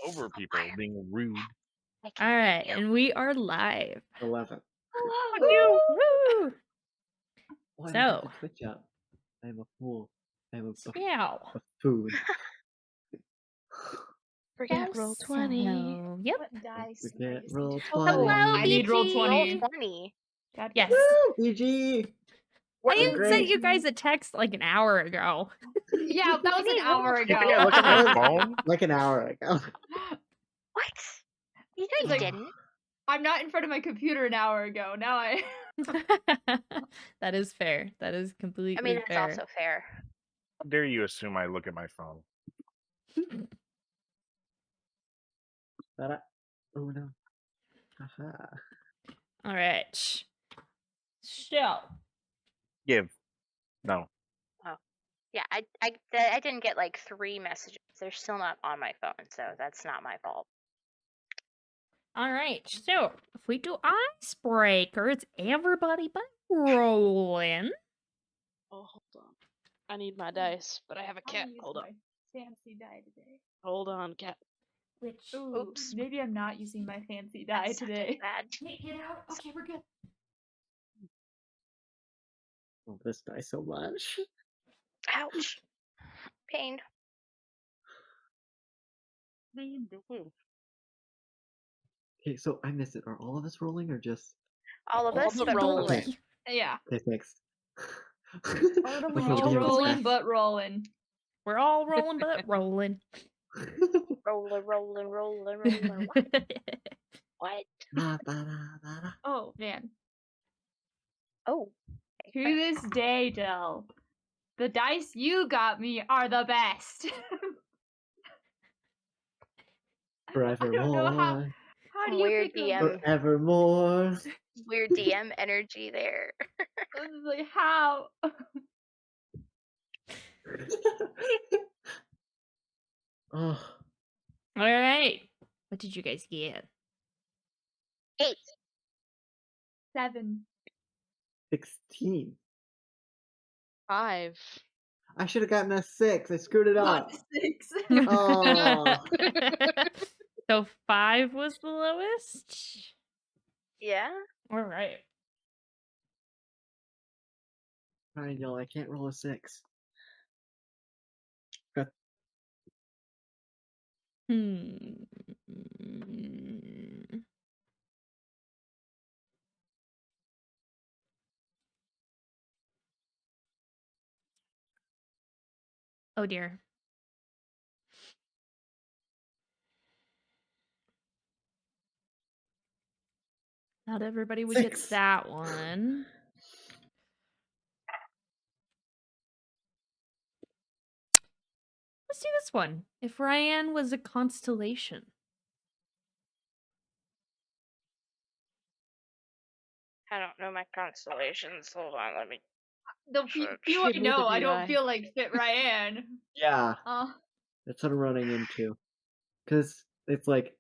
over people, being rude. All right, and we are live. 11. Woo! Why So- did I put Twitch up? I am a fool. I am a Yeah. buffoon. Forget roll 20. So, yep. What dice? Forget I just roll need to- 20. Hello, I need roll BG. 20. 20. God, Yes. Woo! BG! I even great. sent you guys a text like an hour ago. Yeah, that was an hour ago. Yeah, look at my phone. Like an hour ago. What? You know you Like- didn't. I'm not in front of my computer an hour ago. Now I. That is fair. That is completely I mean, that's fair. also fair. How dare you assume I look at my phone? Oh no. Haha. All right. So, Give. No. Yeah, I didn't get like 3 messages. They're still not on my phone, so that's not my fault. all right. So, if we do icebreaker, it's everybody but rolling. Oh, hold on. I need my dice, but I have a cat. Hold on. Fancy die today. Hold on, cat. Which? Ooh, Oops. maybe I'm not using my fancy die That's not too today. bad. Get out. Okay, we're good. Oh, this dice so much. Ouch. Pain. Okay, so I missed it. Are all of us rolling or just... All of All us, the but rolling. rolling. Yeah. Okay, thanks. All Like All a game of rolling, chess. but rolling. We're all rolling but rolling. Rolling, rolling, rolling, rolling. What? La, ba, da, ba, da. Oh man. Oh. To this day, Del, the dice you got me are the best. I don't know Forevermore. how do you Weird pick them? DM. Forevermore. Weird DM energy there. This is like how? Oh, All right. What did you guys get? 8. 7. 16. 5. I should have gotten a 6. I screwed it up. 6. Oh. So 5 was the lowest? Yeah? All right. Fine, y'all. I can't roll a 6. Hmm. Oh dear. Not everybody would get 6. that one. Let's do this one. If Ryan was a constellation. I don't know my constellations. Hold on, let me. The few I Neither know, I do don't I. feel like fit Ryan. Yeah, Oh, that's what I'm running into. Because it's like,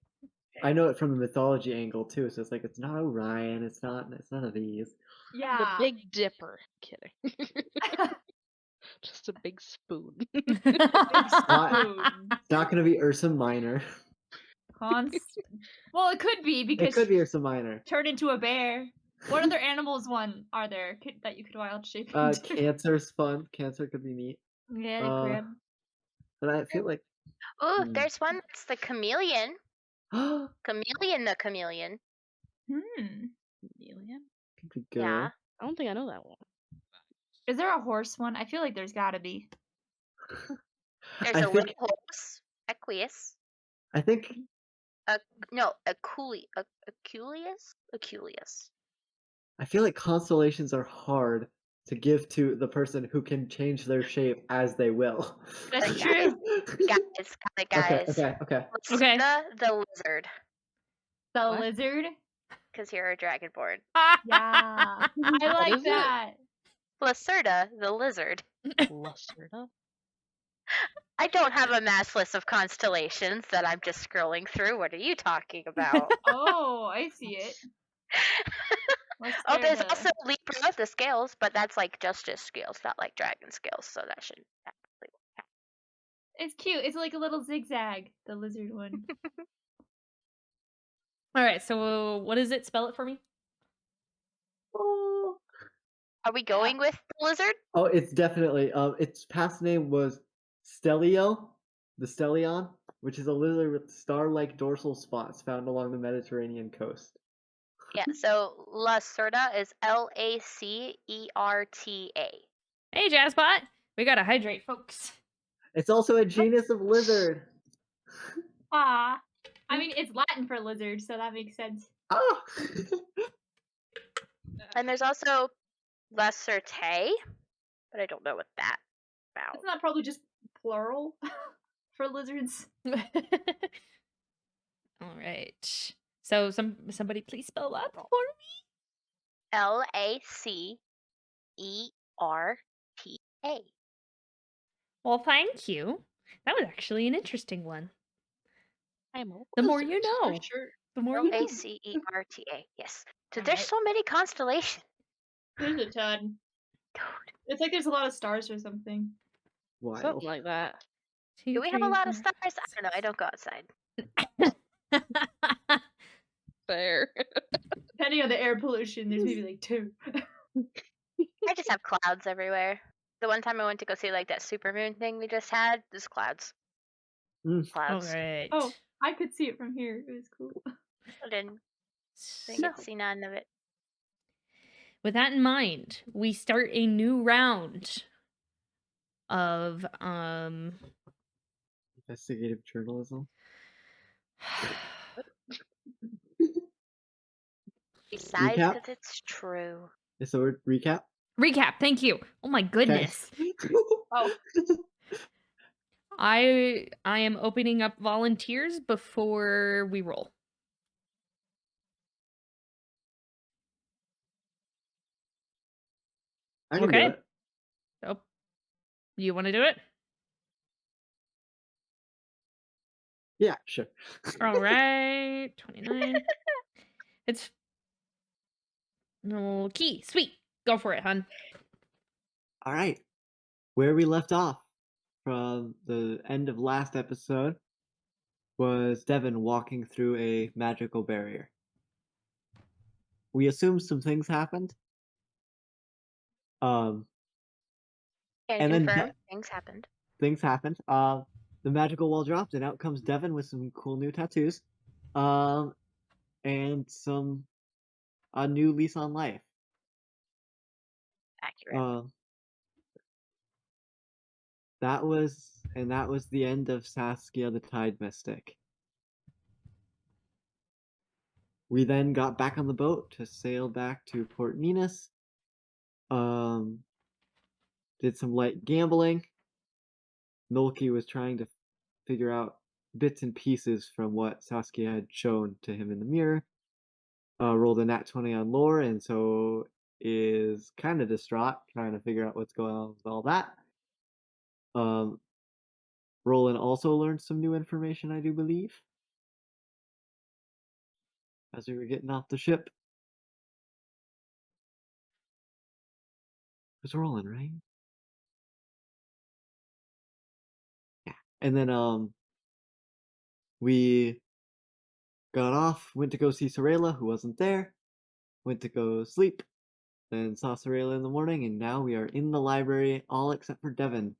I know it from the mythology angle too, so it's like, it's not Orion, it's none of these. yeah. The Big Dipper. Kidding. Just a big spoon. It's not going to be Ursa Minor. Well, it could be because It could be Ursa Minor. turned into a bear. What other animals are there that you could wild shape into? Cancer's fun. Cancer could be neat. Yeah, the crib. But I feel like... Oh, Hmm. there's one that's the chameleon. could Chameleon the chameleon. Alien? be good. Yeah. I don't think I know that one. Is there a horse one? I feel like there's gotta be. There's I a think- little horse. Equius. I think... No, Aculeus? Aculeus. I feel like constellations are hard to give to the person who can change their shape as they will. That's Guys, true. Guys. Okay. Okay. Lacerda the lizard. The What? lizard? Because you're a dragonborn. Yeah. I like is it? that. Lacerda the lizard. Lacerda? I don't have a mass list of constellations that I'm just scrolling through. What are you talking about? Oh, I see it. Oh, there's Lacerda. also Libra, the scales, but that's like justice scales, not like dragon scales, so that shouldn't actually count. It's cute. It's like a little zigzag, the lizard one. All right, so what is it? Spell it for me. Oh. Are we going with the lizard? Oh, it's definitely. Its past name was Stelio, the Stellion, which is a lizard with star-like dorsal spots found along the Mediterranean coast. Yeah, so Lacerta is Lacerta. Hey, Jazzbot. We gotta hydrate, folks. It's also a genus of lizard. Ah. I mean, it's Latin for lizard, so that makes sense. Ah. And there's also Lacertae, but I don't know what that about. Isn't that probably just plural for lizards? All right. So somebody please spell that for me. Lacerta. Well, thank you. That was actually an interesting one. I'm a The more you lizard. know. For sure. The more you know. Lacerta. Yes. So there's Alright. so many constellations. There's a ton. Dude, It's like there's a lot of stars or something. Wild. Something like that. do we have a lot of stars? I don't know. I don't go outside. Fair. Depending on the air pollution, there's maybe like 2. I just have clouds everywhere. The one time I went to go see like that supermoon thing we just had, there's clouds. Mm. All Clouds. right. Oh, I could see it from here. It was cool. I didn't So, get to see none of it. with that in mind, we start a new round of Investigative journalism. Besides, Recap? because it's true. Is the word recap? recap. Thank you. Oh my goodness. Oh, I am opening up volunteers before we roll. I can Okay. do it. Oh, you want to do it? Yeah, sure. All right. 29. It's no key. Sweet. Go for it, hun. All right. Where we left off from the end of last episode was Devin walking through a magical barrier. We assume some things happened. And And then confirm things happened. Things happened. The magical wall dropped, and out comes Devin with some cool new tattoos, and a new lease on life. Accurate. That was the end of Saskia the Tide Mystic. We then got back on the boat to sail back to Port Ninus. Did some light gambling. Nolki was trying to figure out bits and pieces from what Saskia had shown to him in the mirror. Rolled a nat 20 on lore, and so is kind of distraught, trying to figure out what's going on with all that. Roland also learned some new information, I do believe, as we were getting off the ship. It was Roland, right? Yeah. And then we got off, went to go see Sorella, who wasn't there, went to go sleep, then saw Sorella in the morning, and now we are in the library, all except for Devin,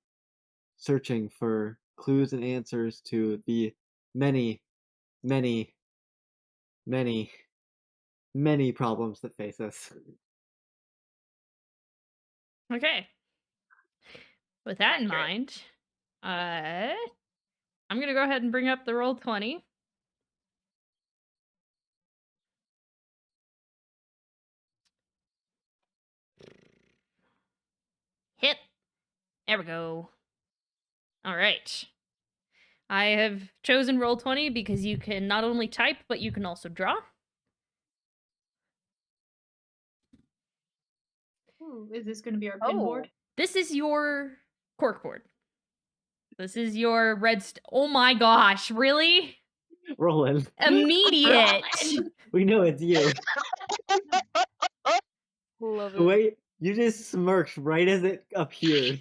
searching for clues and answers to the many, many, many, many problems that face us. Okay. With that in Accurate. mind, I'm gonna go ahead and bring up the roll 20. Hit. There we go. All right. I have chosen roll 20 because you can not only type, but you can also draw. Ooh, is this going to be our pin board? This is your corkboard. This is your oh my gosh, really? Roland, Immediate. we know it's you. Love it. Wait, you just smirked right as it appeared.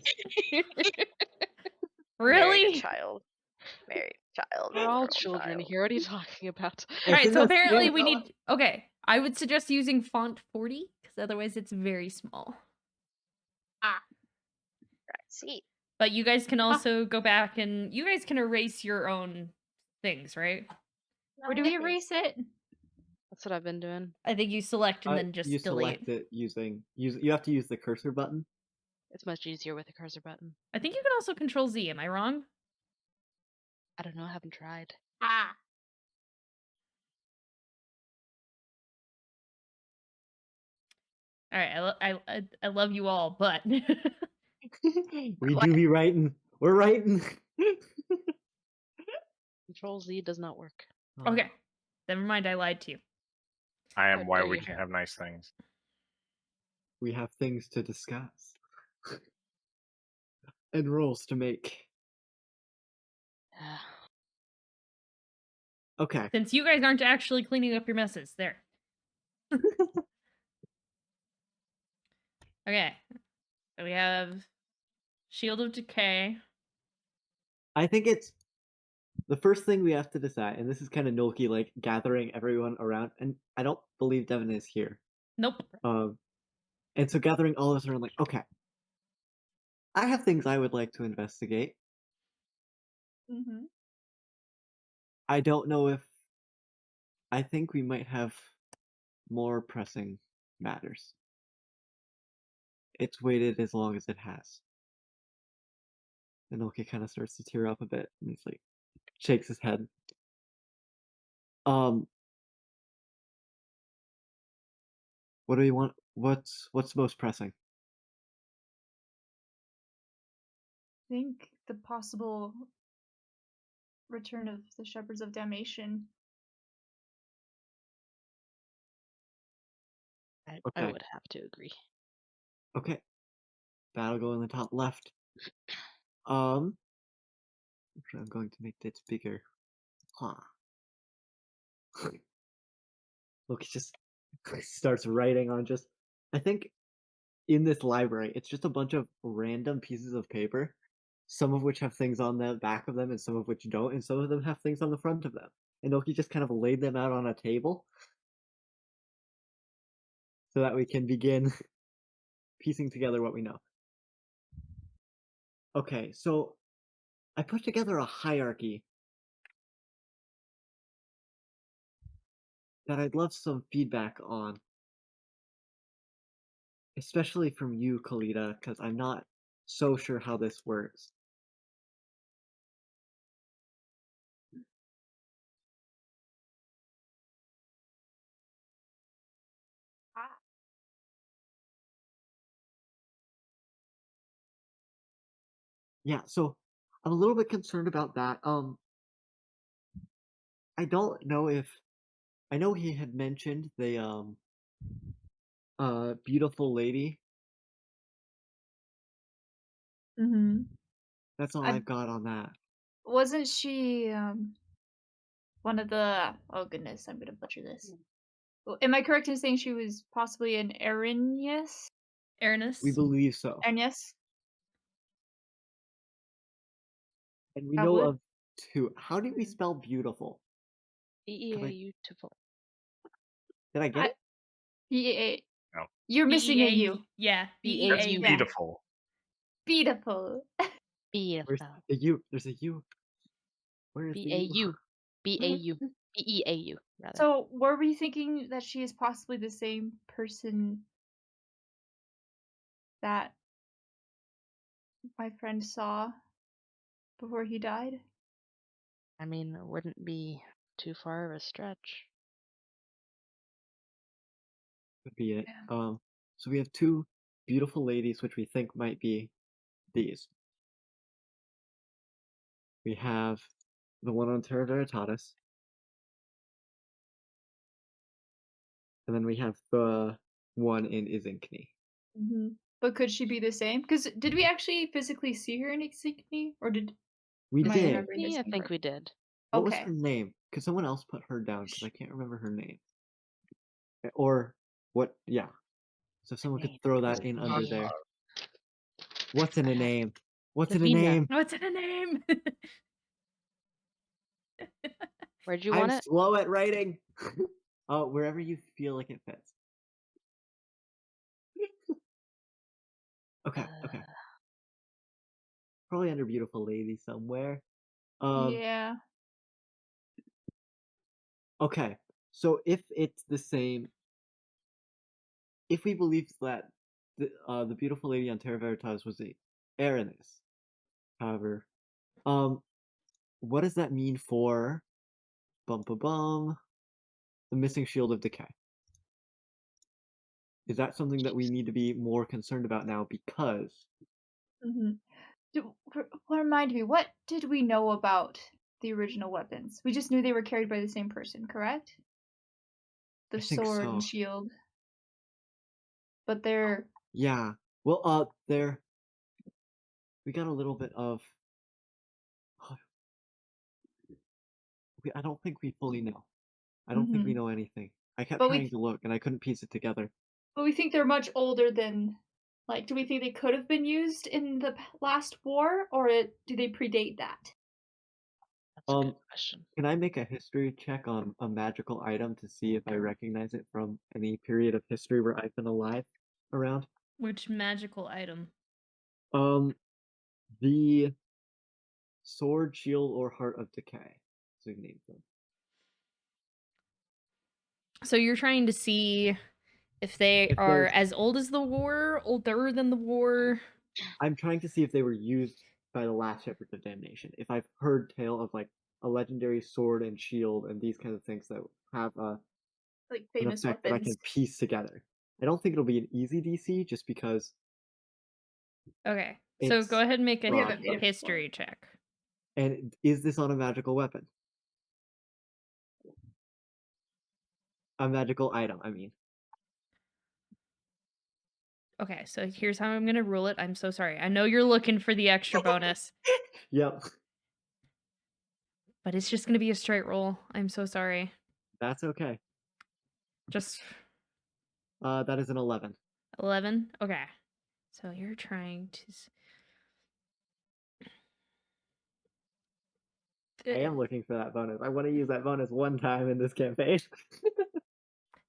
Married Really? a child. Married child. We're all girl children child. here. What are you talking about? All right, in so the apparently same- we need. Okay, I would suggest using font 40 because otherwise it's very small. Right, see. But you guys can also go back and you guys can erase your own things, right? Where do we erase it? That's what I've been doing. I think you select and then just you delete. select it using you have to use the cursor button. It's much easier with the cursor button. I think you can also Control Z. Am I wrong? I don't know. I haven't tried. Ah. All right, I love you all, but We do be writing. We're writing. Control Z does not work. okay. Never mind. I lied to you. I How am why dare we you. can have nice things. We have things to discuss and rules to make. Okay. Since you guys aren't actually cleaning up your messes, there. Okay. So we have Shield of Decay. I think it's the first thing we have to decide, and this is kind of Nolki like gathering everyone around, and I don't believe Devin is here. Nope. And so gathering all of us around, like, okay, I have things I would like to investigate. Mm-hmm. I don't know if I think we might have more pressing matters. It's waited as long as it has. And Nolki kind of starts to tear up a bit, and he's like, shakes his head. What do we want? What's most pressing? I think the possible return of the Shepherds of Damnation. I Okay. would have to agree. Okay. That'll go in the top left. I'm going to make this bigger. Huh. Look, he just starts writing on just. I think in this library, it's just a bunch of random pieces of paper, some of which have things on the back of them, and some of which don't, and some of them have things on the front of them. And Oki just kind of laid them out on a table so that we can begin piecing together what we know. Okay, so I put together a hierarchy that I'd love some feedback on. Especially from you, Kalita, because I'm not so sure how this works. Ah. Yeah, so I'm a little bit concerned about that. I don't know if I know he had mentioned the beautiful lady. Mm-hmm. That's all I- I've got on that. Wasn't she one of the? Oh goodness, I'm gonna butcher this. Am I correct in saying she was possibly an Arrhenius? Aranus. We believe so. Arrhenius? And we That know would- of two. How do we spell beautiful? Beautiful. Did I get it? B-A. No. You're missing a U. Yeah. B-A-U. That's B-E-A-U. beautiful. Beautiful. Where's Beautiful. the U? There's a U. Where is the U? B-A-U. B-A-U. B-E-A-U, rather. So, were we thinking that she is possibly the same person that my friend saw before he died? I mean, it wouldn't be too far of a stretch. Could be it. Yeah. So we have two beautiful ladies, which we think might be these. We have the one on Terra Veritatis. And then we have the one in Izinkni. Mm-hmm. But could she be the same? Because did we actually physically see her in Exigny? Or did We am I did. remembering this Yeah, I think incorrectly? we did. What was Okay. her name? Could someone else put her down? Because I can't remember her name. Or what? Yeah. So if someone could name throw was that in under name. there. What's in a I have- name? What's The in a female. name? What's in a name? Where'd you I'm want it? slow at writing. Oh, wherever you feel like it fits. Okay. Probably under beautiful lady somewhere. Yeah. Okay. So if it's the same, if we believe that the beautiful lady on Terra Veritas was a Aranis, however, what does that mean for the missing shield of decay? Is that something that we need to be more concerned about now because Remind me, what did we know about the original weapons? We just knew they were carried by the same person, correct? The I think sword and so. shield. But they're Yeah. Well, we got a little bit of. I don't think we fully know. I don't think we know anything. I kept But trying to look and I couldn't piece it together. we think they're much older than, like, do we think they could have been used in the last war, or do they predate that? That's a good question. Can I make a history check on a magical item to see if I recognize it from any period of history where I've been alive around? Which magical item? The sword, shield, or heart of decay. So you name them. So you're trying to see if they If are there's- as old as the war, older than the war. I'm trying to see if they were used by the last Shepherds of Damnation. If I've heard tale of like a legendary sword and shield and these kinds of things that have Like an famous effect that I weapons. can piece together. I don't think it'll be an easy DC just because Okay, so it's go ahead and make a We haven't made it before. history check. and is this on a magical weapon? A magical item, I mean. Okay, so here's how I'm gonna rule it. I'm so sorry. I know you're looking for the extra bonus, Yep. but it's just gonna be a straight roll. I'm so sorry. That's okay. Just That is an 11. 11. Okay, so you're trying to. I am looking for that bonus. I want to use that bonus one time in this campaign.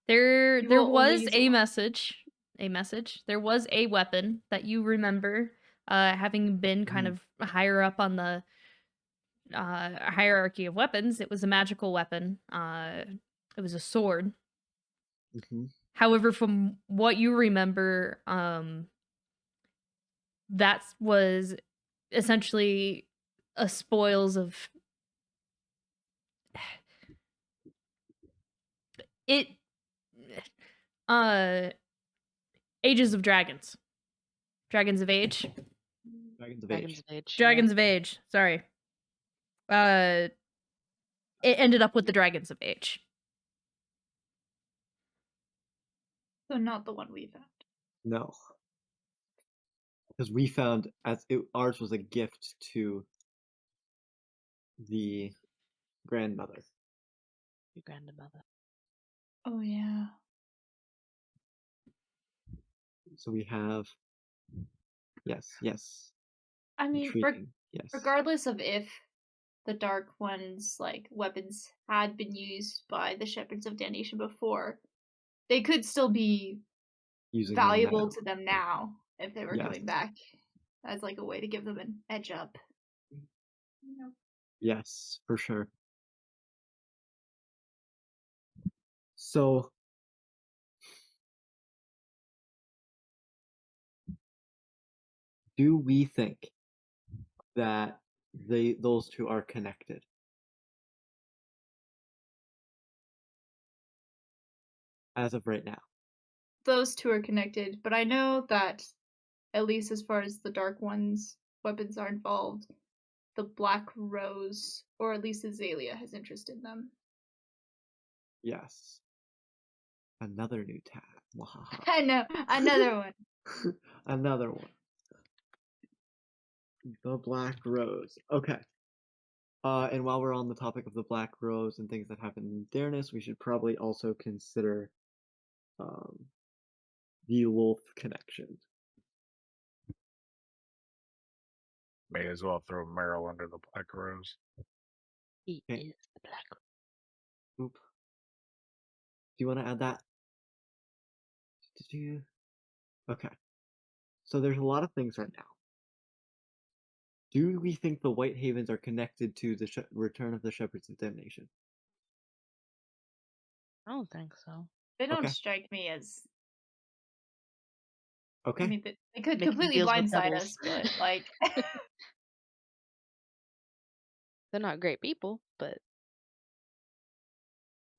There You will only was use a it message. A message. There was a weapon that you remember having been kind of higher up on the hierarchy of weapons. It was a magical weapon. It was a sword. Mhm. However, from what you remember, that was essentially a spoils of it. Uh, Ages of Dragons. Dragons of Age. Dragons of Dragons Age. of Age. Dragons of Age. Sorry. It ended up with the Dragons of Age. So not the one we found. No. Because we found ours was a gift to the grandmother. Your grandmother. Oh yeah. So we have yes. I mean, Intriguing. Yes. regardless of if the Dark One's like weapons had been used by the Shepherds of Damnation before, they could still be Using them valuable now. to them now if they were Yes. coming back as like a way to give them an edge up. You know? Yes, for sure. So do we think that those two are connected? As of right now. Those two are connected, but I know that at least as far as the Dark One's weapons are involved, the Black Rose, or at least Azalea, has interest in them. Yes. Another new tab. Wahaha. I know, another one. Another one. The Black Rose. Okay. And while we're on the topic of the Black Rose and things that happen in Dareness, we should probably also consider the Wolf connection. May as well throw Meryl under the black rose. He Okay. is the black. Oop. Do you want to add that? Okay. So there's a lot of things right now. Do we think the White Havens are connected to the Return of the Shepherds of Damnation? I don't think so. They don't Okay. strike me as. Okay. I mean, they could Making completely deals with blindside devils. us, but like. They're not great people, but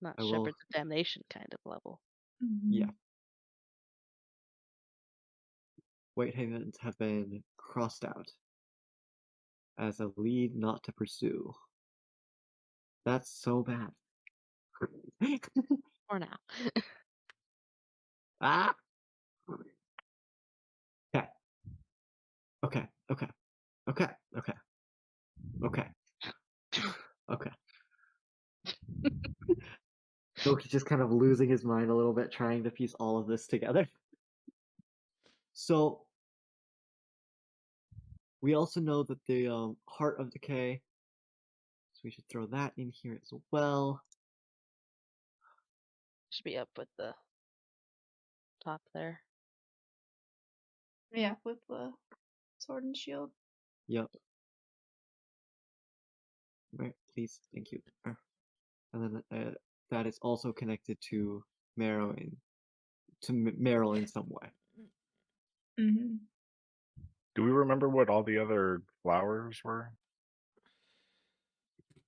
not I will. Shepherds of Damnation kind of level. Yeah. White Havens have been crossed out as a lead not to pursue. That's so bad. For now. Ah. Okay. Okay. Okay. Okay. Okay. Okay. Okay. Loki's just kind of losing his mind a little bit, trying to piece all of this together. So we also know that the Heart of Decay, so we should throw that in here as well. Should be up with the top there. Yeah, with the sword and shield. Yep. Right, please, thank you. And then that is also connected to Marrow Meryl in some way. Mm-hmm. Do we remember what all the other flowers were?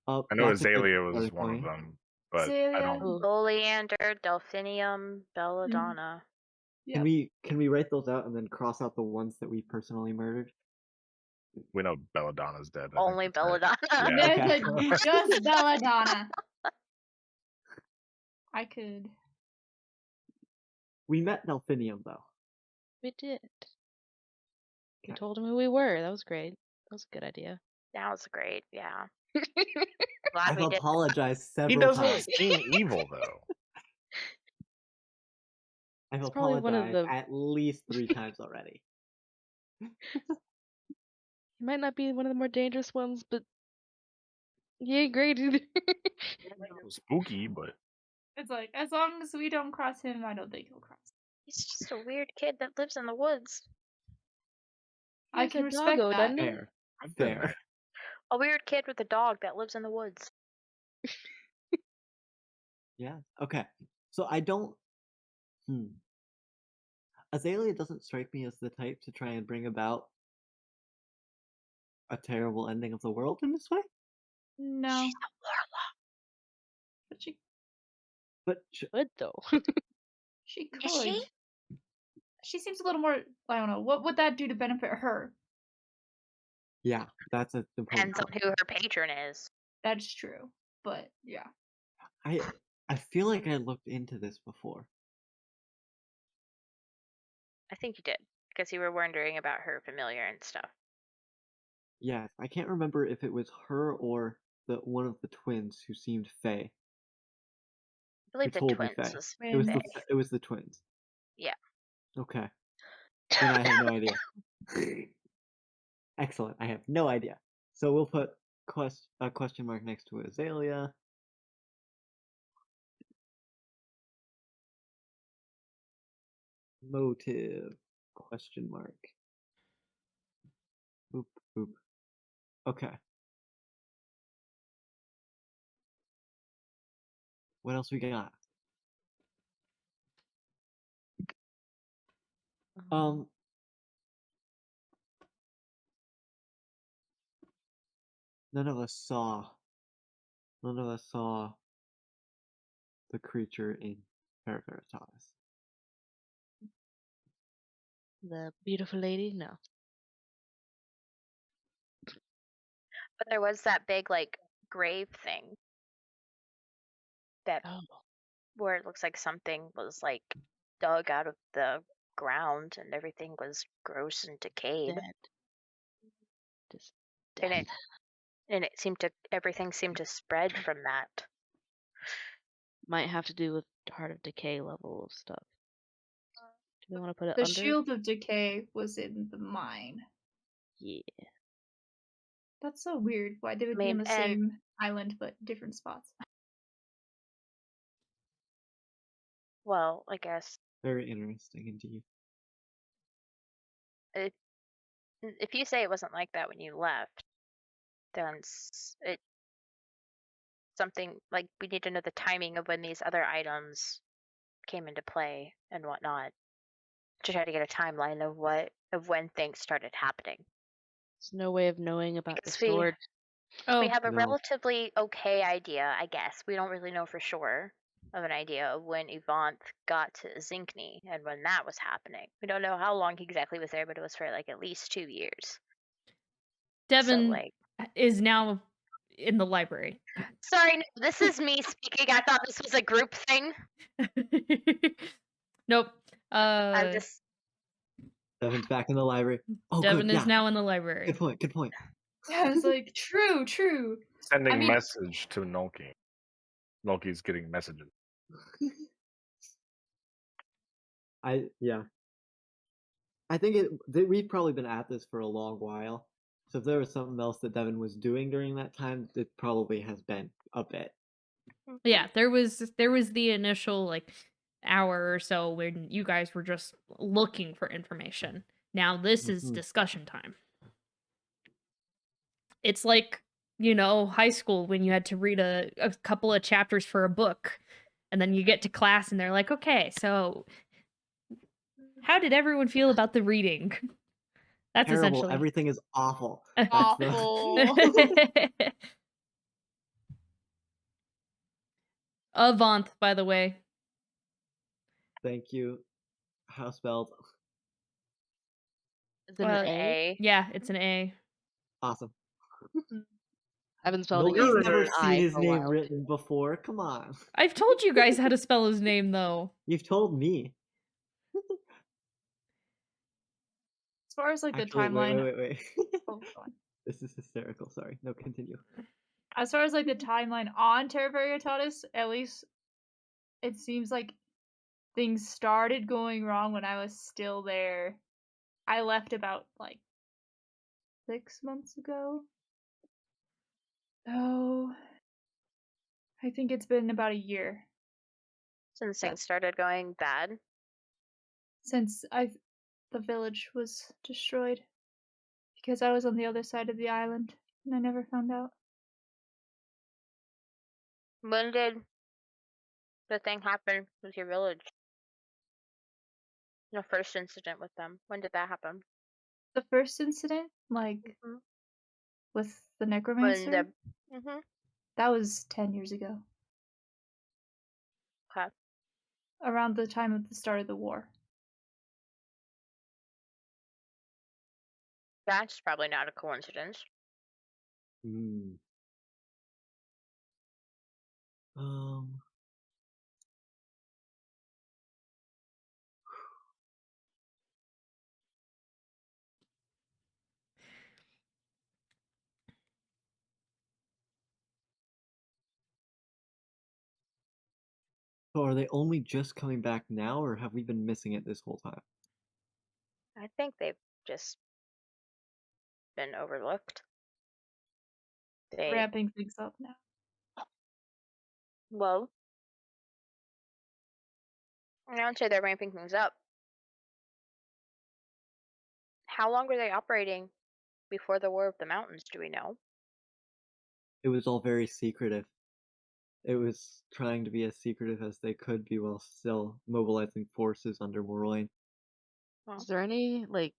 I know That's a good Azalea was starting one of point. them, but I Azalea. don't. Ooh. Oleander, Delphinium, Belladonna. Can Yep. we write those out and then cross out the ones that we personally murdered? We know Belladonna's dead. I think Only that's right. Belladonna. Yeah. Okay. Just Belladonna. I could. We met Delphinium though. We did. We Okay. told him who we were. That was great. That was a good idea. That was great. Yeah. Glad I've we did. apologized He several doesn't times. seem evil though. I've It's probably one of apologized the. at least 3 times already. He might not be one of the more dangerous ones, but he ain't great either. Spooky, but It's like, as long as we don't cross him, I don't think he'll cross. He's just a weird kid that lives in the woods. I He's can a respect doggo, that. doesn't he? Fair. I've been Fair. there. A weird kid with a dog that lives in the woods. Yeah. Okay. So I don't. Azalea doesn't strike me as the type to try and bring about a terrible ending of the world in this way. No. She's a warlock. But she But Good though. could. Is she? She seems a little more. I don't know. What would that do to benefit her? yeah, that's an important Depends on point. who her patron is. That's true. But yeah. I feel like I looked into this before. I think you did because you were wondering about her familiar and stuff. Yeah, I can't remember if it was her or one of the twins who seemed fey. I believe Who the told me twins fey. was It was the twins. Yeah. Okay. Then I have no idea. Excellent. I have no idea. So we'll put a question mark next to Azalea. Motive question mark. Boop boop. Okay. What else we got? None of us saw the creature in Paraveritalis. The beautiful lady? No. But there was that big like grave thing that Oh, where it looks like something was like dug out of the ground and everything was gross and decayed. dead. Just And death. everything seemed to spread from that. Might have to do with Heart of Decay level of stuff. Do we want to put it The under? Shield of Decay was in the mine. Yeah. That's so weird. Why they would be on mean, the and- same island but different spots. Well, I guess Very interesting indeed. if you say it wasn't like that when you left, then it something like we need to know the timing of when these other items came into play and whatnot to try to get a timeline of when things started happening. There's no way of knowing about the Because sword. Oh, we have a no. relatively okay idea, I guess. We don't really know for sure of an idea of when Yvonne got to Zinkney and when that was happening. We don't know how long he exactly was there, but it was for like at least 2 years. Devin like- is now in the library. Sorry, no, this is me speaking. I thought this was a group thing. Nope. I'm just Devin's back in the library. Oh, Devin good. is Yeah. now in the library. Good point. Good point. I was like, true. Sending I mean- message to Nolki. Nolki's getting messages. I think we've probably been at this for a long while. So if there was something else that Devin was doing during that time, it probably has been a bit. Yeah, there was the initial like hour or so when you guys were just looking for information. Now this is Mhm. discussion time. It's like, high school when you had to read a couple of chapters for a book, and then you get to class and they're like, okay, so how did everyone feel about the reading? That's Terrible. essentially Everything is awful. That's Awful. Avant, by the way. Thank you. How spelled? Is it Well, an A? Yeah, it's an A. Awesome. I haven't spelled it Nobody's with never an seen I his for a name while. written before. Come on. I've told you guys how to spell his name, though. You've told me. As far as like the Actually, timeline. wait. Oh, go on. This is hysterical. Sorry. No, continue. As far as like the timeline on Terra Varietatis, at least it seems like things started going wrong when I was still there. I left about like 6 months ago. Oh, I think it's been about a year since things started going bad. since the village was destroyed because I was on the other side of the island and I never found out. When did the thing happen with your village? The first incident with them. When did that happen? The first incident, like Mhm. with the When necromancer, the Mhm. that was 10 years ago, Okay. around the time of the start of the war. That's probably not a coincidence. Hmm. Um. So are they only just coming back now, or have we been missing it this whole time? I think they've just been overlooked. They Ramping things up now. well, I don't say they're ramping things up. How long were they operating before the War of the Mountains? Do we know? It was all very secretive. It was trying to be as secretive as they could be while still mobilizing forces under Morrowind. Well, Is there any like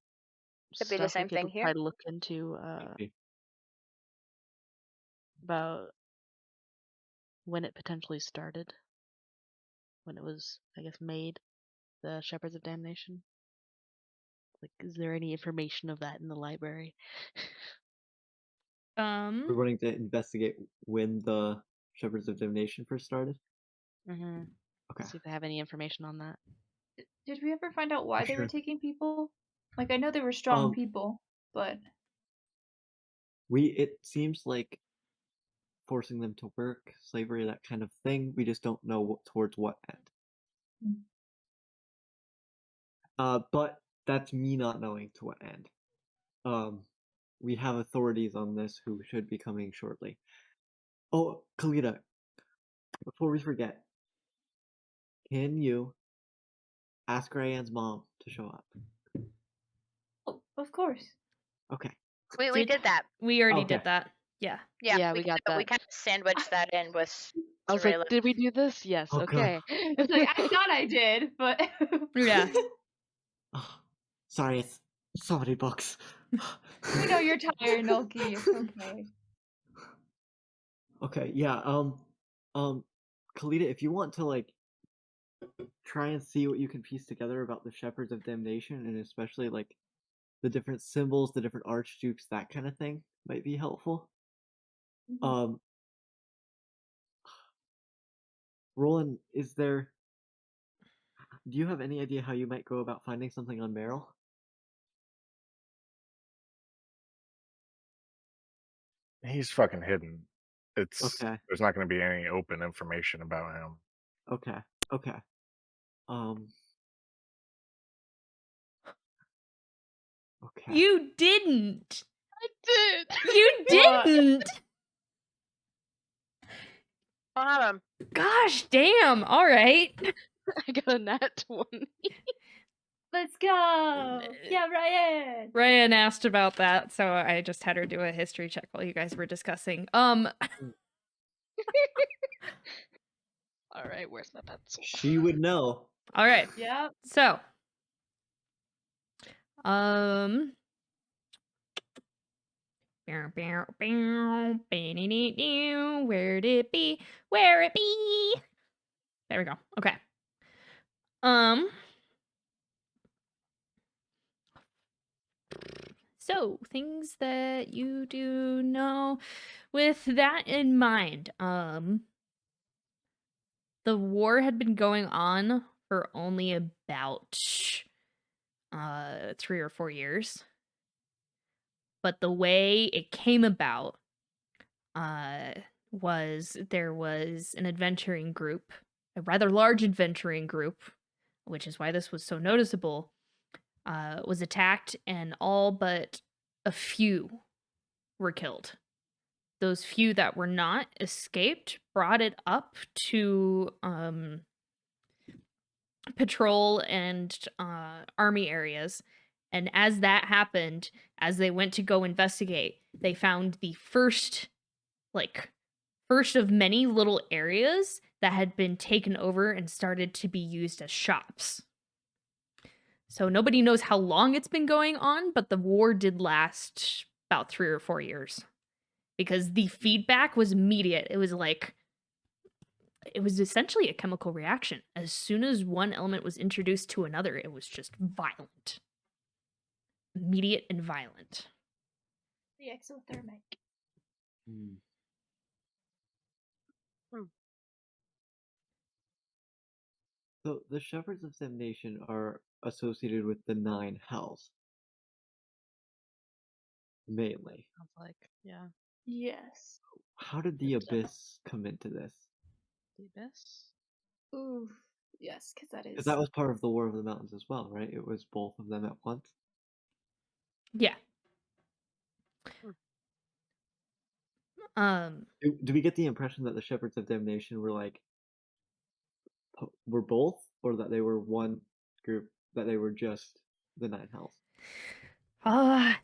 Could be the stuff same we could thing here. try to look into Maybe. about when it potentially started? When it was, I guess, made, the Shepherds of Damnation? Like, is there any information of that in the library? We're wanting to investigate when the Shepherds of Damnation first started. Mm-hmm. Okay. See if they have any information on that. Did we ever find out why they were Sure. taking people? Like, I know they were strong Um, people, but It seems like forcing them to work, slavery, that kind of thing. We just don't know towards what end. Mm. But that's me not knowing to what end. we have authorities on this who should be coming shortly. Oh, Kalita, before we forget, can you ask Ryan's mom to show up? Oh, of course. Okay. We did that. We already Okay. did that. Yeah. Yeah, we got We that. kind of sandwiched that in with I was like, Sorella. did we do this? Yes. Oh, God. Okay. It's like I thought I did, but Yeah. Oh, sorry, it's so many books. we know you're tired, Nolki. It's okay. Okay, yeah, Kalita, if you want to, like, try and see what you can piece together about the Shepherds of Damnation, and especially, like, the different symbols, the different archdukes, that kind of thing, might be helpful. Um, Roland, do you have any idea how you might go about finding something on Meryl? He's fucking hidden. Okay, There's not going to be any open information about him. okay, okay. Okay. You didn't. I did. You What? didn't. I'll have him. Gosh damn. All right. I got a nat 20. Let's go. Yeah, Ryan. Ryan asked about that, so I just had her do a history check while you guys were discussing. All right, where's my pencil? She would know. All right. Yep. So, where'd it be? Where it be? There we go. Okay. So things that you do know with that in mind. The war had been going on for only about 3 or 4 years. But the way it came about was there was an adventuring group, a rather large adventuring group, which is why this was so noticeable, was attacked, and all but a few were killed. Those few that were not escaped, brought it up to patrol and army areas. And as that happened, as they went to go investigate, they found the first of many little areas that had been taken over and started to be used as shops. So nobody knows how long it's been going on, but the war did last about 3 or 4 years. Because the feedback was immediate. It was essentially a chemical reaction. As soon as one element was introduced to another, it was just violent. Immediate and violent. The exothermic. So the Shepherds of Damnation are associated with the 9 hells. Mainly. Sounds like, yeah. Yes. How did the Abyss come into this? The Abyss? Ooh. Yes, because that is. Because that was part of the War of the Mountains as well, right? It was both of them at once. Yeah. Do we get the impression that the Shepherds of Damnation were were both, or that they were one group, that they were just the 9 hells?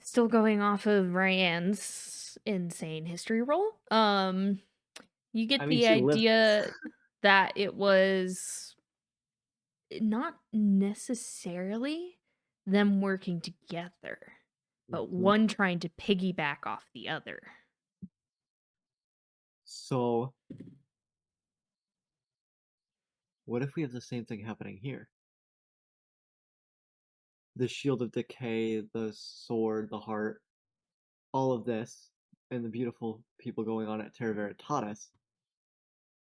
Still going off of Ryan's insane history roll. You get the she lives idea that it was not necessarily them working together, but one trying to piggyback off the other. So, what if we have the same thing happening here? The Shield of Decay, the Sword, the Heart, all of this, and the beautiful people going on at Terra Veritatis,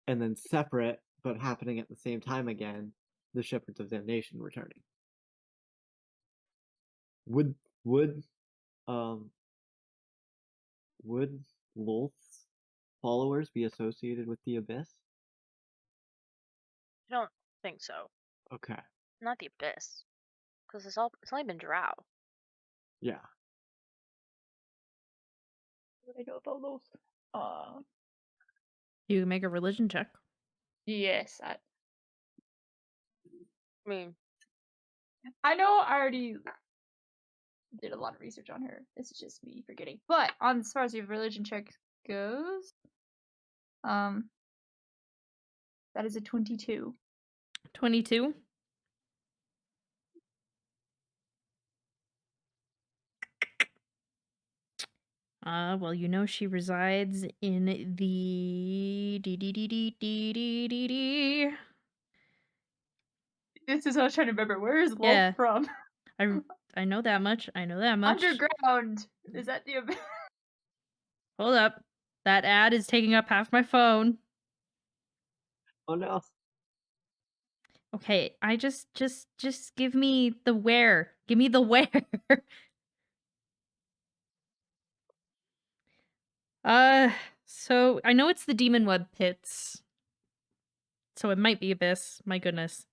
and then separate, but happening at the same time again, the Shepherds of Damnation returning. Would Lolth's followers be associated with the Abyss? I don't think so. Okay. Not the Abyss. Because it's only been Drow. Yeah. What do I know about those? You can make a religion check. Yes, I mean, I know I already did a lot of research on her. This is just me forgetting. But on as far as your religion check goes, that is a 22. 22. Well, you know she resides in the This is what I was trying to remember. Where is Wolf Yeah. from? I know that much. I know that much. Underground. Is that the abyss? Hold up. That ad is taking up half my phone. Oh no. Okay, I just give me the where. Give me the where. So I know it's the Demon Web Pits. So it might be Abyss. My goodness. Is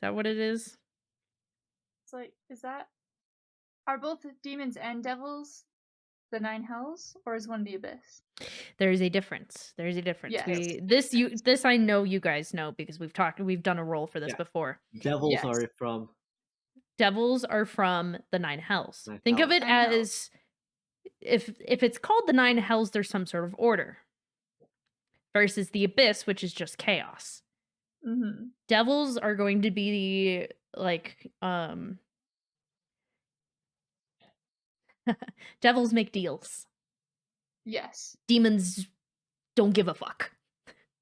that what it is? It's like, are both demons and devils the 9 hells, or is one the abyss? There's a difference. There's a difference. Yes. This I know you guys know because we've done a roll for this Yeah. before. Devils Yes. are from Devils are from the 9 hells. 9 Think of hells. it 9 hells. as if it's called the 9 hells, there's some sort of order. Versus the abyss, which is just chaos. Mm-hmm. Devils are going to be like devils make deals. Yes. Demons don't give a fuck.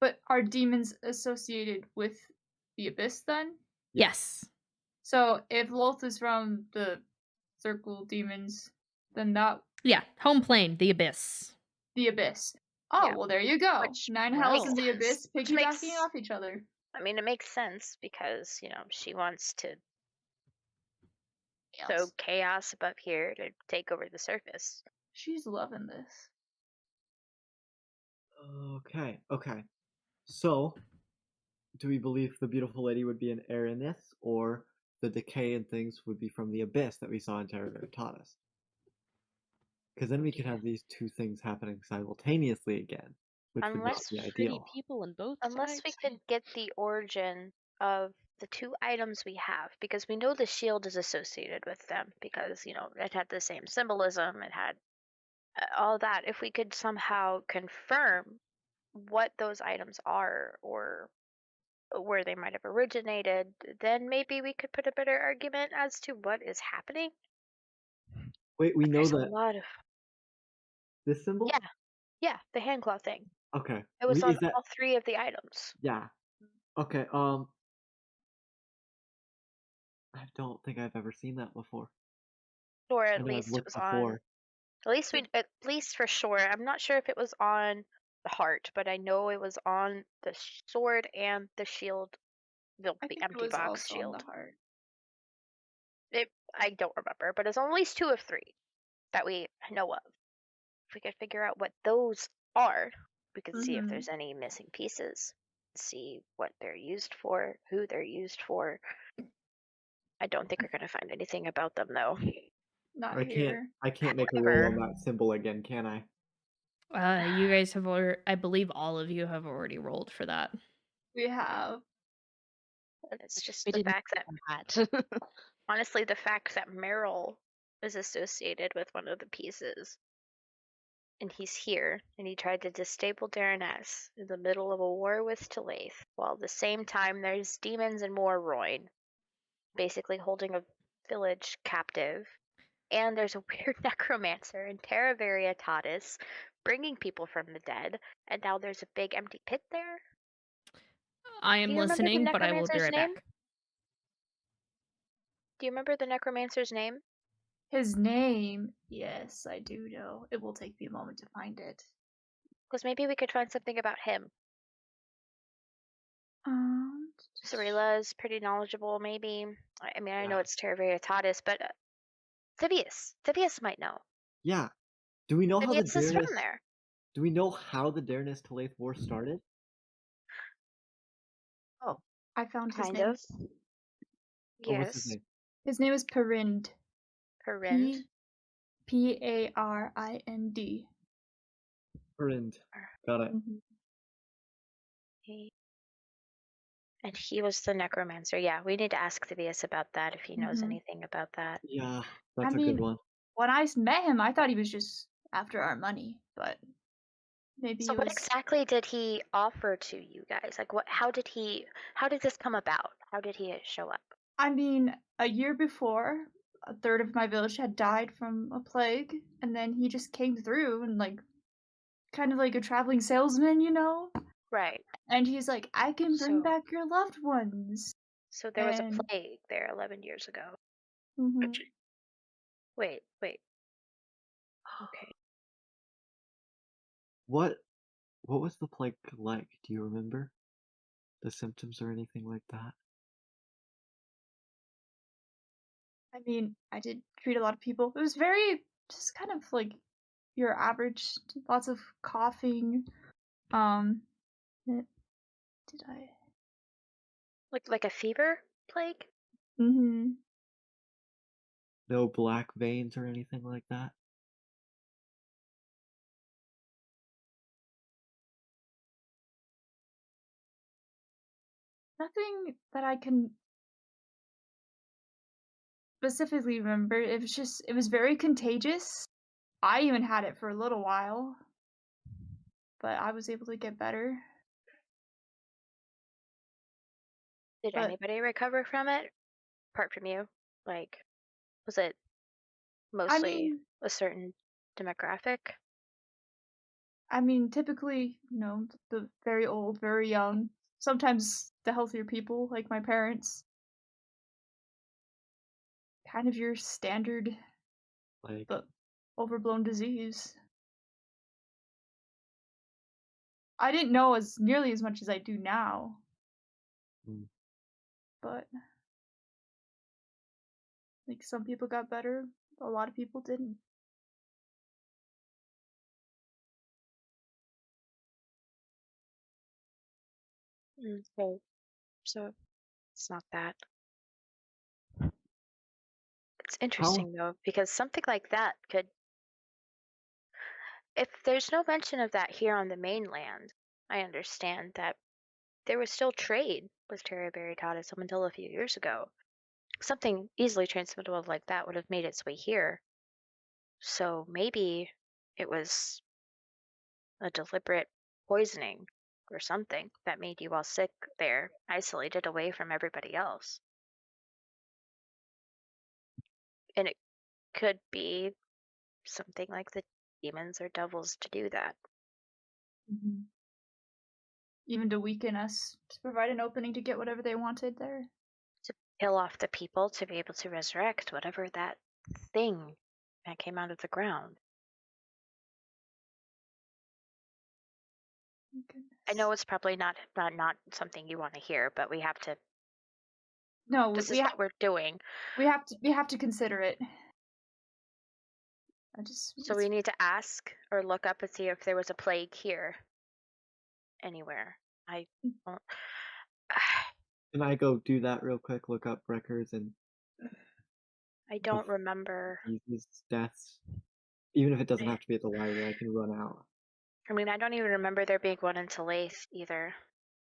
But are demons associated with the abyss then? Yes. So if Loth is from the circle demons, then that Yeah, home plane, the abyss. the abyss. Oh, Yeah. well, there you go. Which 9 hells and makes the abyss sense. Which makes- piggybacking off each other. I mean, it makes sense because, she wants to Yes. sow chaos above here to take over the surface. She's loving this. Okay. So, do we believe the beautiful lady would be an Aranith, or the decay and things would be from the abyss that we saw in Terra Veritatis? Because then we could have these two things happening simultaneously again, which would not Unless be Pretty ideal. people on both Unless we sides. could get the origin of the 2 items we have, because we know the shield is associated with them, because, it had the same symbolism, it had all that. If we could somehow confirm what those items are or where they might have originated, then maybe we could put a better argument as to what is happening. Wait, we But know there's a that lot of this symbol? yeah, the hand claw thing. Okay. It was on Is that all 3 of the items. yeah. Okay, I don't think I've ever seen that before. Or I at know I've least it looked was before. on at least for sure. I'm not sure if it was on the heart, but I know it was on the sword and the shield, the I think it empty was box also on shield. the heart. I don't remember, but it's on at least 2 of 3 that we know of. If we could figure out what those are, we could see if Mhm. there's any missing pieces, see what they're used for, who they're used for. I don't think we're gonna find anything about them though. Not I here. can't make a roll on However, that symbol again, can I? You guys have I believe all of you have already rolled for that. We have. it's just We the didn't fact that that. honestly, the fact that Merrill is associated with one of the pieces, and he's here, and he tried to destable Darness in the middle of a war with Talaith, while at the same time there's demons in Morroyn, basically holding a village captive, and there's a weird necromancer in Terra Varietatis bringing people from the dead, and now there's a big empty pit there. I Do am you remember the listening, but I will be necromancer's right name? back. Do you remember the necromancer's name? His name. Yes, I do know. It will take me a moment to find it. Because maybe we could find something about him. Um. Cirilla is pretty knowledgeable, maybe. I mean, I know Yeah. it's Terra Varietatis, but Thibius might know. Yeah. Do we know how the Thibius is from Darnus there. Do we know how the Darnus Talaith War started? Oh, I found his kind name. of. Oh, what's his Yes. name? His name is Perind. Perind. P-A-R-I-N-D. Friend. Got it. Mhm. And he was the necromancer. Yeah, we need to ask Thaddeus about that if he knows Mhm. anything about that. Yeah, I that's a mean, good one. when I met him, I thought he was just after our money, but maybe So it what was. exactly did he offer to you guys? Like what how did this come about? How did he show up? I mean, a year before, a third of my village had died from a plague, and then he just came through and like, kind of like a traveling salesman, you know. Right. And he's like, I can bring So back your loved ones. so there was a And plague there 11 years ago. mhm. Wait. Okay. What was the plague like? Do you remember the symptoms or anything like that? I mean, I did treat a lot of people. It was very just kind of like your average, lots of coughing. Did I? Like a fever plague? Mm-hmm. No black veins or anything like that? Nothing that I can specifically remember. It was very contagious. I even had it for a little while, but I was able to get better. Did But anybody recover from it apart from you? Like was it I mostly mean, a certain demographic? typically, the very old, very young, sometimes the healthier people, like my parents, kind of your standard, Like, but overblown disease. I didn't know as nearly as much as I do now, mm, but like some people got better, a lot of people didn't. Okay. So it's not that. It's how interesting though, because something like that could, if there's no mention of that here on the mainland, I understand that there was still trade with Terra Veritatis up until a few years ago. Something easily transmittable like that would have made its way here. So maybe it was a deliberate poisoning or something that made you all sick there, isolated away from everybody else. And it could be something like the demons or devils to do that. Mm-hmm. Even to weaken us, to provide an opening to get whatever they wanted there. To kill off the people to be able to resurrect whatever that thing that came out of the ground. Oh, I know goodness. it's probably not something you want to hear, but we have to. No, This is what we're doing. we have to consider it. So we need to ask or look up and see if there was a plague here anywhere. I don't. can I go do that real quick? Look up records and I don't remember. diseases, deaths. Even if it doesn't I have to be at the library, I can run out. mean, I don't even remember there being one in Talaith either.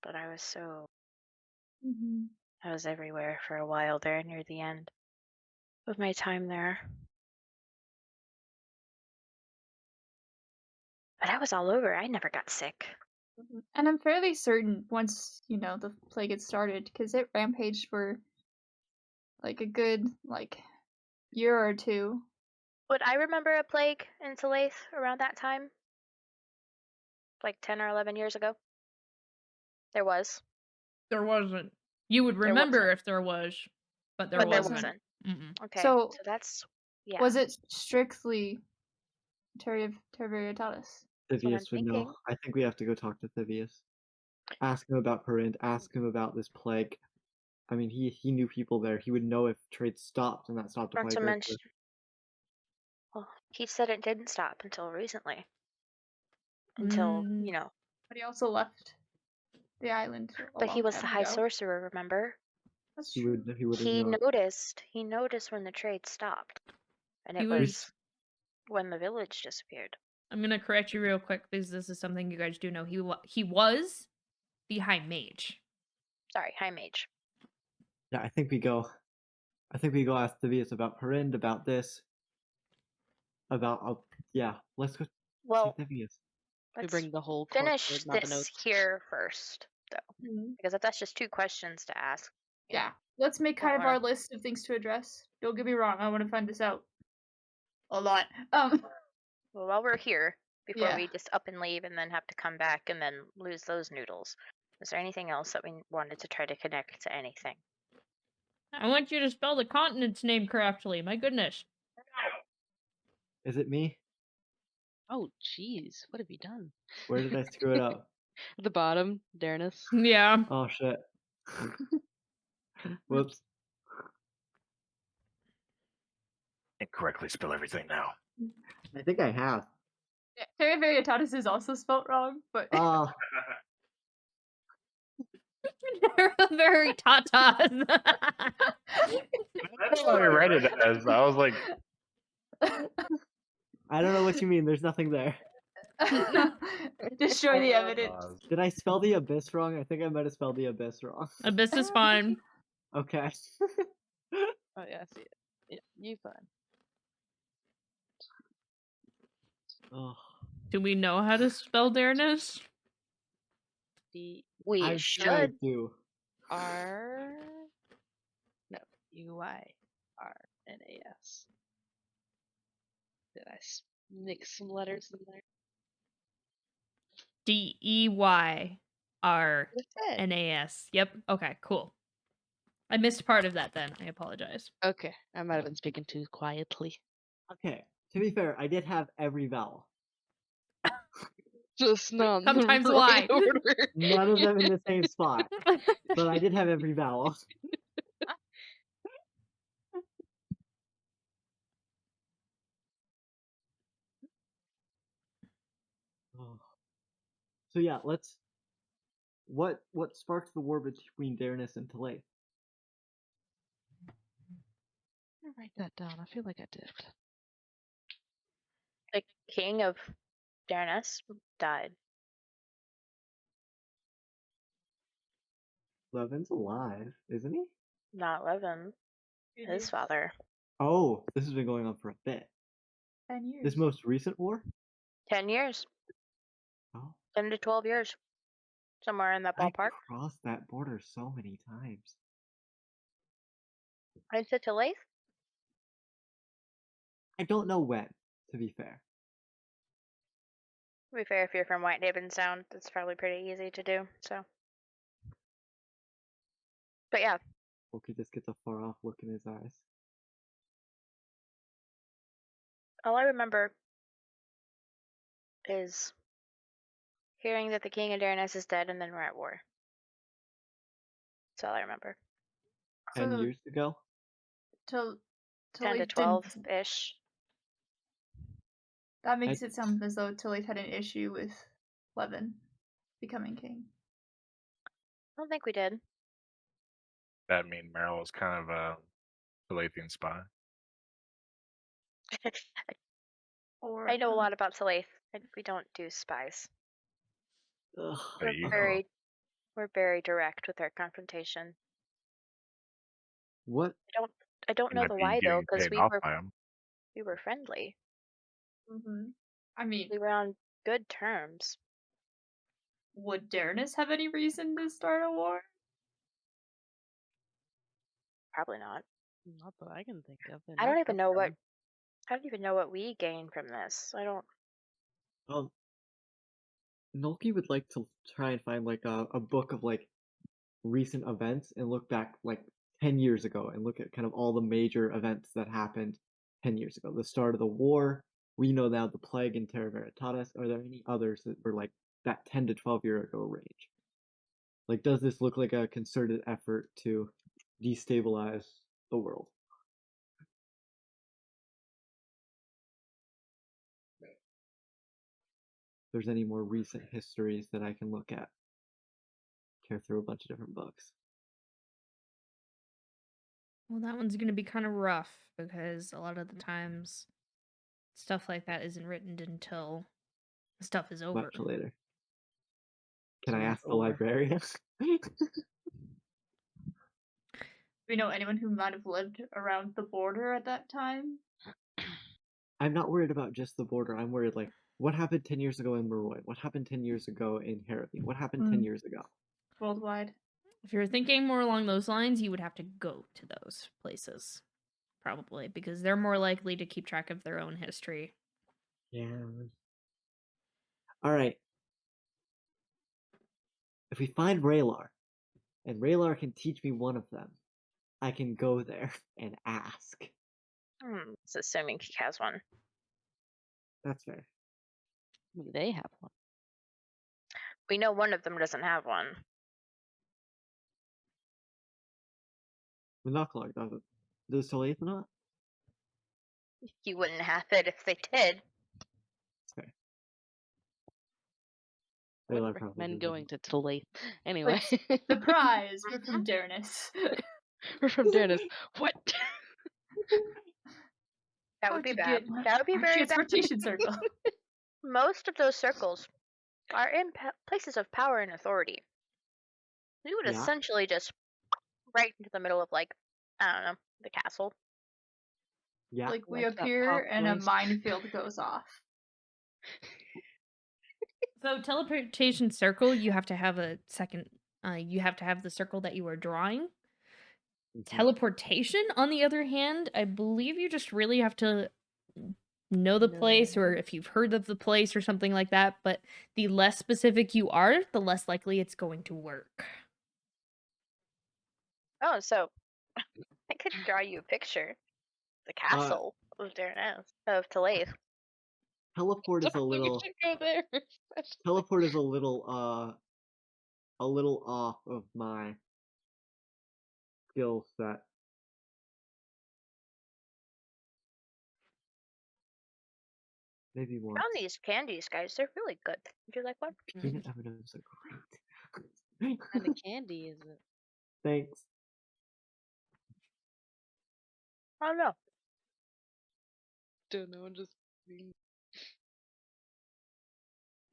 But I was everywhere for a while there near the end of my time there. But I was all over. I never got sick. And I'm fairly certain once, the plague had started, because it rampaged for like a good year or two. Would I remember a plague in Talaith around that time? Like 10 or 11 years ago? There was. There wasn't. You would There remember wasn't. if there was, but there But there wasn't. wasn't. Mm-mm. Okay. So So that's, yeah. was it strictly Terra Veritatis? That's what I'm Thivius would know. thinking. I think we have to go talk to Thivius. Ask him about Perind. Ask him about this plague. I mean, he knew people there. He would know if trade stopped and that stopped a Not plague to right mention, there. well, he said it didn't stop until recently. Until, But he also left the island a but he long was the time high ago. sorcerer, remember? That's He true. would have known. He noticed when the trade stopped. And He it was was when the village disappeared. I'm gonna correct you real quick because this is something you guys do know. He was the High Mage. Sorry, High Mage. Yeah, I think we go ask Thaddeus about Perind, about this, about yeah. Let's go see Well, Thaddeus. We let's bring the whole finish corpse, not the this notes. here first, though, Mhm. because if that's just 2 questions to ask, you Yeah. know, Let's make don't kind of our wanna- list of things to address. Don't get me wrong, I want to find this out a lot. well, while we're here, before Yeah. we just up and leave and then have to come back and then lose those noodles, is there anything else that we wanted to try to connect to anything? I want you to spell the continent's name correctly. My goodness. Is it me? Oh, jeez. What have you done? Where did I screw it up? At the bottom, Darnus. Yeah. Oh shit. Whoops. Incorrectly spell everything now. I think I have. Yeah, Terra Varietatis is also spelt wrong, but Ah, They're very tatas. That's what I read it as. I was like, I don't know what you mean. There's nothing there. destroy the evidence. Did I spell the abyss wrong? I think I might have spelled the abyss wrong. Abyss is fine. Okay. Oh, yeah, I see it. Yeah, you fine. Oh, Do we know how to spell Darnus? D We I'm sure I should. do. R. No, UYRNAS. Did I mix some letters in there? DEYRNAS. Yep. Okay, cool. I missed part of that then. I apologize. Okay, I might have been speaking too quietly. Okay. To be fair, I did have every vowel. Just not in the Sometimes right why? order. None of them in the same spot. But I did have every vowel. Oh. So yeah, let's. What sparked the war between Darnus and Talith? I'll write that down. I feel like I did. The king of Darnus died. Levin's alive, isn't he? Not Levin, his father. Oh, this has been going on for a bit. 10 years. This most recent war? 10 years. Oh, 10 to 12 years. Somewhere in that I ballpark. crossed that border so many times. Into Talith? I don't know when, to be fair. To be fair, if you're from Whitehaven Sound, it's probably pretty easy to do, so. But yeah, Loki just gets a far off look in his eyes. all I remember is hearing that the king of Darnus is dead and then we're at war. That's all I remember. 10 So- years ago? 10 to Talith 12-ish. That makes it sound as though Talith had an issue with Levin becoming king. I don't think we did. that mean Meryl was kind of a Galathian spy. Or I know a lot about Talith. We don't do spies. Ugh. But you We're very direct with our confrontation. What? I don't know might the be why though, getting because paid off by him. we were friendly. I mean, We were on good terms. would Darnus have any reason to start a war? Probably not. Not that I can think of. I don't even know what we gain from this. I don't. Nolki would like to try and find like a book of like recent events and look back like 10 years ago and look at kind of all the major events that happened 10 years ago. The start of the war, we know now the plague in Terra Veritatis. Are there any others that were like that 10 to 12 year ago range? Like, does this look like a concerted effort to destabilize the world? If there's any more recent histories that I can look at. Tear through a bunch of different books. Well, that one's gonna be kind of rough because a lot of the times stuff like that isn't written until Stuff is over. much later. Can So I not ask the over. librarian? Do we know anyone who might have lived around the border at that time? I'm not worried about just the border. I'm worried, like, what happened 10 years ago in Maroi? What happened 10 years ago in Harrowby? What happened 10 years ago? Worldwide. If you're thinking more along those lines, you would have to go to those places. Probably, because they're more likely to keep track of their own history. Yeah. Alright. If we find Raylar, and Raylar can teach me one of them, I can go there and ask. It's assuming he has one. That's fair. Maybe they have one. We know one of them doesn't have one. The Knuckler doesn't. Does Soleil not? He wouldn't have it if they did. That's fair. I would Raylar probably recommend going doesn't. to Tlaith. Anyway. Surprise! We're from Darnus. We're from Darnus. What? That would be How'd you bad. get That would be our very bad. transportation circle. Most of those circles are in places of power and authority. We would Yeah. essentially just right into the middle of, like, I don't know, the castle. Yeah. Like we Like that appear pop and a quiz. minefield goes off. So teleportation circle, you have to have a second. You have to have the circle that you are drawing. Mhm. Teleportation, on the other hand, I believe you just really have to know the place, or if you've heard of the place or something like that. But the less specific you are, the less likely it's going to work. Oh, so I could draw you a picture. The castle of Darnus, of Tlaith. Teleport is a You little. should go there. Teleport is a little off of my skill set. Maybe once. Found these candies, guys. They're really good. Would you like one? Peanut M&Ms are great. What kind of candy is it? Thanks. I don't know. Don't know. I'm just being...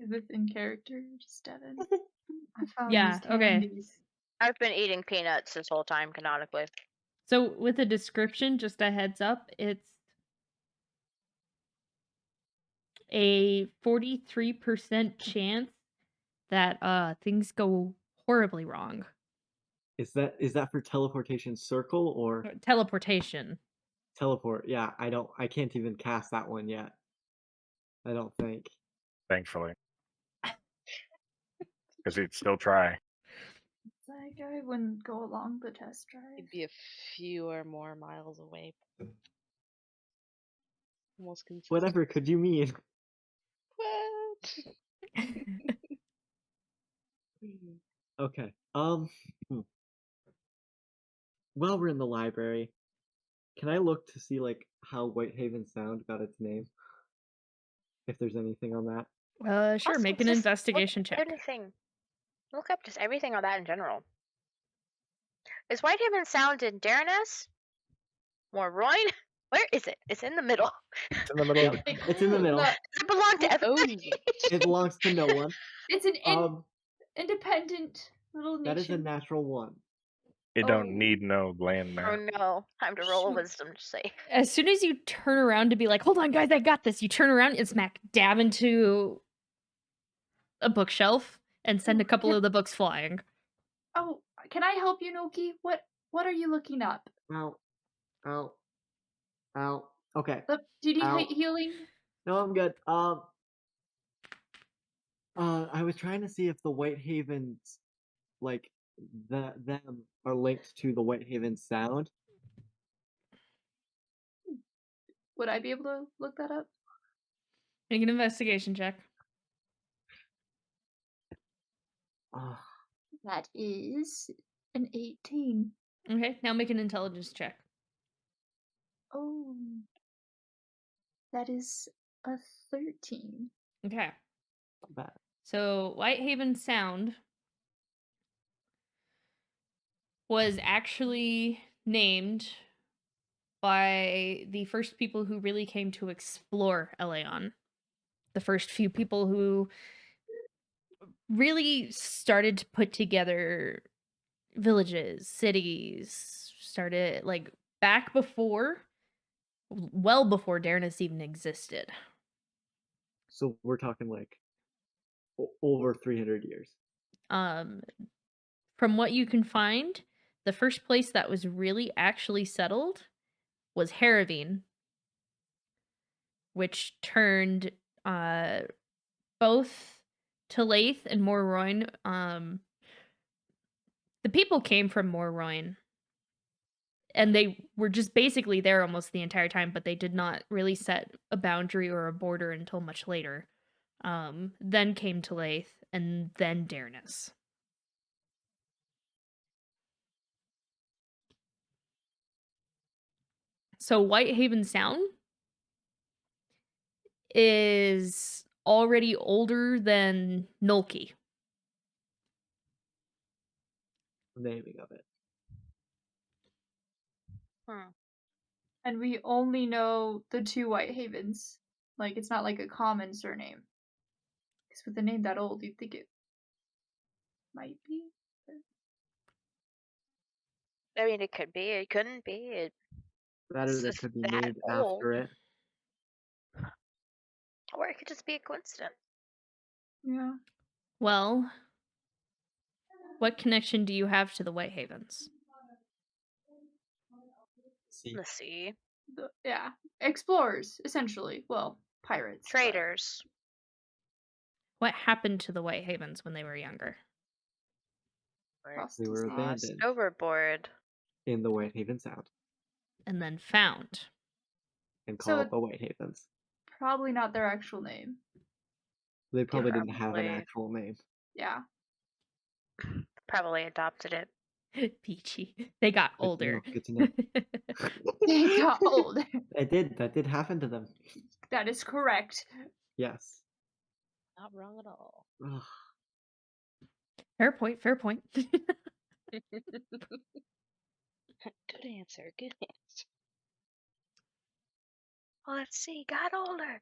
Is this in character, Devin? I found Yeah, these okay. candies. I've been eating peanuts this whole time, canonically. So with the description, just a heads up, it's a 43% chance that things go horribly wrong. Is that for teleportation circle or Teleportation. teleport? Yeah, I can't even cast that one yet. I don't think. Thankfully. Because he'd still try. It's like I wouldn't go along the test drive. It'd be a few or more miles away. Almost consistent. Whatever could you mean? What? Okay. While we're in the library, can I look to see like how Whitehaven Sound got its name? If there's anything on that. Sure, Also, make an just investigation look check. Anything. Look up just everything on that in general. Is Whitehaven Sound in Darnus? Morroyne? Where is it? It's in the middle. It's in the middle. Yep, it's in the middle. Does it belong to Who everybody? owns it? It belongs to no one. It's an Um, independent little nation. that is a natural one. You Oh. don't need no land Oh there. no. Time to roll a Shoot. wisdom to say. As soon as you turn around to be like, hold on, guys, I got this, you turn around and smack dab into a bookshelf and send a couple of the books flying. Oh, can I help you, Noki? What are you looking up? Ow. Ow. Ow. Okay. Do you need Ow. healing? No, I'm good. I was trying to see if the Whitehavens, like, them are linked to the Whitehaven Sound. Would I be able to look that up? Make an investigation check. That is an 18. Okay, now make an intelligence check. Oh. That is a 13. Okay. Not bad. So Whitehaven Sound was actually named by the first people who really came to explore Eleon. the first few people who really started to put together villages, cities, started like back before, well before Darnus even existed. So we're talking like over 300 years. Um, from what you can find, the first place that was really actually settled was Harravine, which turned both Talaith and Morroyn. The people came from Morroyn, and they were just basically there almost the entire time, but they did not really set a boundary or a border until much later. Then came Talaith, and then Darnus. So Whitehaven Sound is already older than Nulke. Naming of it. Hmm. And we only know the two Whitehavens. Like, it's not like a common surname. Because with a name that old, you'd think it might be. I mean, it could be. It couldn't be. That It's is, it just could be that named old. after it. Or it could just be a coincidence. Yeah. Well, what connection do you have to the Whitehavens? See, Let's see. Yeah. Explorers, essentially. Well, pirates. but- Traders. What happened to the Whitehavens when they were younger? Tossed we to were sea. Tossed abandoned overboard. in the Whitehaven Sound And then found. and So called the Whitehavens. Probably not their actual name. They probably didn't have an Probably. actual name. Yeah. Probably adopted it. Peachy. They got Good to older. know, good to know. They got older. That did happen to them. That is correct. Yes. Not wrong at all. Ugh. Fair point, fair point. Good answer. Good answer. Let's see. Got older.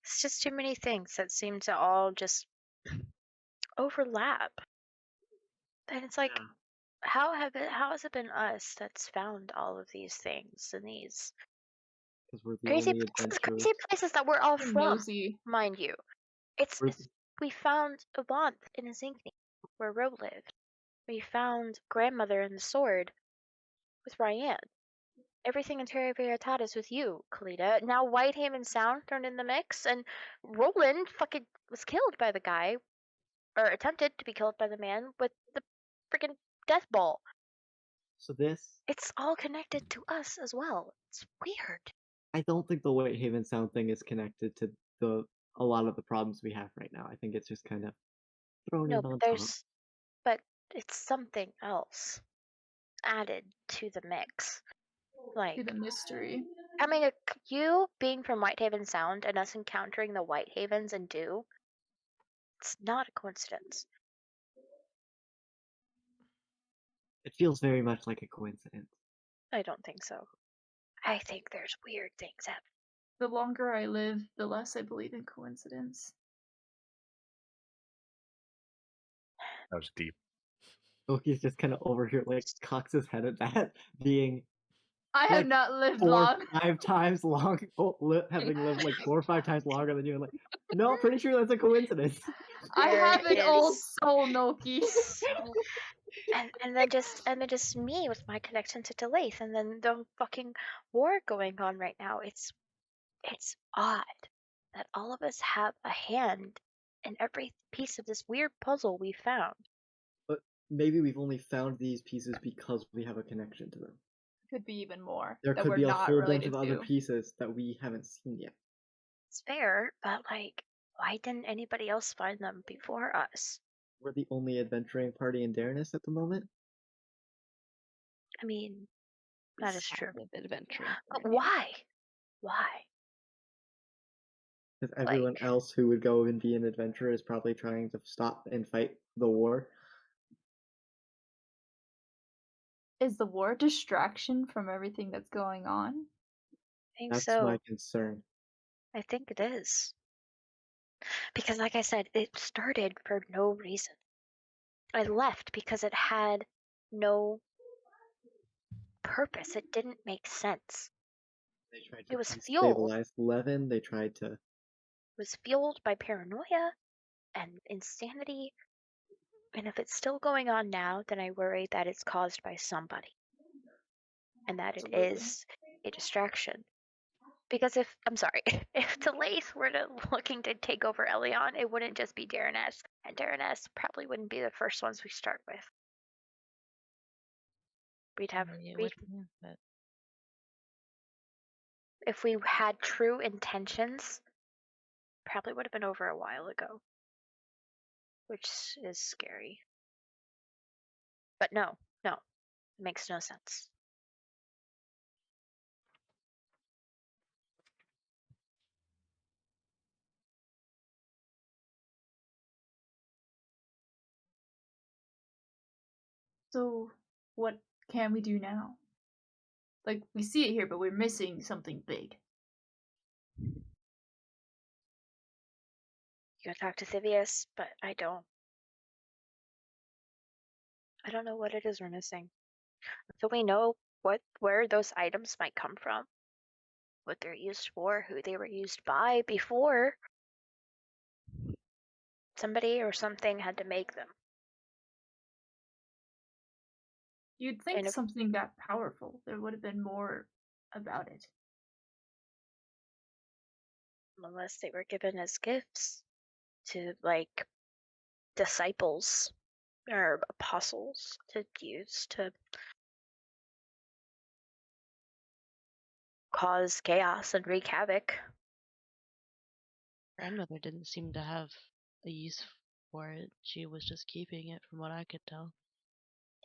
It's just too many things that seem to all just overlap. And it's like, Yeah. how has it been us that's found all of these things and these Because we're the only adventurers. crazy places that we're all They're from, nosy. mind you. We're- We found Avant in Azinkni, where Ro lived. We found grandmother and the sword with Ryan. Everything in Terra Veritatis with you, Kalita. Now Whitehaven Sound thrown in the mix, and Roland fucking was killed by the guy, or attempted to be killed by the man with the freaking death ball. So this, It's all connected to us as well. It's weird. I don't think the Whitehaven Sound thing is connected to a lot of the problems we have right now. I think it's just kind of thrown No, in on top. but it's something else added to the mix. Like, To the mystery. I mean, you being from Whitehaven Sound and us encountering the Whitehavens and Dew, it's not a coincidence. It feels very much like a coincidence. I don't think so. I think there's weird things happening. The longer I live, the less I believe in coincidence. That was deep. Loki's just kind of over here, like, cocks his head at that, being I have Like, not lived 4 or long. 5 times long, having lived like 4 or 5 times longer than you, and like, no, pretty sure that's a coincidence. I There have an old is soul, Noki. So, and then just me with my connection to Delaith, and then the fucking war going on right now. It's odd that all of us have a hand in every piece of this weird puzzle we found. But maybe we've only found these pieces because we have a connection to them. Could be even more. There that could we're be a not whole bunch related of other to. pieces that we haven't seen yet. It's fair, but like, why didn't anybody else find them before us? We're the only adventuring party in Darnus at the moment. I mean, that is true. Solid adventure. But why? Why? Because everyone Like- else who would go and be an adventurer is probably trying to stop and fight the war. Is the war a distraction from everything that's going on? I think That's so. my concern. I think it is. Because, like I said, it started for no reason. I left because it had no purpose. It didn't make sense. They tried It to was fueled. destabilize Levin. They tried to. It was fueled by paranoia and insanity. And if it's still going on now, then I worry that it's caused by somebody. And that it Absolutely. is a distraction. Because if if Delays were looking to take over Elion, it wouldn't just be Darren S. And Darren S. probably wouldn't be the first ones we start with. Maybe it would be, but If we had true intentions, probably would have been over a while ago. Which is scary. But no, it makes no sense. So, what can we do now? Like, we see it here, but we're missing something big. You gotta talk to Thivius, but I don't. I don't know what it is we're missing. So we know where those items might come from, what they're used for, who they were used by before. Somebody or something had to make them. You'd think And if, something that powerful, there would have been more about it. unless they were given as gifts to like disciples or apostles to use to cause chaos and wreak havoc. grandmother didn't seem to have a use for it. She was just keeping it, from what I could tell.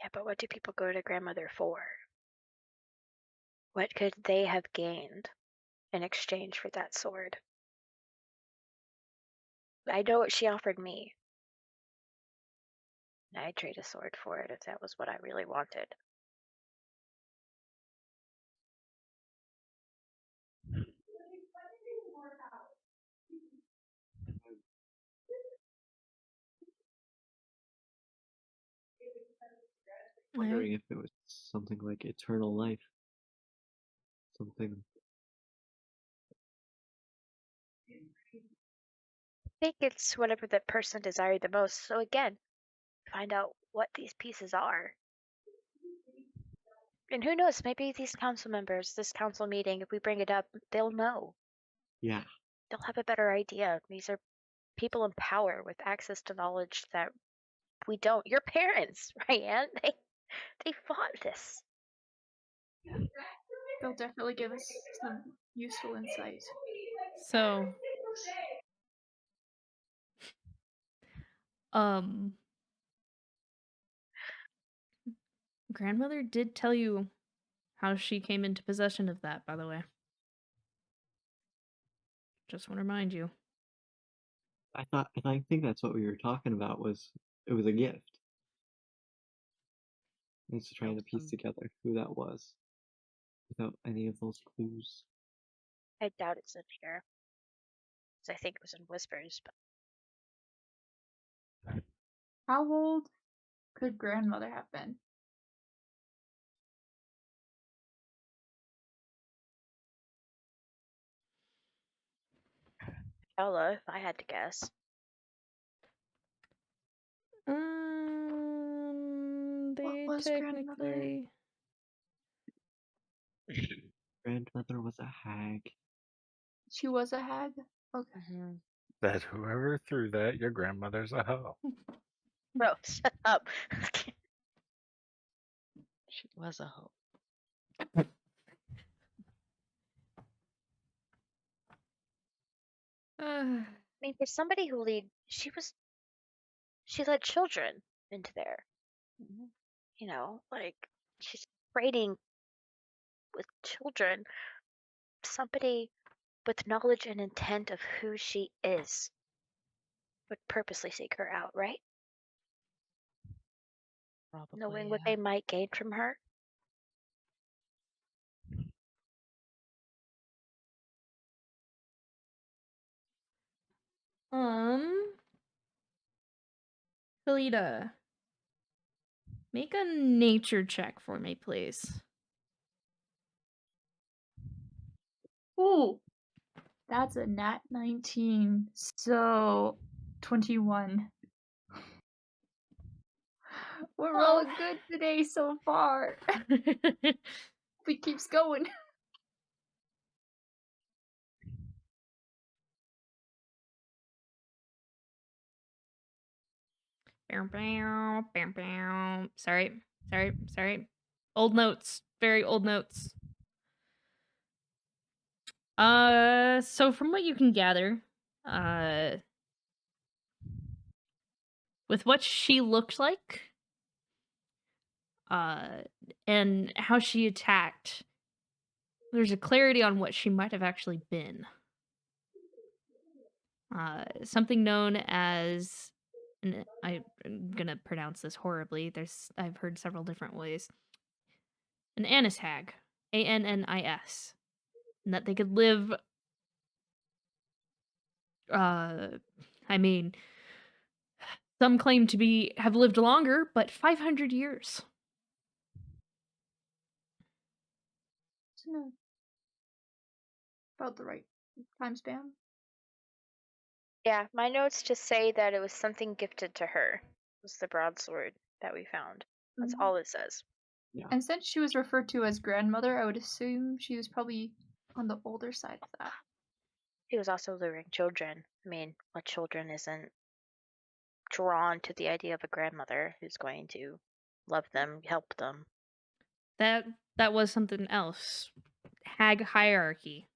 Yeah, but what do people go to grandmother for? What could they have gained in exchange for that sword? I know what she offered me. I'd trade a sword for it if that was what I really wanted. Wondering if it was something like eternal life. Something. I think it's whatever the person desired the most. So again, find out what these pieces are. And who knows, maybe these council members, this council meeting, if we bring it up, they'll know. Yeah. They'll have a better idea. These are people in power with access to knowledge that we don't. Your parents, right, Aunt? They fought this. They'll definitely give us some useful insight. So, grandmother did tell you how she came into possession of that, by the way. Just want to remind you. I think that's what we were talking about. It was a gift. I was trying to piece together who that was, without any of those clues. I doubt it's in here. Because I think it was in whispers, but How old could grandmother have been? Ella, if I had to guess. They was technically. Grandmother was a hag. She was a hag? Okay. That whoever threw that, your grandmother's a hoe. Bro, shut up. She was a hoe. I mean, for somebody who she led children into there. You know, like, she's trading with children. Somebody with knowledge and intent of who she is would purposely seek her out, right? Probably, Knowing what yeah. they might gain from her. Kalita, make a nature check for me, please. Ooh, that's a nat 19. So 21. We're rolling good today so far. It keeps going. Sorry. Old notes. Very old notes. So from what you can gather, with what she looked like, and how she attacked, there's a clarity on what she might have actually been. Something known as, and I'm gonna pronounce this horribly. I've heard several different ways. An annis hag, Annis, and that they could live. I mean, some claim to have lived longer, but 500 years. Isn't it about the right time span? Yeah, my notes just say that it was something gifted to her. It was the broadsword that we found. That's Mhm. all it says. Yeah. And since she was referred to as grandmother, I would assume she was probably on the older side of that. He was also luring children. I mean, what children isn't drawn to the idea of a grandmother who's going to love them, help them? That was something else. Hag hierarchy.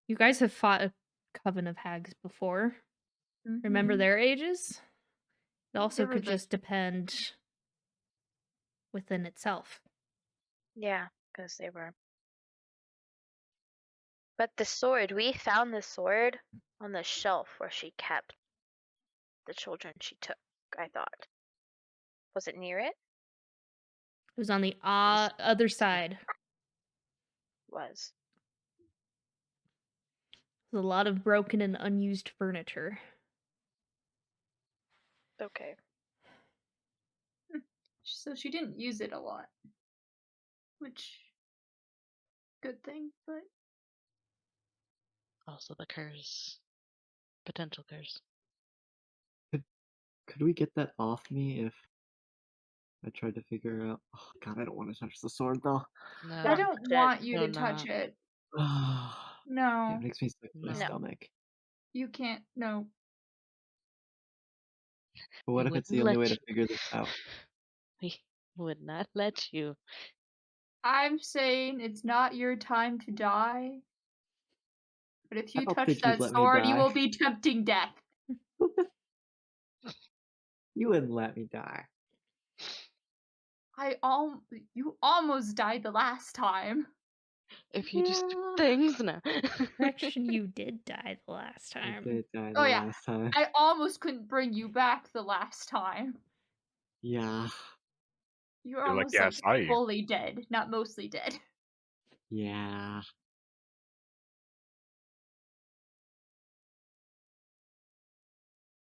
You guys have fought a coven of hags before. Remember Mhm. their ages? It also They were could the just depend within itself. Yeah, because they were. But the sword, we found the sword on the shelf where she kept the children she took, I thought. Was it near it? It was on the Was- other side. Was. There's a lot of broken and unused furniture. Okay. so she didn't use it a lot, which good thing, but Also the curse. Potential curse. Could we get that off me if I tried to figure out? Oh God, I don't want to touch the sword though. No. I don't Shit. want you No, to touch not. it. It No, makes me sick to my No. stomach. you can't. No. But We what if it's wouldn't the only let way to you. figure this out? We would not let you. I'm saying it's not your time to die. But if I you don't touch think you'd that let me sword, you die. will be tempting death. You wouldn't let me die. You almost died the last time. If you do stupid Yeah. things now. Correction, you did die the last I time. did die Oh the yeah, last time. I almost couldn't bring you back the last time. Yeah. You were You're almost lucky I like saw you. fully dead, not mostly dead. Yeah.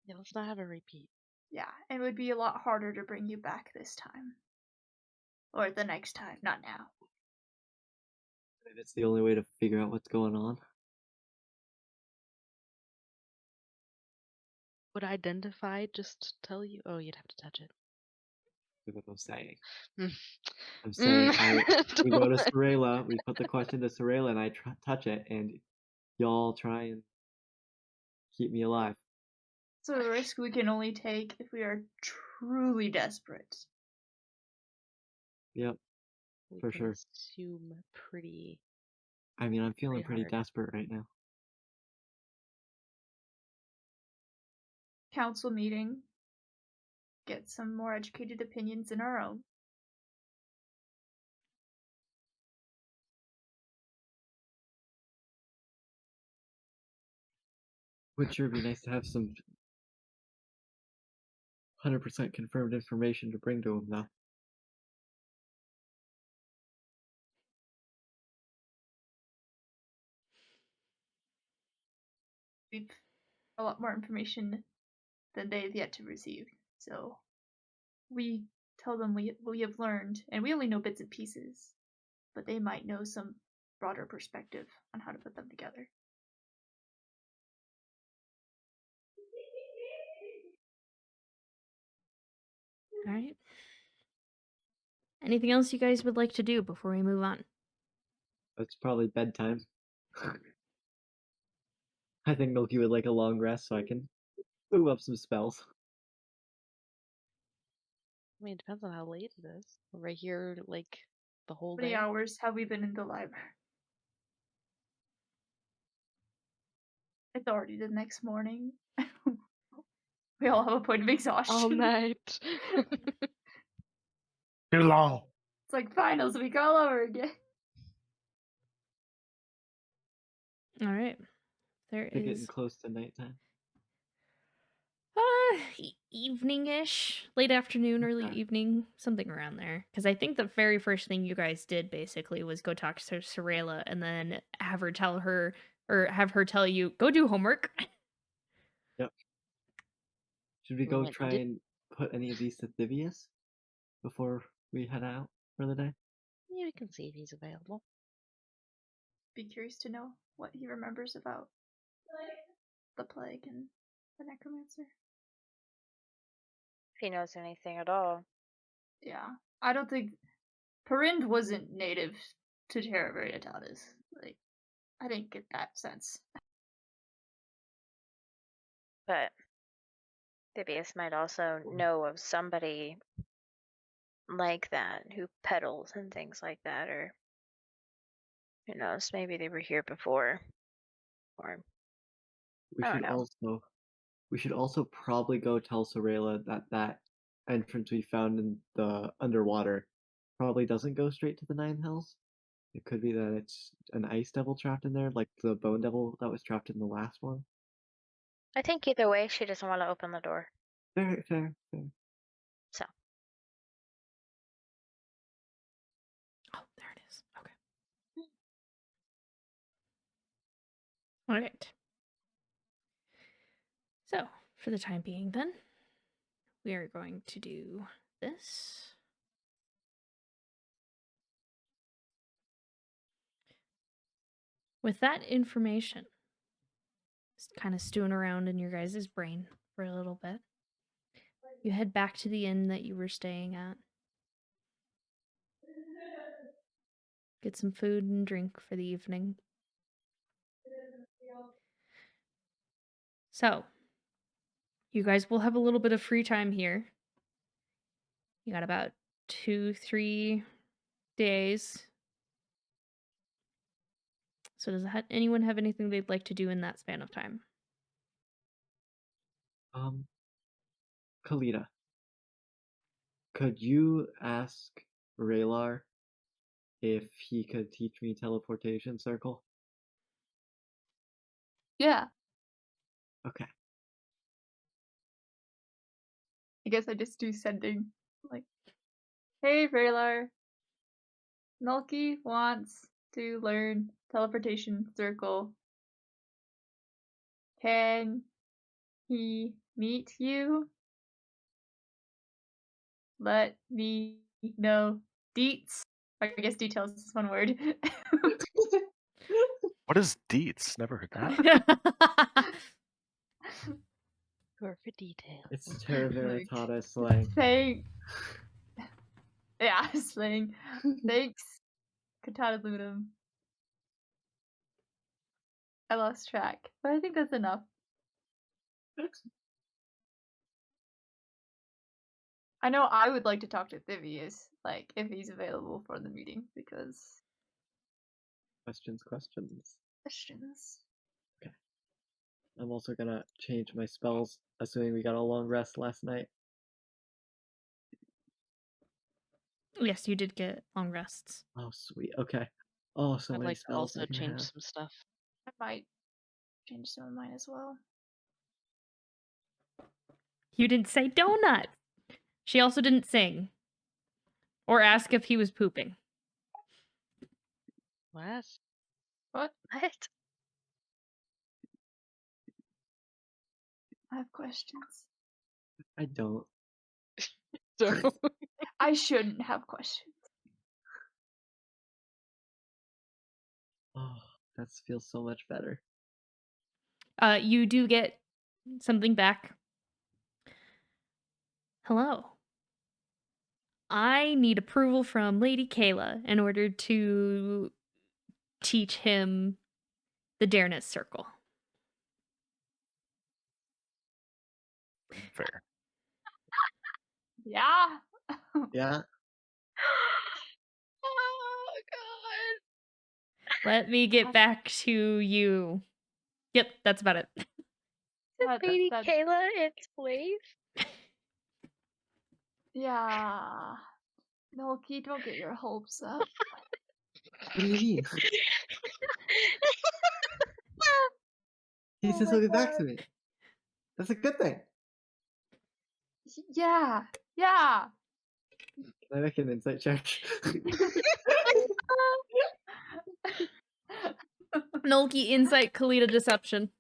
Yeah, let's not have a repeat. Yeah, it would be a lot harder to bring you back this time. Or the next time, not now. If it's the only way to figure out what's going on. Would identify just tell you? Oh, you'd have to touch it. That's what I'm saying. Mm. I'm saying we go to Don't- Sorella, we put the question to Sorella, and I touch it, and y'all try and keep me alive. It's a risk we can only take if we are truly desperate. Yep, we for can sure. assume pretty. I mean, I'm feeling Pretty pretty hard. desperate right now. Council meeting. Get some more educated opinions in our own. Would sure be nice to have some 100% confirmed information to bring to him, though. We've a lot more information than they've yet to receive. So we tell them we have learned, and we only know bits and pieces, but they might know some broader perspective on how to put them together. All right. Anything else you guys would like to do before we move on? It's probably bedtime. I think Milky would like a long rest so I can move up some spells. I mean, it depends on how late it is. We're right here, like, the whole How many day. hours have we been in the library? It's already the next morning. We all have a point of exhaustion. All night. Too long. It's like finals week all over again. All right. There We're getting is close to nighttime. evening-ish, late afternoon, early Okay. evening, something around there. Because I think the very first thing you guys did basically was go talk to Sorella and then have her tell her, or have her tell you, go do homework. Yep. Should we We go went try did- and put any of these to Thivius before we head out for the day? Yeah, we can see if he's available. Be curious to know what he remembers about the plague and the necromancer. If he knows anything at all. Yeah, I don't think Perind wasn't native to Terra Veritatis. Like, I didn't get that sense. But Vibius might also know of somebody like that who peddles and things like that, or who knows, maybe they were here before. Or We I should don't know. also probably go tell Sorella that entrance we found in the underwater probably doesn't go straight to the Nine Hells. It could be that it's an ice devil trapped in there, like the bone devil that was trapped in the last one. I think either way, she doesn't want to open the door. Fair. So Oh, there it is. Okay. All right. So, for the time being, then, we are going to do this. With that information, just kind of stewing around in your guys' brain for a little bit, you head back to the inn that you were staying at. Get some food and drink for the evening. So, you guys will have a little bit of free time here. You got about 2-3 days. So does anyone have anything they'd like to do in that span of time? Kalita, could you ask Raylar if he could teach me teleportation circle? Yeah, Okay. I guess I just do sending. Like, hey, Vraylar. Nulky wants to learn teleportation circle. Can he meet you? Let me know. Deets. I guess details is one word. What is deets? Never heard that. Or for details. It's Terra Like, Veritata slang. Thank. Yeah, slang. Thanks, Cantata Lutum. I lost track, but I think that's enough. I know I would like to talk to Thivius, like, if he's available for the meeting, because Questions. questions. I'm also gonna change my spells, assuming we got a long rest last night. Yes, you did get long rests. Oh, sweet. Okay. Oh, so I'd many like to spells also I can change have. some stuff. I might change some of mine as well. You didn't say donut. She also didn't sing. Or ask if he was pooping. What? What? what? I have questions. I don't. So I shouldn't have questions. Oh, that feels so much better. You do get something back. Hello. I need approval from Lady Kayla in order to teach him the Dareness Circle. Fair. Yeah. Yeah. Oh god. Let me get back to you. Yep, that's about it. Lady That- Kayla in slave. yeah. No, Key, don't get your hopes up. What do you mean? He Oh says my he'll get back God. to me. That's a good thing. Yeah. Yeah. Can I make an insight check? Nolki, insight, Kalita, deception.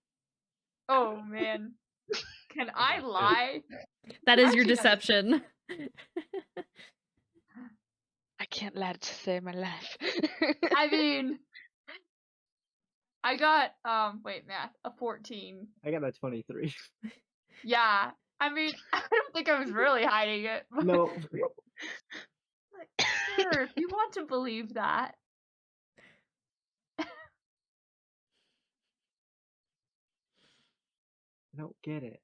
Oh man. Can I lie? That is your Actually, no. deception. I can't lie to save my life. I mean, I got wait, math, a 14. I got a 23. Yeah. I mean, I don't think I was really hiding it. But No. sure, if you want to believe that. I don't get it.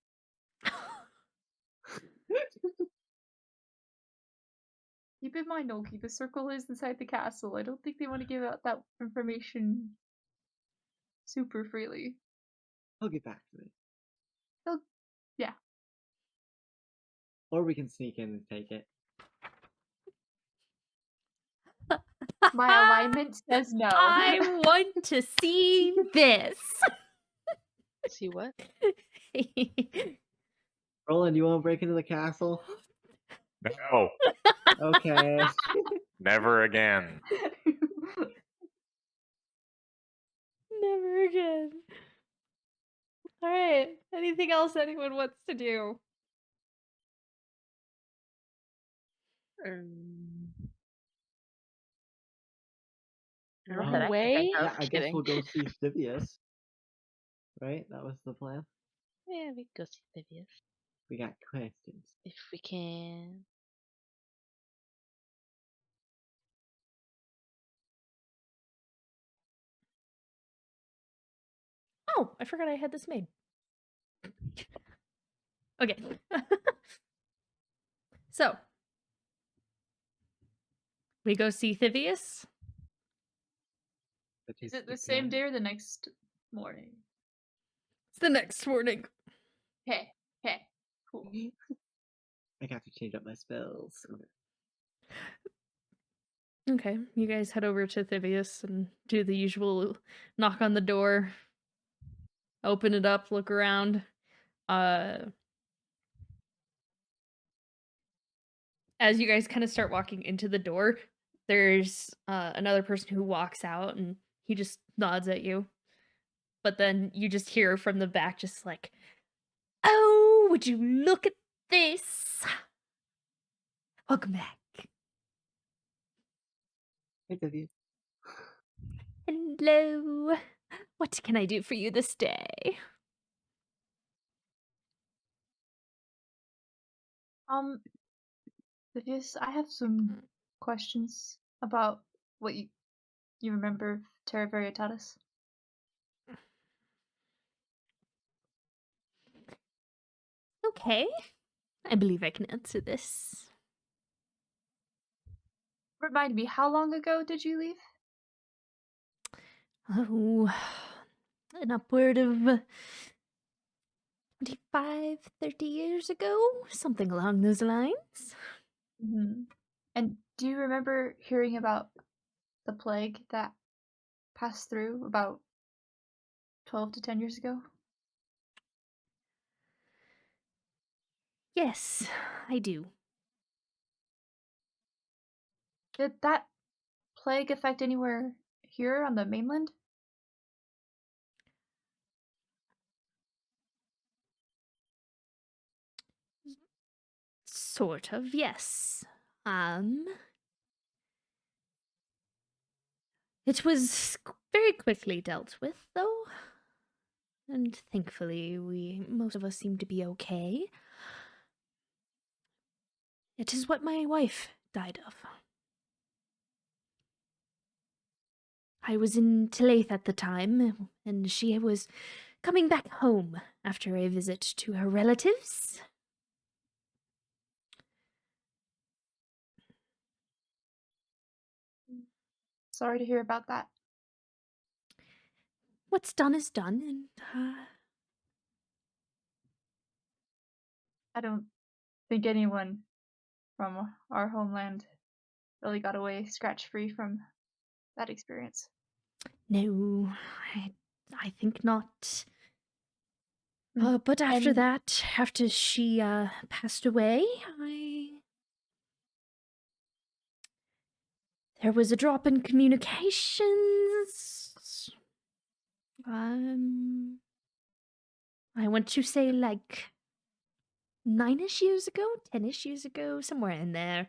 Keep in mind, Oki, the circle is inside the castle. I don't think they want to give out that information super freely. He'll get back to me. Yeah. Or we can sneak in and take it. My alignment says no. I want to see this. See what? Roland, you want to break into the castle? No, Okay. never again. Never again. All right. Anything else anyone wants to do? Not Um, that I can Away? think of. Yeah, I guess Kidding. we'll go see Stivius. Right? That was the plan. Yeah, we can go see Vivius We got questions. if we can. Oh, I forgot I had this made. Okay. So, we go see Thivius. That Is is it the same day or the next morning? It's the next morning. Okay. Okay. Cool. I got to change up my spells. Okay, you guys head over to Thivius and do the usual knock on the door, open it up, look around. As you guys kind of start walking into the door, there's another person who walks out and he just nods at you. But then you just hear from the back, just like, "Oh, would you look at this? Welcome back. Hey, Stivius. Hello. What can I do for you this day?" Vivius, I have some questions about what you remember of Terra Varietatis. Okay, I believe I can answer this. Remind me, how long ago did you leave? Oh, an upward of 25, 30 years ago, something along those lines. Mm-hmm. And do you remember hearing about the plague that passed through about 12 to 10 years ago? Yes, I do. Did that plague affect anywhere here on the mainland? Sort of, yes. It was very quickly dealt with, though. And thankfully, most of us seem to be okay. It is what my wife died of. I was in Telaith at the time, and she was coming back home after a visit to her relatives. Sorry to hear about that. What's done is done, and I don't think anyone from our homeland really got away scratch-free from that experience. no, I think not. Mm, But after and that, after she passed away, there was a drop in communications. I want to say like 9-ish years ago, 10-ish years ago, somewhere in there.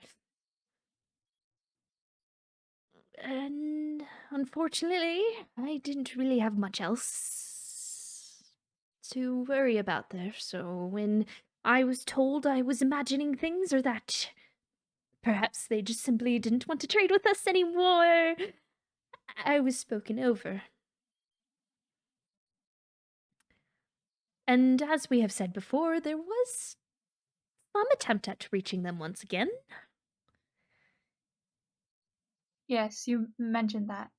And unfortunately, I didn't really have much else to worry about there. So when I was told I was imagining things or that perhaps they just simply didn't want to trade with us anymore, I was spoken over. And as we have said before, there was some attempt at reaching them once again. yes, you mentioned that.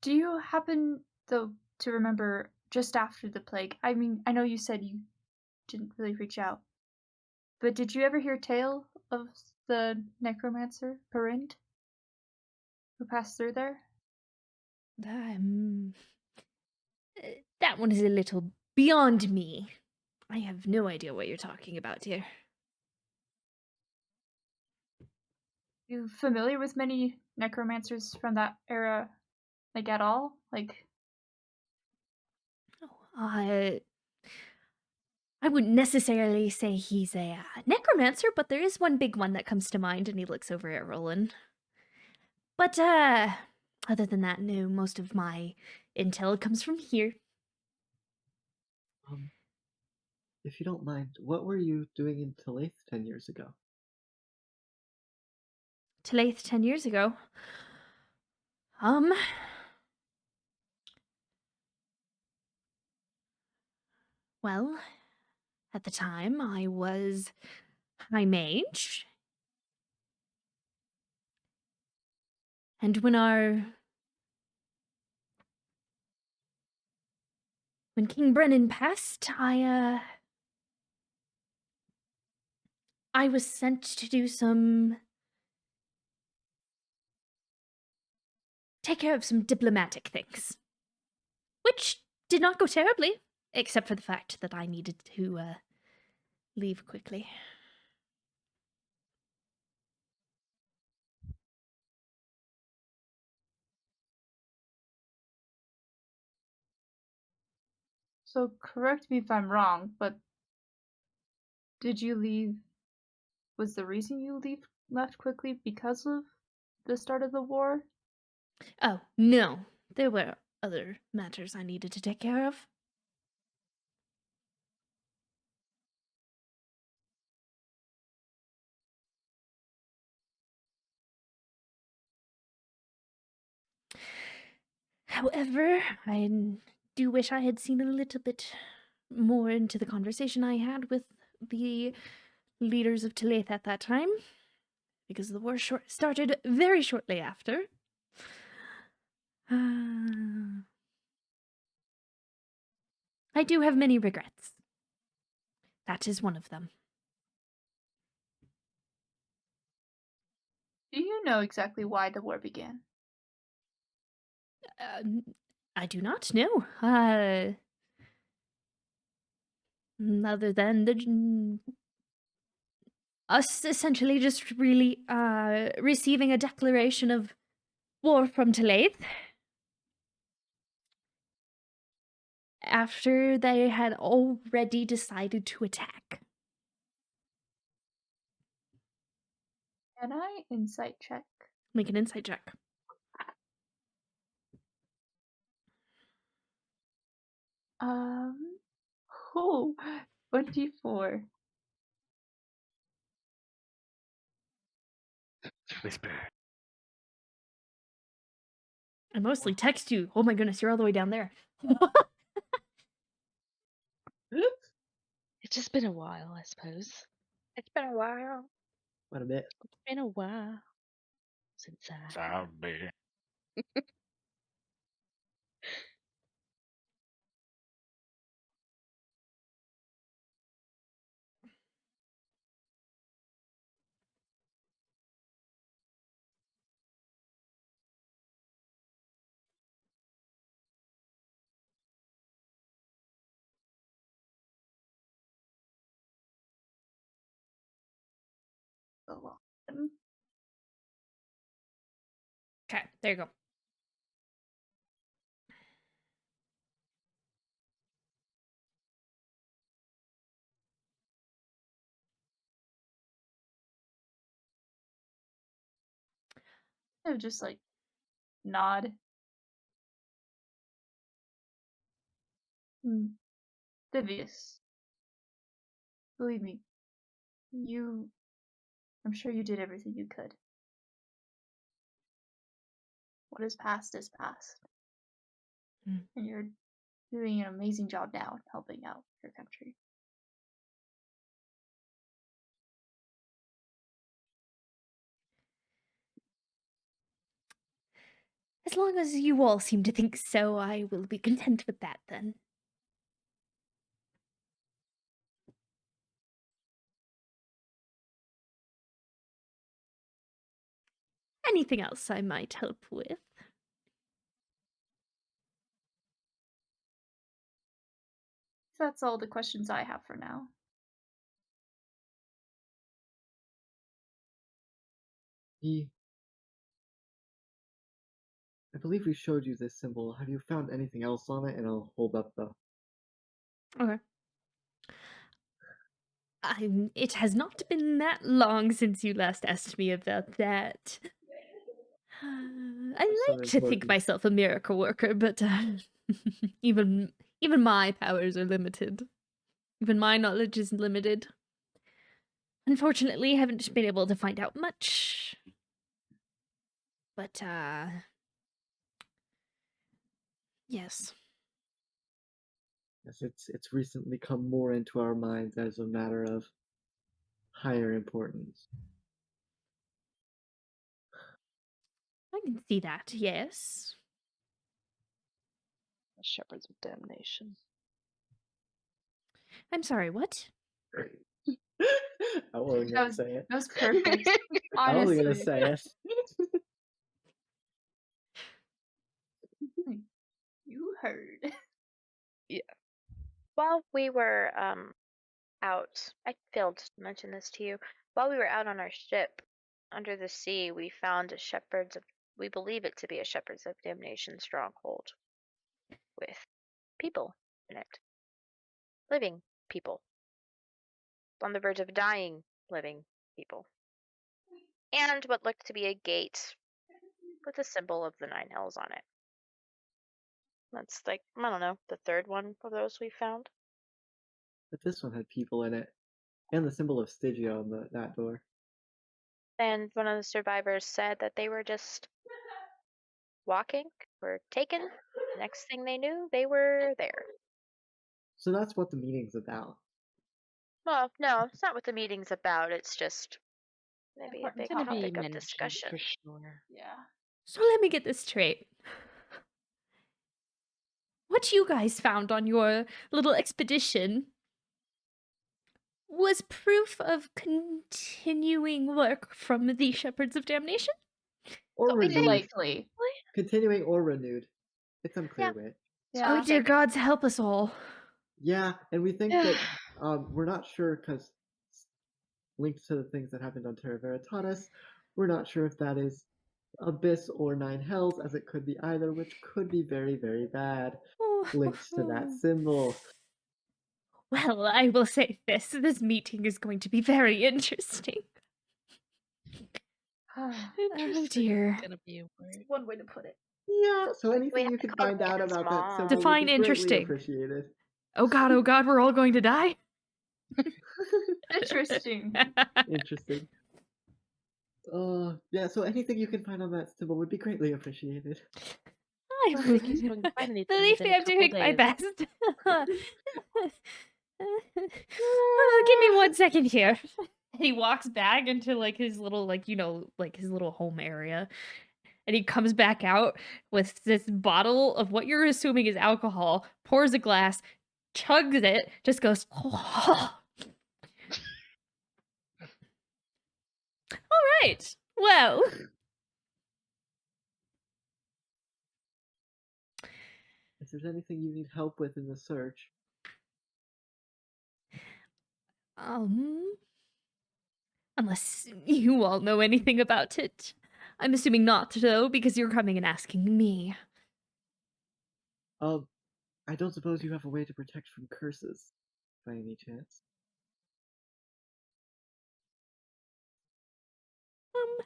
Do you happen, though, to remember just after the plague? I mean, I know you said you didn't really reach out, but did you ever hear tale of the necromancer, Perind, who passed through there? Um, that one is a little beyond me. I have no idea what you're talking about here. You familiar with many necromancers from that era, like at all? Like, Oh, I wouldn't necessarily say he's a necromancer, but there is one big one that comes to mind, and he looks over at Roland. But, other than that, no, most of my intel comes from here. Um, if you don't mind, what were you doing in Telaith 10 years ago? Telaith 10 years ago. Um, well, at the time, I was high mage. And when King Brennan passed, I was sent to do take care of some diplomatic things. Which did not go terribly, except for the fact that I needed to, leave quickly. so correct me if I'm wrong, but did you leave? Was the reason you left quickly because of the start of the war? Oh, no. There were other matters I needed to take care of. However, I do wish I had seen a little bit more into the conversation I had with the leaders of Telaith at that time, because the war started very shortly after. I do have many regrets. That is one of them. Do you know exactly why the war began? I do not know. Other than us essentially just really receiving a declaration of war from Telaith after they had already decided to attack. Can I insight check? Make an insight check. Oh, 24. Whisper. I mostly text you. Oh my goodness, you're all the way down there. It's just been a while, I suppose. It's been a while. Quite a bit. It's been a while since I. Zombie. Okay, there you go. I would just like nod. Vivius, believe me, I'm sure you did everything you could. What is past is past. Mm. And you're doing an amazing job now helping out your country. As long as you all seem to think so, I will be content with that then. Anything else I might help with? That's all the questions I have for now. I believe we showed you this symbol. Have you found anything else on it? And I'll hold up the. Okay. It has not been that long since you last asked me about that. I So like to think important. myself a miracle worker, but even my powers are limited. Even my knowledge is limited. Unfortunately, I haven't been able to find out much. But yes. Yes, it's recently come more into our minds as a matter of higher importance. I can see that, yes. The Shepherds of Damnation. I'm sorry, what? I wasn't gonna say it. That was perfect. I wasn't gonna Honestly. say it. You heard. While we were out, I failed to mention this to you. While we were out on our ship under the sea, we found we believe it to be a Shepherds of Damnation stronghold with people in it. Living people. On the verge of dying living people. And what looked to be a gate with a symbol of the 9 hells on it. That's like, I don't know, the third one of those we found. But this one had people in it. And the symbol of Stygia on that door. And one of the survivors said that they were just walking, were taken. Next thing they knew, they were there. So that's what the meeting's about. Well, no, it's not what the meeting's about. It's just maybe a Important big Gonna be topic of mentioned discussion. for sure. Yeah. So let me get this straight. What you guys found on your little expedition was proof of continuing work from the Shepherds of Damnation? Or So renewed. likely. Continuing or renewed. It's unclear Yeah. which. Yeah. Oh dear gods, help us all. Yeah, and we think that we're not sure because linked to the things that happened on Terra Veritatis, we're not sure if that is Abyss or 9 Hells, as it could be either, which could be very, very bad. Linked to that symbol. Well, I will say this meeting is going to be very interesting. Interesting dear. is gonna be a word. One way to put it. Yeah, so We anything have you to can call find out Dan's about that mom. symbol would Define be greatly interesting. appreciated. Oh god, we're all going to die? Interesting. Interesting. Yeah, so anything you can find on that symbol would be greatly appreciated. I Don't think he's going to find anything Believe within me, a I'm couple doing my days. best. Give me 1 second here. He walks back into like his little like his little home area. And he comes back out with this bottle of what you're assuming is alcohol, pours a glass, chugs it, just goes, all right. Well, If there's anything you need help with in the search, unless you all know anything about it. I'm assuming not, though, because you're coming and asking me. I don't suppose you have a way to protect from curses, by any chance?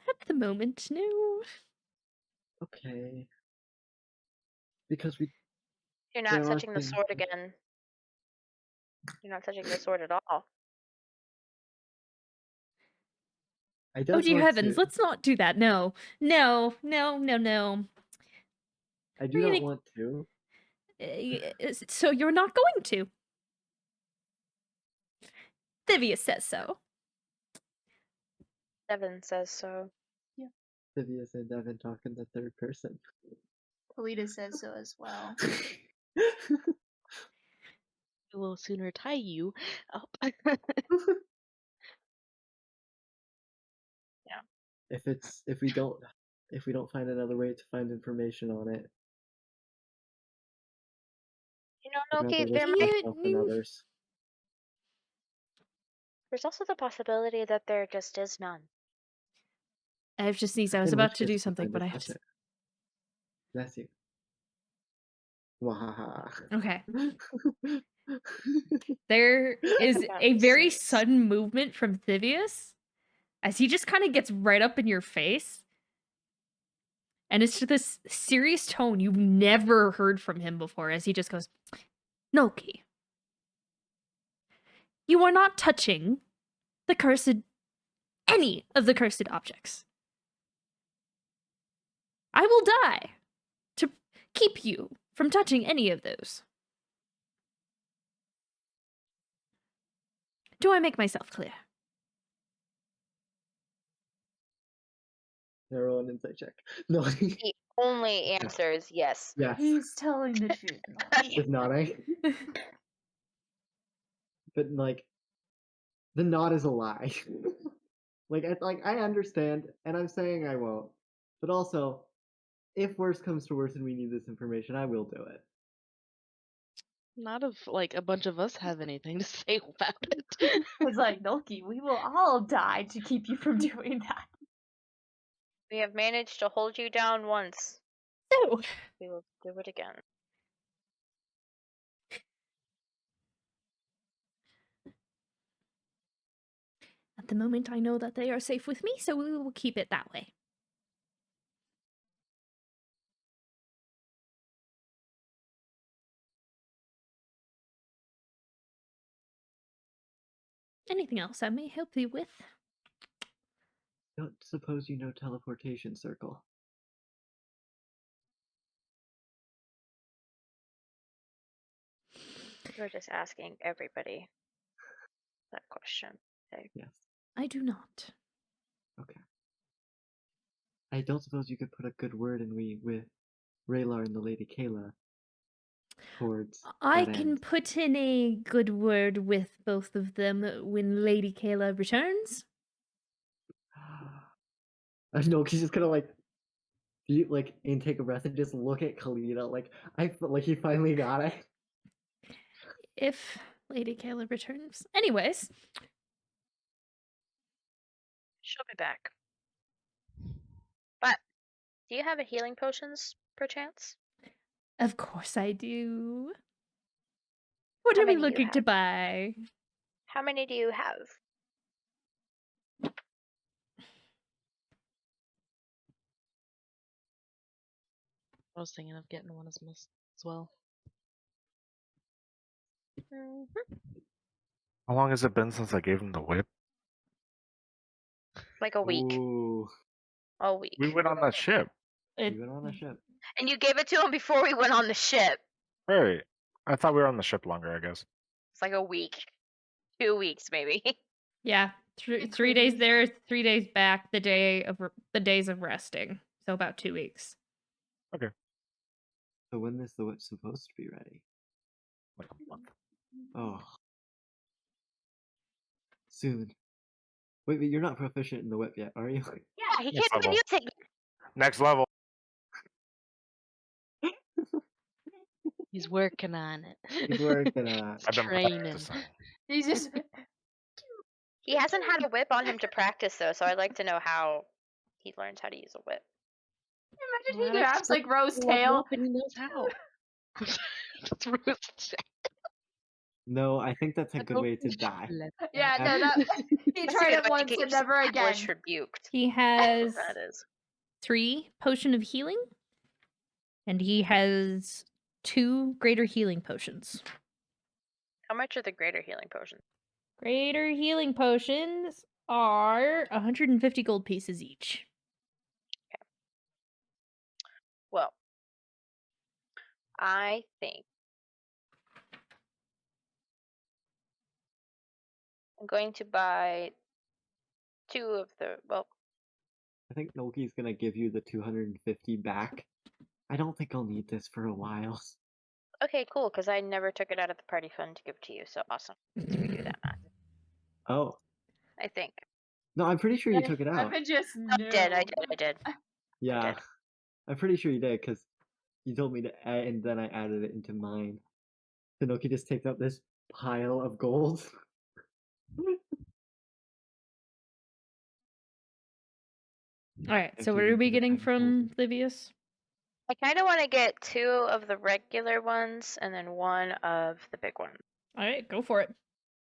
At the moment, no. Okay. Because You're not there are touching the things. sword again. You're not touching the sword at all. I Oh, don't dear want heavens, to. let's not do that. No. No. I do We're not gonna... want to. So you're not going to. Thivia says so. Devin says so. Vivius and Devin talk in the third person. Kalita says so as well. We will sooner tie you up. if we don't find another way to find information on it, You know, I'd rather Noki, risk myself than others. there's also the possibility that there just is none. I have to sneeze. I was In which about to case, do we'll something, find but it I have to... better. Bless you. Wahaha. Okay. There is About a very six. sudden movement from Thivius as he just kind of gets right up in your face. And it's to this serious tone you've never heard from him before as he just goes, Noki, you are not touching any of the cursed objects. I will die to keep you from touching any of those. Do I make myself clear? They're on insight check. No. The only answer is yes. Yes. He's telling the truth. Just nodding. But like, the nod is a lie. I understand, and I'm saying I won't. But also, if worse comes to worse and we need this information, I will do it. Not if like a bunch of us have anything to say about it. It's like, Noki, we will all die to keep you from doing that. We have managed to hold you down once. So, We will do it again. at the moment, I know that they are safe with me, so we will keep it that way. Anything else I may help you with? Don't suppose you know teleportation circle. We're just asking everybody that question. Okay. Yes. I do not. Okay. I don't suppose you could put a good word in with Raylar and the Lady Kayla towards I that can end. put in a good word with both of them when Lady Kayla returns. I know, he's just gonna and take a breath and just look at Kalita like I feel like he finally got it. If Lady Kayla returns. Anyways, She'll be back. But do you have a healing potions, perchance? of course I do. What How are we many you looking to have? buy? How many do you have? was thinking of getting one as well. How long has it been since I gave him the whip? Like a week. Ooh, A week. We went on that ship. we went on a ship. And you gave it to him before we went on the ship. Right. I thought we were on the ship longer, I guess. It's like a week. 2 weeks, maybe. Yeah, 3 days there, 3 days back. The days of resting. So about 2 weeks. So when is the whip supposed to be ready? Like a month. Oh. Soon. Wait, but you're not proficient in the whip yet, are you? Yeah, he Next can't even level. use it. Next level. He's working on it. He's working on it. I've been Training. practicing. He's just. He hasn't had a whip on him to practice, though, so I'd like to know how he learns how to use a whip. Imagine he Well, grabs like Rose's Level tail. up and he knows how. That's Rose. No, I think that's a good way to die. Yeah, no, that he That's tried a it good way to once get and yourself never again. hellish rebuked. He has That is. 3 potion of healing, and he has 2 greater healing potions. How much are the greater healing potions? Greater healing potions are 150 gold pieces each. Well, I think I'm going to buy 2 of the. Well, I think Nolki's gonna give you the 250 back. I don't think I'll need this for a while. okay, cool, because I never took it out of the party fund to give to you, so awesome. Let's redo that math. Oh. I think. No, I'm pretty sure you took it out. Evan just I knew. did. Yeah. did. I'm pretty sure you did, because you told me to add, and then I added it into mine. So Noki just takes out this pile of gold. All right, And so what give are it we to the getting bag of from holding. Livius? I kind of want to get 2 of the regular ones and then 1 of the big one. All right, go for it.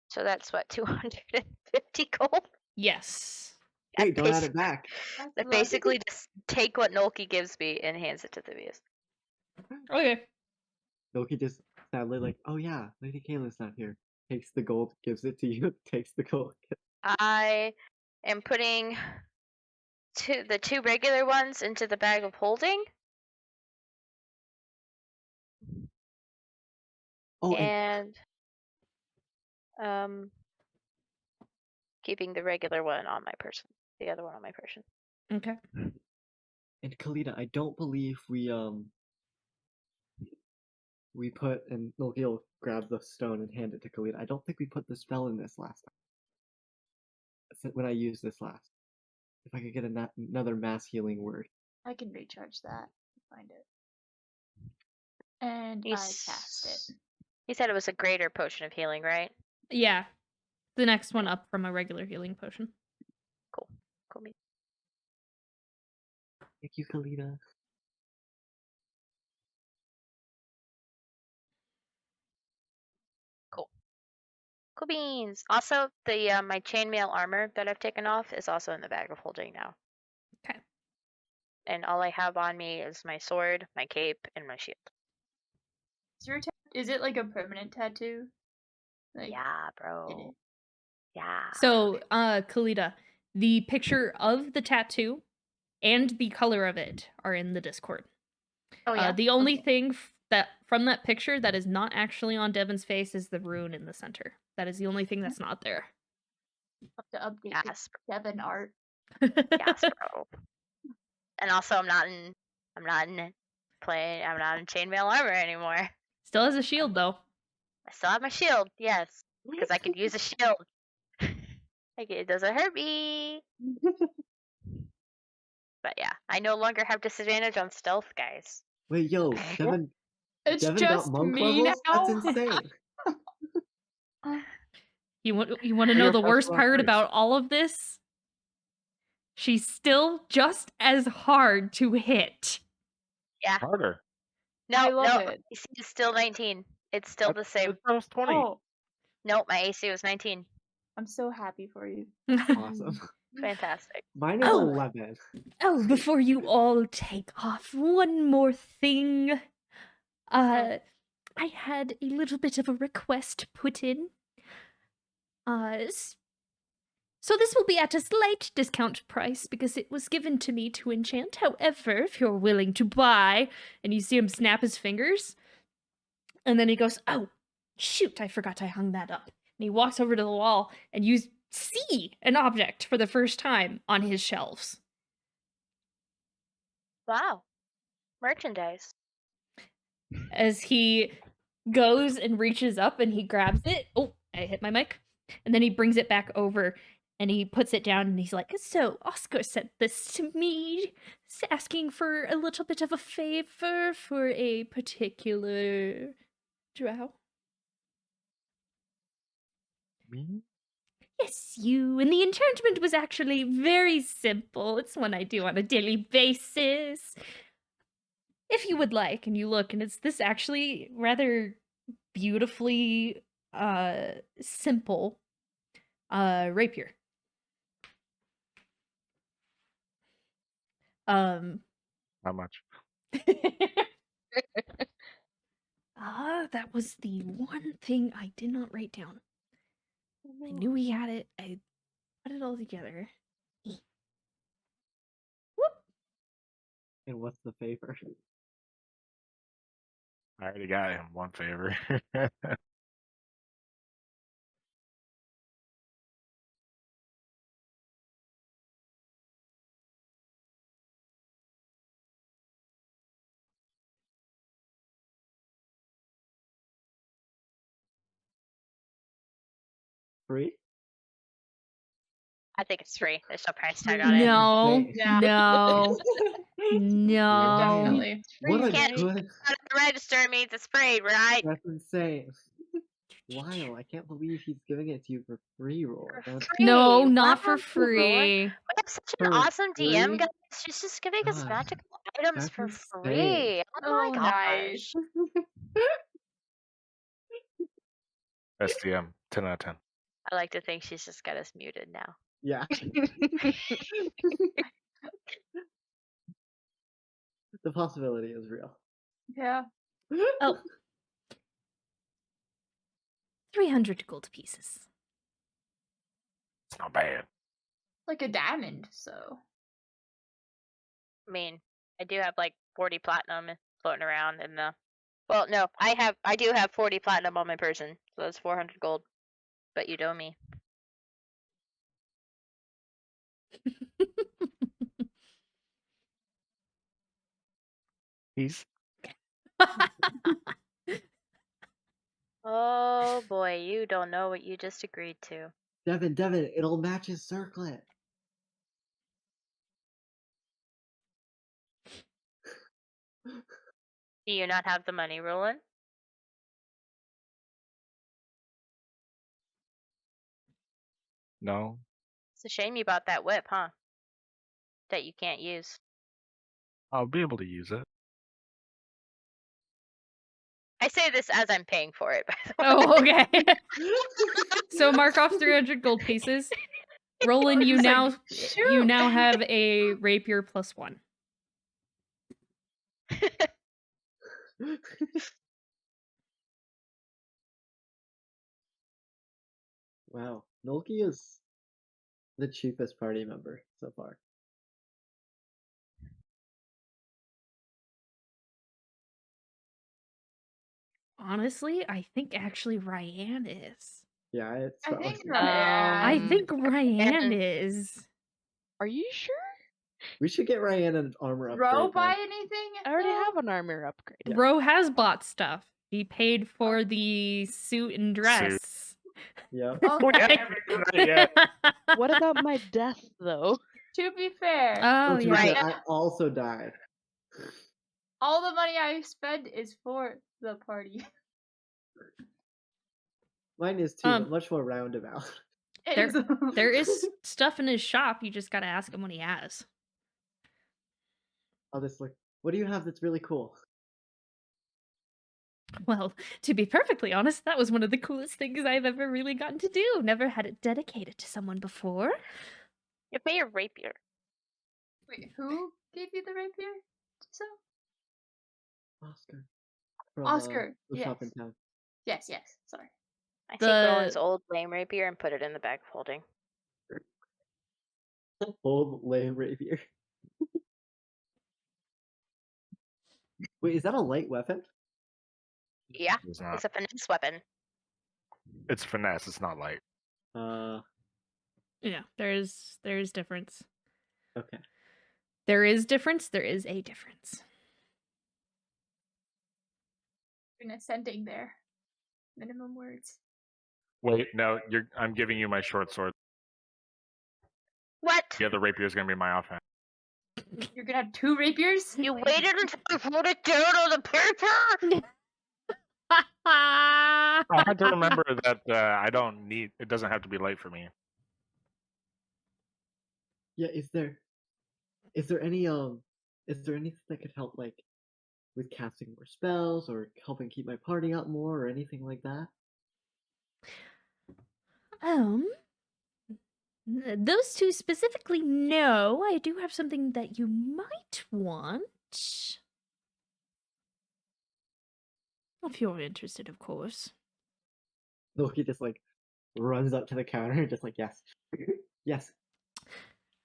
So that's what, 250 gold? Yes. Hey, don't add it back. I basically just take what Nolki gives me and hands it to Livius. Okay. Noki just sadly like, oh yeah, Lady Kayla's not here. Takes the gold, gives it to you, takes the gold. I am putting the 2 regular ones into the bag of holding. Oh, And keeping the regular one on my person. The other one on my person. Okay. and Kalita, I don't believe we put, and Noki will grab the stone and hand it to Kalita. I don't think we put the spell in this last time. When I used this last. If I could get another mass healing word. I can recharge that. Find it. And I cast it. He said it was a greater potion of healing, right? Yeah. The next one up from a regular healing potion. Cool. Thank you, Kalita. Cool beans. Also, the my chainmail armor that I've taken off is also in the bag of holding now. Okay. And all I have on me is my sword, my cape, and my shield. Is it like a permanent tattoo? Like, Yeah, bro. Yeah. So, Kalita, the picture of the tattoo and the color of it are in the Discord. Oh yeah. The only thing that from that picture that is not actually on Devon's face is the rune in the center. That is the only thing that's not there. Have to update Yes, the Devon art. yes, bro. And also, I'm not in chainmail armor anymore. Still has a shield though. I still have my shield, yes, because I could use a shield. Like, it doesn't hurt me. But yeah, I no longer have disadvantage on stealth, guys. Wait, yo, Devon It's got just monk me levels? now. That's insane. You want to know You're the worst first part first. about all of this? She's still just as hard to hit. Yeah. Harder. I No, love no, it. AC is still 19. It's still the same. That was 20. Oh, Nope, my AC was 19. I'm so happy for you. Awesome. Fantastic. Mine is Oh. 11. Oh, before you all take off, one more thing. I had a little bit of a request put in. So this will be at a slight discount price because it was given to me to enchant. However, if you're willing to buy, and you see him snap his fingers, and then he goes, "Oh, shoot, I forgot I hung that up." And he walks over to the wall, and you see an object for the first time on his shelves. Wow. Merchandise. As he goes and reaches up and he grabs it. Oh, I hit my mic. And then he brings it back over and he puts it down and he's like, "So, Oscar sent this to me, asking for a little bit of a favor for a particular drow." Me? Yes, you. And the enchantment was actually very simple. It's one I do on a daily basis. If you would like, and you look, and it's this actually rather beautifully simple rapier. How much? That was the one thing I did not write down. I knew he had it. I put it all together. Whoop. And what's the favor? I already got him one favor. Free? I think it's free. There's no price tag on it. No, Insane. Yeah. no, no. Definitely. What a Can't- good. On the register it means it's free, right? That's insane. Wow, I can't believe he's giving it to you for free, Roar. That's No, Free. not Wow, for Roar. free. We have such an For awesome DM, free? guys. She's just giving us God, magical items that's for insane. free. Oh my Oh, nice. gosh. SDM, 10 out of 10. I like to think she's just got us muted now. Yeah. The possibility is real. Yeah. Oh. 300 gold pieces. It's not bad. Like a diamond, so. I mean, I do have like 40 platinum floating around in the. Well, no, I do have 40 platinum on my person, so that's 400 gold. But you know me. He's Oh boy, you don't know what you just agreed to. Devin, it'll match his circlet. Do you not have the money, Roland? no. It's a shame you bought that whip, huh? That you can't use. I'll be able to use it. I say this as I'm paying for it, by the way. Oh, okay. So mark off 300 gold pieces. Roland, you It's like, now you shoot. now have a rapier +1. Wow, Nolki is the cheapest party member so far. Honestly, I think actually Ryan is. Yeah, it's I probably. think Ryan. I think Ryan and- is. Are you sure? We should get Ryan an armor upgrade. Ro man. buy anything? I already though? have an armor upgrade. Ro has bought stuff. He paid for the suit and dress. Yep. We Okay. haven't done that yet. What about my death, though? To be fair, Oh, to be yeah. fair, Right. I also died. all the money I spend is for the party. Mine is too, Um, but much more roundabout. It There- is- There is stuff in his shop. You just gotta ask him what he has. I'll just look. What do you have that's really cool? Well, to be perfectly honest, that was one of the coolest things I've ever really gotten to do. Never had it dedicated to someone before. Give me your rapier. Wait, who gave you the rapier? So Oscar. From Oscar. the Yes. shop in town. Yes. Sorry. I take Roland's The old lame rapier and put it in the bag of holding. Old lame rapier. Wait, is that a light weapon? Yeah, It's not. it's a finesse weapon. It's finesse. It's not light. yeah, there's difference. Okay. There is difference. There is a difference. An ascending there. Minimum words. Wait, no. I'm giving you my short sword. What? Yeah, the rapier is gonna be my offhand. You're gonna have 2 rapiers? You waited until I wrote it down on the paper? I had to remember that I don't need. It doesn't have to be light for me. Yeah, is there anything that could help, like, with casting more spells or helping keep my party up more or anything like that? Those two specifically, no. I do have something that you might want. If you're interested, of course. Loki just like runs up to the counter and just like, yes. Yes.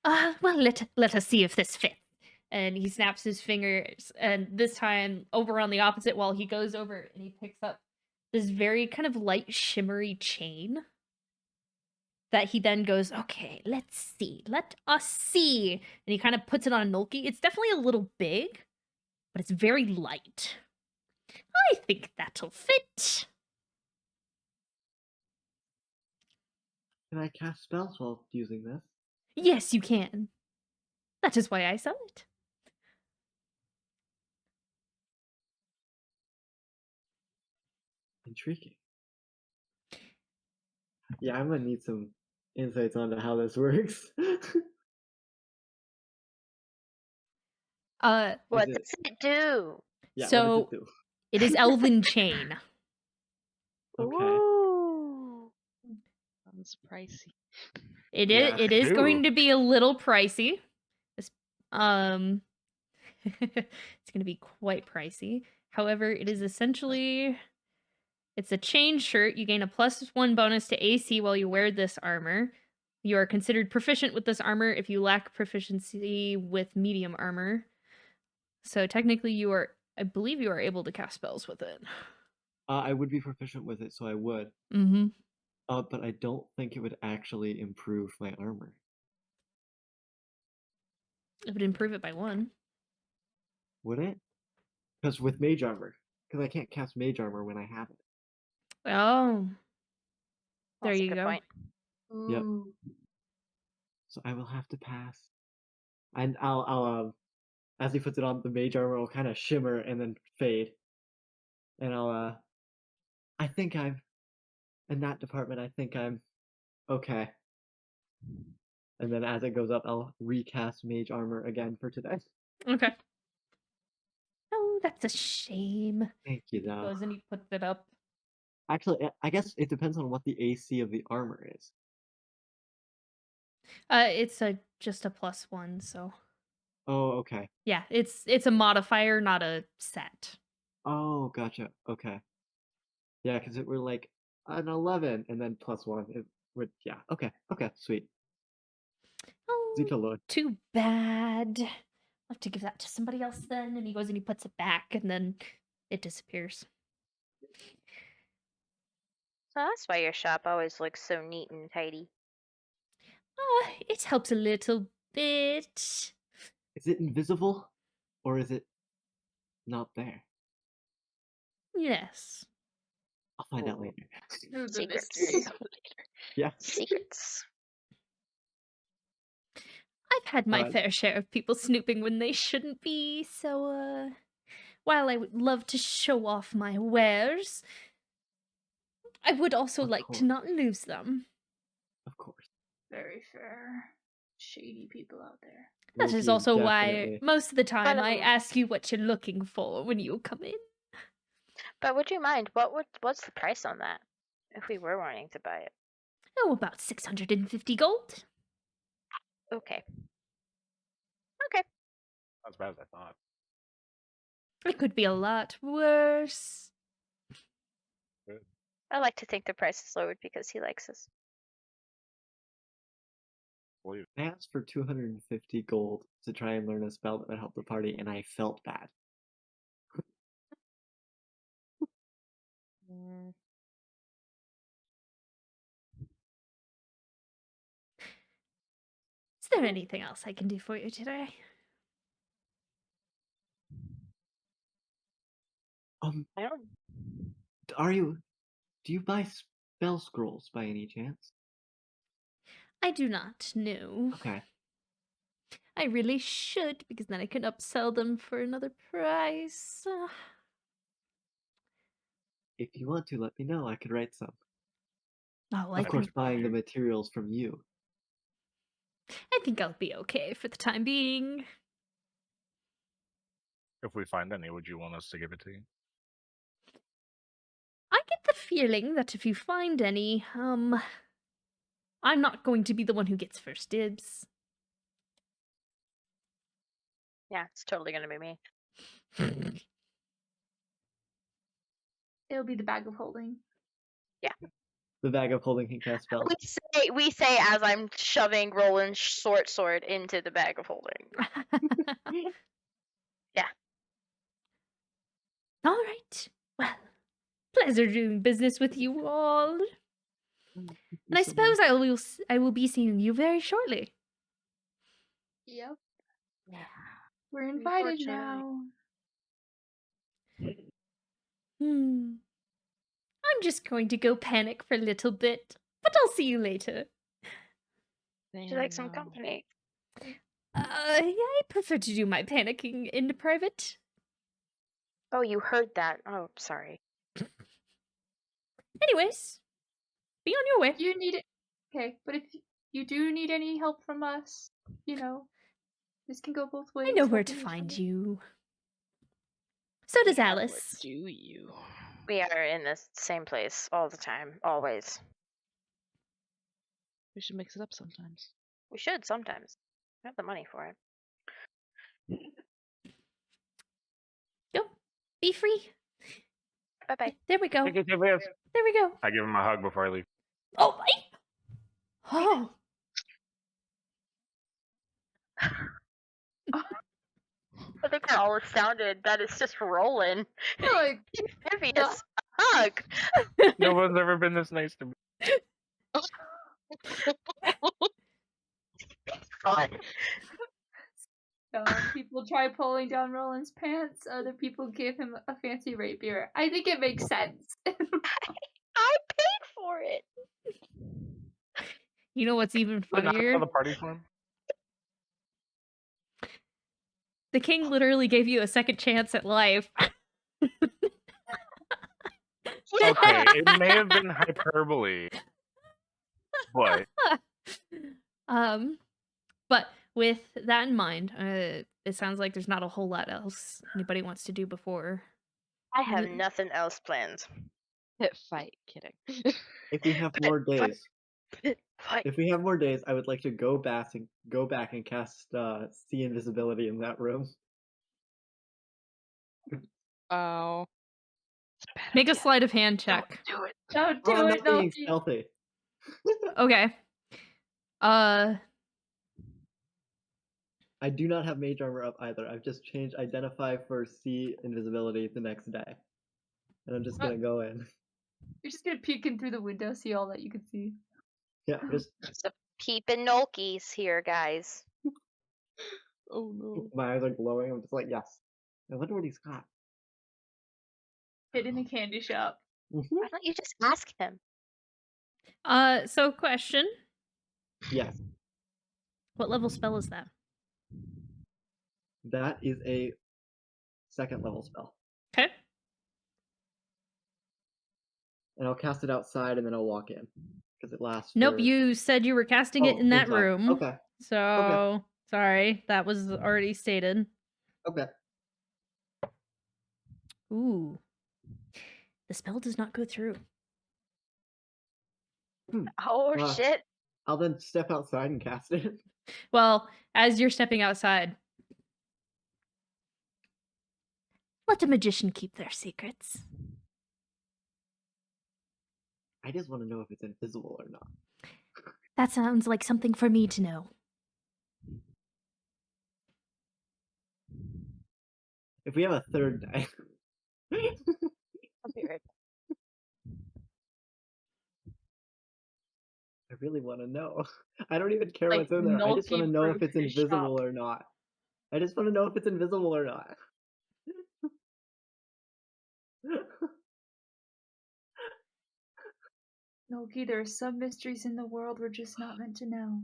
Well, let us see if this fits. And he snaps his fingers, and this time over on the opposite wall, he goes over and he picks up this very kind of light shimmery chain that he then goes, okay, let's see. Let us see. And he kind of puts it on Nolki. It's definitely a little big, but it's very light. I think that'll fit. Can I cast spells while using this? Yes, you can. That is why I sell it. Intriguing. Yeah, I'm gonna need some insights onto how this works. What Is it- does it do? Yeah, what So does it do? it is elven chain. Okay. Ooh. Sounds pricey. Yeah. It is Ooh. going to be a little pricey. It's going to be quite pricey. However, it is essentially it's a chain shirt. You gain a +1 bonus to AC while you wear this armor. You are considered proficient with this armor if you lack proficiency with medium armor. So technically I believe you are able to cast spells with it. I would be proficient with it, so I would. Mm-hmm. But I don't think it would actually improve my armor. It would improve it by 1. Would it? Because with mage armor. Because I can't cast mage armor when I have it. Oh. There That's a you good go. point. Yep. Ooh. So I will have to pass. And I'll as he puts it on, the mage armor will kind of shimmer and then fade. And I think I'm in that department. I think I'm okay. And then as it goes up, I'll recast mage armor again for today. Okay. Oh, that's a shame. Thank you, though. Goes and he puts it up. Actually, I guess it depends on what the AC of the armor is. It's just a +1, so Oh, okay. yeah, it's a modifier, not a set. Oh, gotcha. Okay. Yeah, because it were like an 11 and then +1. It would, yeah. Okay. Okay. Sweet. Oh, Zita Lord. too bad. I'll have to give that to somebody else then. And he goes and he puts it back, and then it disappears. So that's why your shop always looks so neat and tidy. It helps a little bit. Is it invisible, or is it not there? Yes. I'll find out later. Ooh, the Secrets. mystery. Yeah. Secrets. I've had my Uh, fair share of people snooping when they shouldn't be, so while I would love to show off my wares, I would also Of like to course. not lose them. Of course. Very fair. Shady people out there. That is Loki also why definitely- most of the time I But- ask you what you're looking for when you come in. But would you mind? What's the price on that? If we were wanting to buy it. Oh, about 650 gold. Okay. Okay. Not as bad as I thought. It could be a lot worse. Good. I like to think the price is lowered because he likes us. Believe it. I asked for 250 gold to try and learn a spell that would help the party, and I felt bad. Mm, Is there anything else I can do for you today? I don't. Do you buy spell scrolls by any chance? I do not know. Okay. I really should, because then I can upsell them for another price. If you want to, let me know. I could write some. Oh, I Of course, think buying the materials from you. I'll be okay for the time being. If we find any, would you want us to give it to you? I get the feeling that if you find any, I'm not going to be the one who gets first dibs. Yeah, it's totally gonna be me. It'll be the bag of holding. The bag of holding can cast spells. We say as I'm shoving Roland's short sword into the bag of holding. Yeah. All right. Well, pleasure doing business with you all. Thank you And I so suppose much. I will be seeing you very shortly. Yep. yeah. We're invited Unfortunately. now. I'm just going to go panic for a little bit, but I'll see you later. Would you like some Damn. company? Yeah, I prefer to do my panicking in private. Oh, you heard that. Oh, sorry. Anyways, be on your way. You need it. Okay, but if you do need any help from us, this can go both ways. I know where to helping each find other. you. So does Yeah, Alice. Do you? We are in the same place all the time, always. We should mix it up sometimes. We should sometimes. We have the money for it. Go. Be free. Bye bye. There we go. Thank you, Tiffany. There we go. I give him a hug before I leave. Oh, my. Oh. I think we're all astounded that it's just rolling. Like, Envious. Hug. No one's ever been this nice to me. Fun. people try pulling down Roland's pants. Other people give him a fancy rapier. I think it makes sense. I paid for it. You know what's even Did not funnier? tell the party for him? The king literally gave you a second chance at life. Okay, it may have been hyperbole, but But with that in mind, it sounds like there's not a whole lot else anybody wants to do before. I have nothing else planned. Pit fight. Kidding. If we have more days, Fight. if we have more days, I would like to go back and cast see invisibility in that room. Oh. It's a bad Make a idea. sleight of hand check. Don't do it. Don't do Oh, I'm it, not being Noki. stealthy. Okay. I do not have mage armor up either. I've just changed identify for see invisibility the next day, and I'm just gonna go in. You're just gonna peek in through the window, see all that you can see. Yeah, just So peeping Nolkies here, guys. Oh no. my eyes are glowing. I'm just like, yes. I wonder what he's got. Hid in the candy shop. Why don't you just ask him? So question. Yes, What level spell is that? that is a second level spell, Okay. and I'll cast it outside, and then I'll walk in because it lasts. Nope, for... you said you were casting it Oh, in that inside. room. Okay. So, sorry, that was already stated. Okay. Ooh. The spell does not go through. Oh Wow. shit. I'll then step outside and cast it. Well, as you're stepping outside, let a magician keep their secrets. I just want to know if it's invisible or not. That sounds like something for me to know. If we have a third die. I'll be right I really want to know. I don't even care Like what's in there. I just want to milky know if fruit it's fish invisible shop. or not. I just want to know if it's invisible or not. Milky, there are some mysteries in the world we're just not meant to know.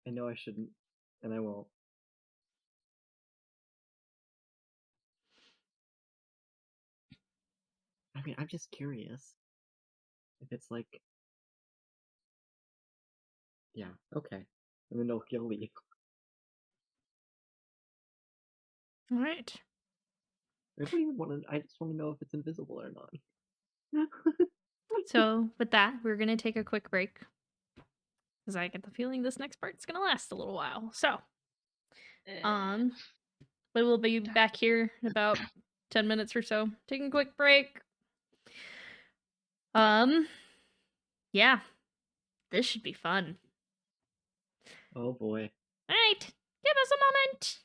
I know I shouldn't, and I won't. I mean, I'm just curious. If it's like... Yeah, okay. And then he'll leave. All right. I don't even want to... I just want to know if it's invisible or not. So, with that, we're going to take a quick break. Because I get the feeling this next part's going to last a little while. So, but we'll be back here in about 10 minutes or so. Taking a quick break. Yeah. This should be fun. Oh boy. All right. Give us a moment.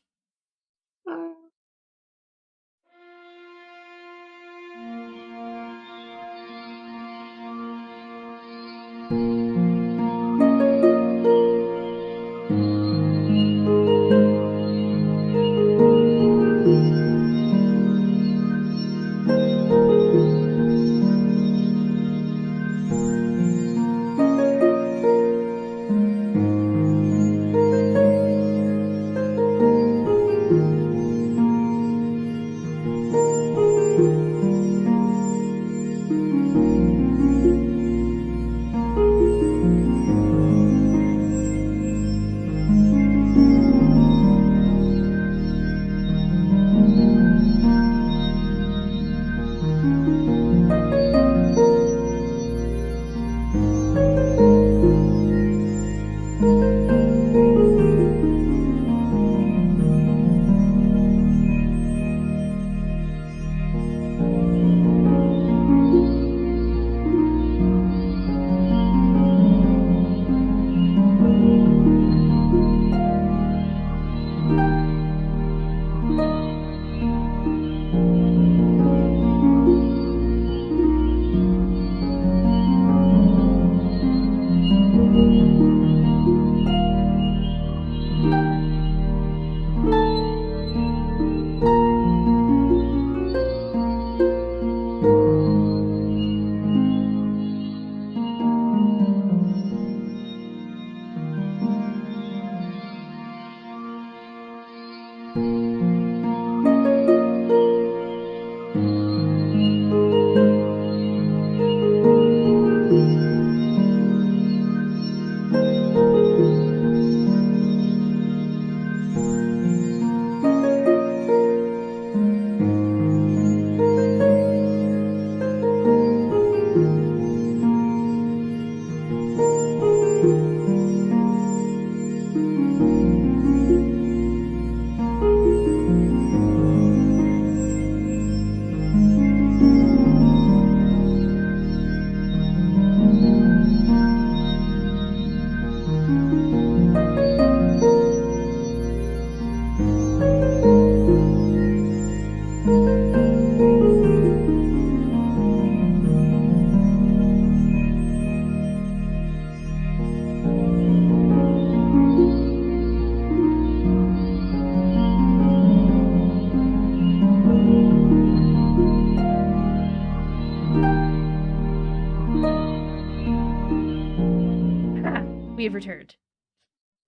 We have returned.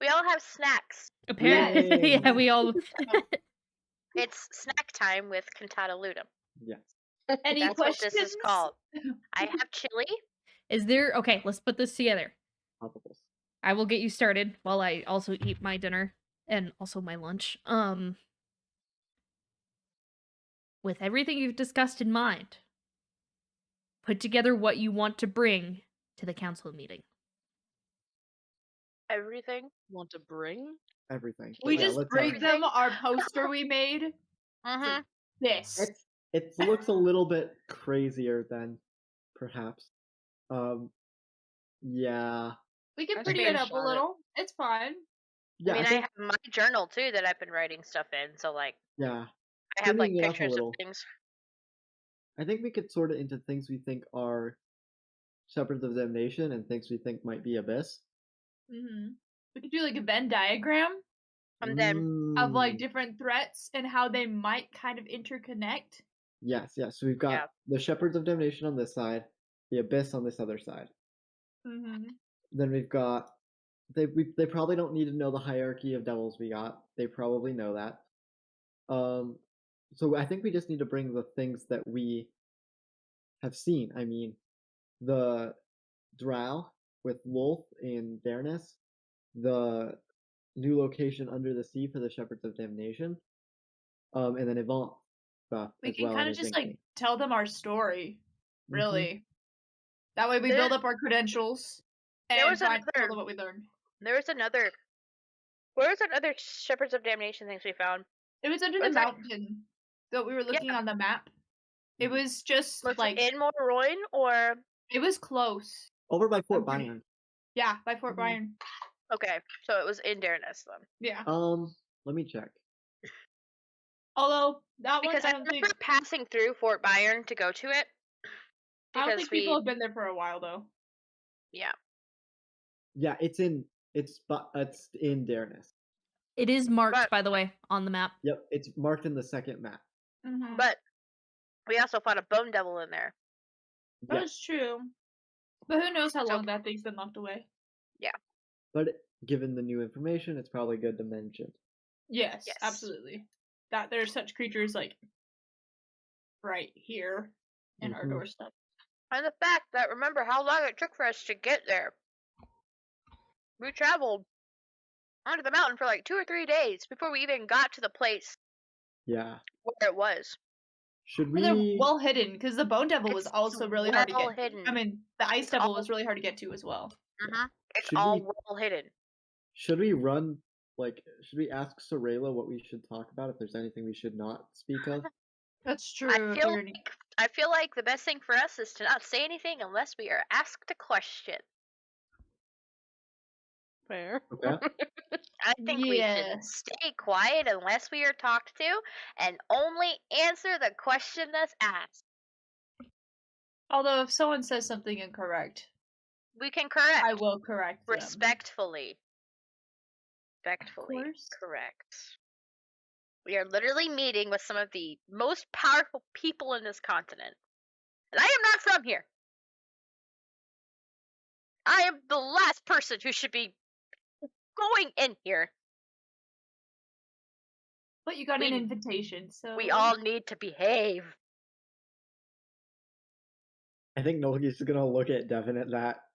We all have snacks. Apparently, Yay. yeah, we all. It's snack time with Cantata Lutum. Yes. Any That's what questions? this is called. I have chili. Is there. Okay, let's put this together. Popables. I will get you started while I also eat my dinner and also my lunch. With everything you've discussed in mind, Put together what you want to bring to the council meeting. Everything. Want to bring? Everything. We Yeah, just let's bring have, them our poster we made. Mm-hmm. This. it looks a little bit crazier than perhaps. Yeah. We can Let's pretty be it up a shot it. little. It's fine. Yeah, I mean, I I think, have my journal too that I've been writing stuff in. So like, yeah. I have like Cleaning it up a pictures of little. things. I think we could sort it into things we think are Shepherds of Damnation and things we think might be Abyss. We could do like a Venn diagram And then of like Mm, different threats and how they might kind of interconnect. yes. So we've got Yeah. the Shepherds of Damnation on this side, the Abyss on this other side. Then we've got they probably don't need to know the hierarchy of devils we got. They probably know that. So I think we just need to bring the things that we have seen. I mean, the Drow with Wolf in Dareness, the new location under the sea for the Shepherds of Damnation, and then Avant stuff We as can well. kind I of just think. like tell them our story, Mhm. really. That way we There- build up our credentials There and was tell another- them what we learned. There was another. Where was that other Shepherds of Damnation things we found? It was under the Was that- mountain that we were looking on the map. It was just Was like it in Morroyn or? it was close. Over by Fort I'm pretty- Byron. Yeah, by Fort Mhm. Byron. Okay, so it was in Dareness then. Yeah. Let me check. Although that Because one, I remember passing through Fort Byron to go to it. I don't Because think people have been there for a while though. Yeah. Yeah, it's in Dareness. It is marked, But- by the way, on the map. Yep, it's marked in the second map. But we also found a bone devil in there. That Yeah, is true. But who knows how So- long that thing's been locked away. but given the new information, it's probably good to mention. Yes, Yes. absolutely. That there's such creatures like right here in our Mhm. doorstep. And the fact that remember how long it took for us to get there. We traveled onto the mountain for like 2 or 3 days before we even got to the place Yeah. where it was. Should And they're we? well hidden because the bone devil was It's also really hard to well get. hidden. I mean, the ice It's devil all- was really hard to get to as well. It's Should all we- well hidden. Should we run? Should we ask Sorayla what we should talk about? If there's anything we should not speak of? That's true. I feel like the best thing for us is to not say anything unless we are asked a question. Fair. Okay. I think we should Yes. stay quiet unless we are talked to and only answer the question that's asked. Although if someone says something incorrect, We can correct I will correct them. respectfully. Respectfully course. correct. We are literally meeting with some of the most powerful people in this continent. And I am not from here. I am the last person who should be going in here. But you got We- an invitation, so We all need to behave. I think Nolgi's just gonna look at Devin at that.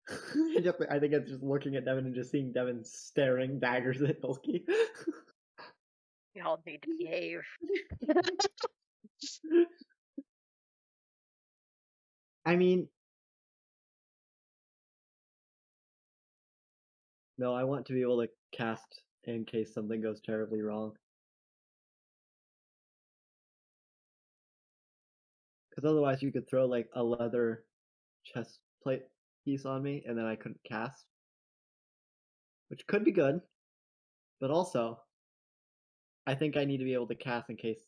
I think it's just looking at Devin and just seeing Devin staring daggers at Nolgi. We all need to behave. I mean, no, I want to be able to cast in case something goes terribly wrong. Because otherwise, you could throw like a leather chest plate piece on me, and then I couldn't cast, which could be good. But also, I think I need to be able to cast in case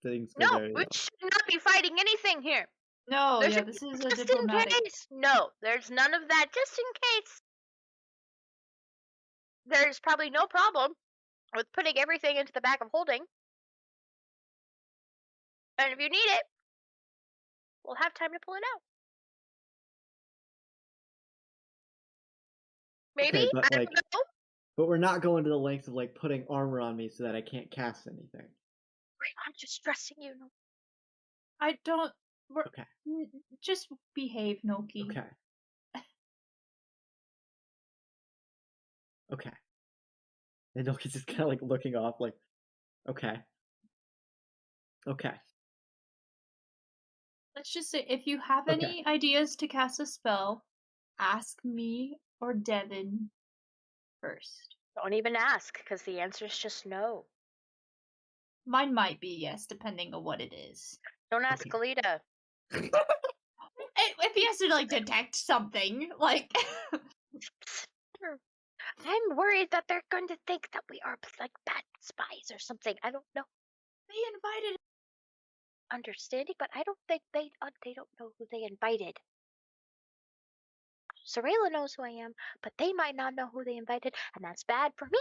things go No, very we wrong. should not be fighting anything here. No, There yeah, should this be is a just diplomatic. in case. No, there's none of that. Just in case. There's probably no problem with putting everything into the bag of holding. And if you need it, we'll have time to pull it out. Maybe? Okay, but, I don't like- know. But we're not going to the lengths of like putting armor on me so that I can't cast anything. I'm just stressing you. No. I don't. Okay. Just behave, Noki. Okay. Okay. And Nolgi's just kind of like looking off, like, okay. Okay. Let's just say, if you have Okay. any ideas to cast a spell, ask me or Devin first. Don't even ask, because the answer is just no. Mine might be yes, depending on what it is. Don't ask Okay. Galita. If he has to like detect something, like I'm worried that they're going to think that we are like bad spies or something. I don't know. they invited. Understanding, but I don't think they don't know who they invited. Sorella knows who I am, but they might not know who they invited, and that's bad for me.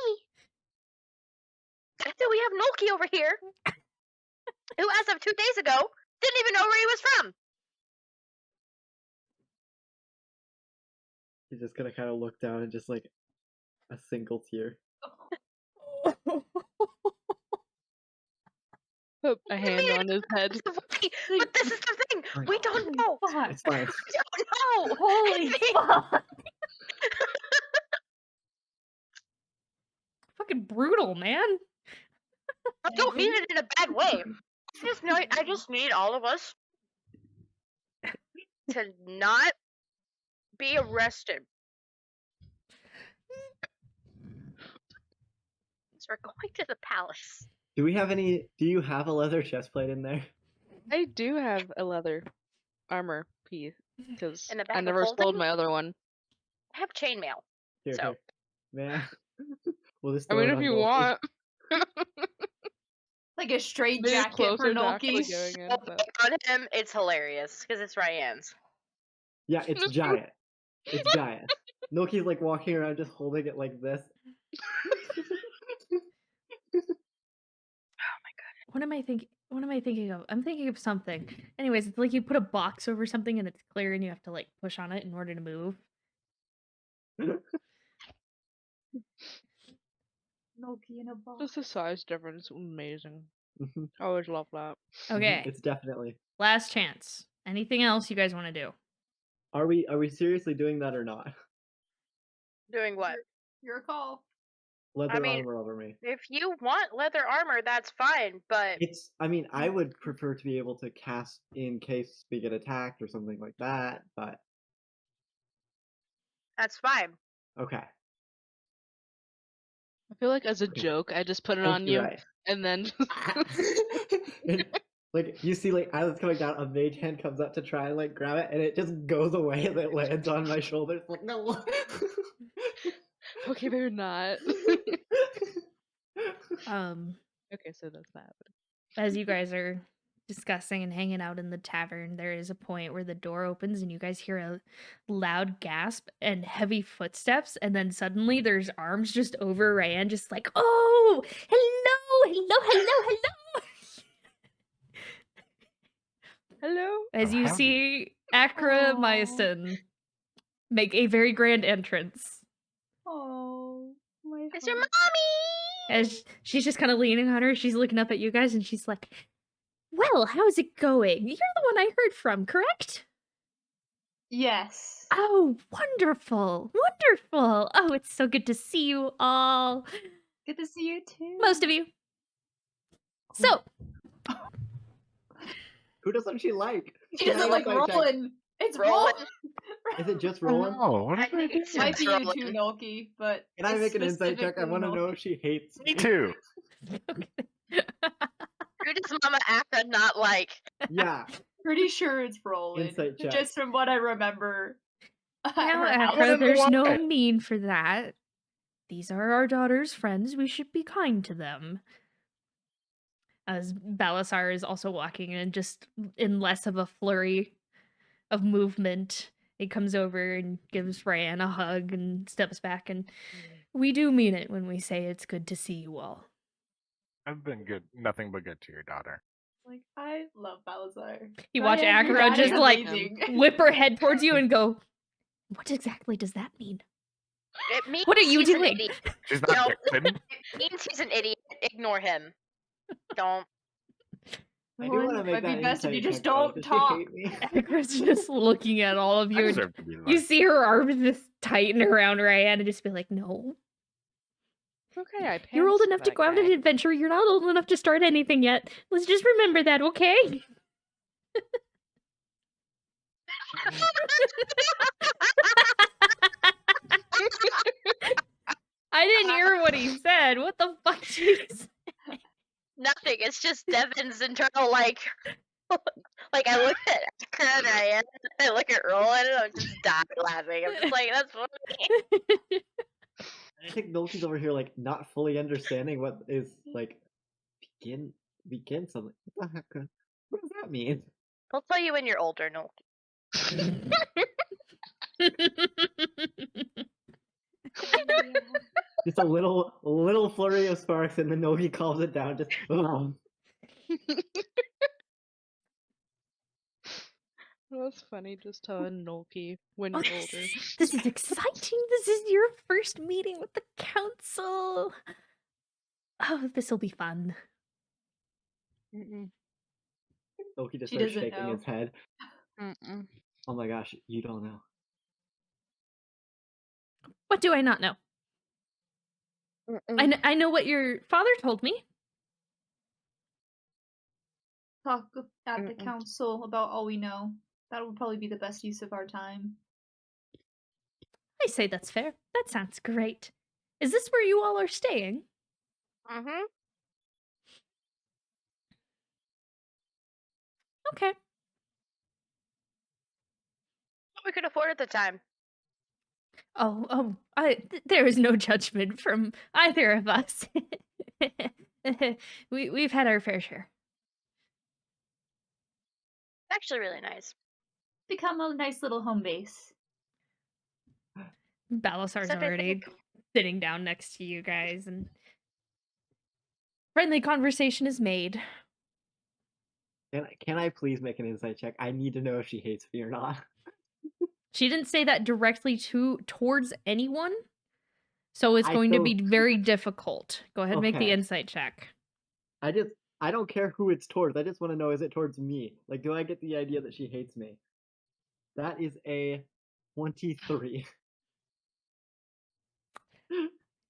And then we have Nolki over here, who as of 2 days ago didn't even know where he was from. He's just gonna kind of look down and just like a single tear. Put a hand on his head. But this is the thing, we don't know. Fuck. It's fine. We don't know. Holy fuck. Fucking brutal, man. I don't mean it in a bad way. I just need all of us to not be arrested. So we're going to the palace. Do you have a leather chestplate in there? I do have a leather armor piece because In the bag I of never sold holding? my other one. I have chainmail. Here, So. here. Man. We'll just I throw mean, it if on you Nolki. want, Like a straight maybe jacket for closer to actually Nolki. going in. Well, But on him, it's hilarious because it's Ryan's. Yeah, it's giant. It's giant. Nolki's like walking around just holding it like this. What am I thinking? What am I thinking of? I'm thinking of something. Anyways, it's like you put a box over something and it's clear and you have to like push on it in order to move. Nolki in a box. just the size difference, amazing. Mhm. I always love that. Okay, It's definitely. last chance. Anything else you guys want to do? Are we seriously doing that or not? Doing what? Your call. Leather mean- armor over me. If you want leather armor, that's fine, but I would prefer to be able to cast in case we get attacked or something like that, but that's fine. okay. I feel like as a Okay. joke, I just put it Thank on you, you, right. and then And, like you see, like as it's coming down, a mage hand comes up to try and like grab it, and it just goes away and it lands on my shoulders. Like no. okay, maybe not. Okay, so that's that. As you guys are discussing and hanging out in the tavern, there is a point where the door opens and you guys hear a loud gasp and heavy footsteps, and then suddenly there's arms just over Ryan, just like, oh, hello. Hello. As Oh, you howdy. see Akra Aw. Myosin make a very grand entrance. Oh, my It's your heart. mommy! As she's just kind of leaning on her, she's looking up at you guys and she's like, well, how's it going? You're the one I heard from, correct? Yes. Oh, wonderful. Wonderful. Oh, it's so good to see you all. Good to see you too. Most of you. So, Who doesn't she like? She Can I doesn't like insight check? Roland. It's Roland. Roland. Is it just Oh, Roland? no, what I did I think do? it's Might be you Roland. too, Nolki, but Can I it's make an insight check? I specifically want to know Nolki. if she hates Me too. Who does Mama Akka not like? Yeah. Pretty sure it's Roland. Insight check. Just from what I remember. at now, her house. Akra, there's no why. need for that. These are our daughter's friends. We should be kind to them. As Balasar is also walking in, just in less of a flurry of movement, he comes over and gives Ryan a hug and steps back. And we do mean it when we say it's good to see you all. I've been good, nothing but good to your daughter. Like, I love Balazar. You watch Ryan, your Akra dad just is like amazing. whip her head towards you and go, what exactly does that mean? It means What are you he's an doing? idiot. She's No, not kidding. it means he's an idiot. Ignore him. Don't. I do want to Roland, make might that be best if you insight just check, though. don't Does she talk. hate me? Akra's just looking at all of I you. And deserve to be you loved. see her arms just tighten around Ryan and just be like, no. Okay, I You're old pantsed enough to that go out on guy. an adventure. You're not old enough to start anything yet. Let's just remember that, okay? I didn't hear what he said. What the fuck did he say? Nothing. It's just Devin's internal like. Like I look at Akra and I look at Roland and I'm just dying laughing. I'm just like, that's funny. I think Nolky's over here like not fully understanding what is like begin something. What the heck? What does that mean? I'll tell you when you're older, no. Just a little flurry of sparks, and then Nolky calms it down. Just That's funny, just telling Nolky when Oh, you're older. this is exciting. This is your first meeting with the council. Oh, this will be fun. Mm-mm. Nolky just She starts doesn't shaking know. his head. Mm-mm. Oh my gosh, you don't know. What do I not know? Mm-mm. I know what your father told me. Talk at the Mm-mm. council about all we know. That would probably be the best use of our time. I say that's fair. That sounds great. Is this where you all are staying? Mm-hmm. Okay. What we could afford at the time. There is no judgment from either of us. We've had our fair share. It's actually really nice. Become a nice little home base. Balasar's Except I already think sitting down next to you guys, and friendly conversation is made. Can I please make an insight check? I need to know if she hates me or not. She didn't say that directly towards anyone, so it's I going to be still- very difficult. Go ahead and make the Okay. insight check. I don't care who it's towards. I just want to know, is it towards me? Like, do I get the idea that she hates me? That is a 23.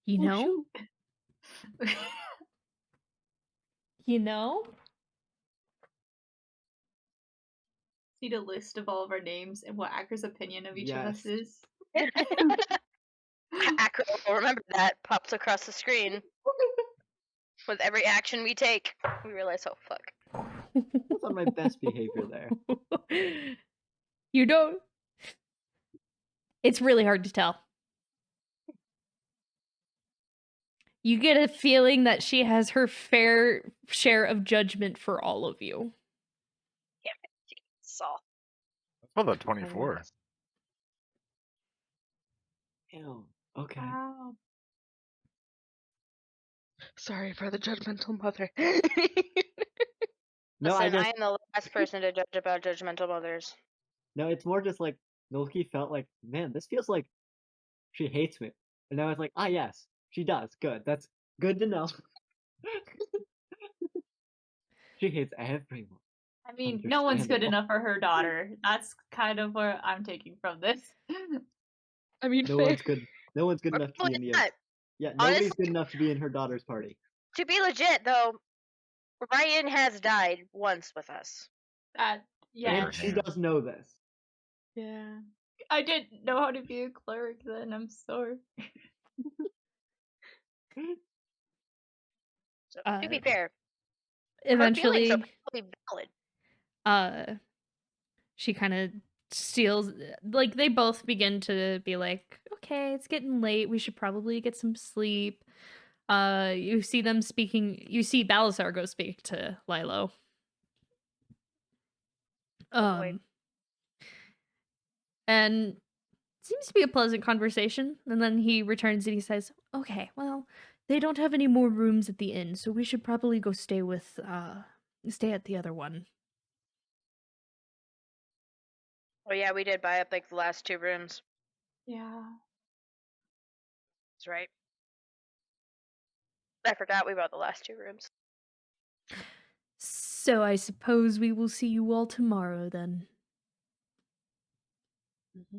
You Oh, know? shoot. You know? Need a list of all of our names and what Akra's opinion of each of us Yes. is. Akra will remember that. Pops across the screen. With every action we take, we realize, oh fuck. I was on my best behavior there. You don't. It's really hard to tell. You get a feeling that she has her fair share of judgment for all of you. Saw. Well, the 24. Ew. Okay. Wow. Sorry for the judgmental mother. No, Listen, I am the last person to judge about judgmental mothers. No, it's more just like Nolky felt like, man, this feels like she hates me. And now it's like, ah, yes, she does. Good. That's good to know. She hates everyone. I mean, no one's good Understandable. enough for her daughter. That's kind of where I'm taking from this. I mean, No fair. one's good. No one's good enough to be in Probably the. not. Yeah, nobody's Honestly- good enough to be in her daughter's party. To be legit, though, Ryan has died once with us. Yeah. And she does know this. Yeah. I didn't know how to be a cleric then. I'm sorry. So, to be Uh, fair, her Eventually, feelings are probably valid. she kind of steals, like, they both begin to be like, okay, it's getting late, we should probably get some sleep. You see them speaking, you see Balasar go speak to Lilo. boy. And it seems to be a pleasant conversation, and then he returns and he says, okay, well, they don't have any more rooms at the inn, so we should probably go stay at the other one. Oh yeah, we did buy up like the last 2 rooms. Yeah. That's right. I forgot we bought the last 2 rooms. So I suppose we will see you all tomorrow then. Mm-hmm.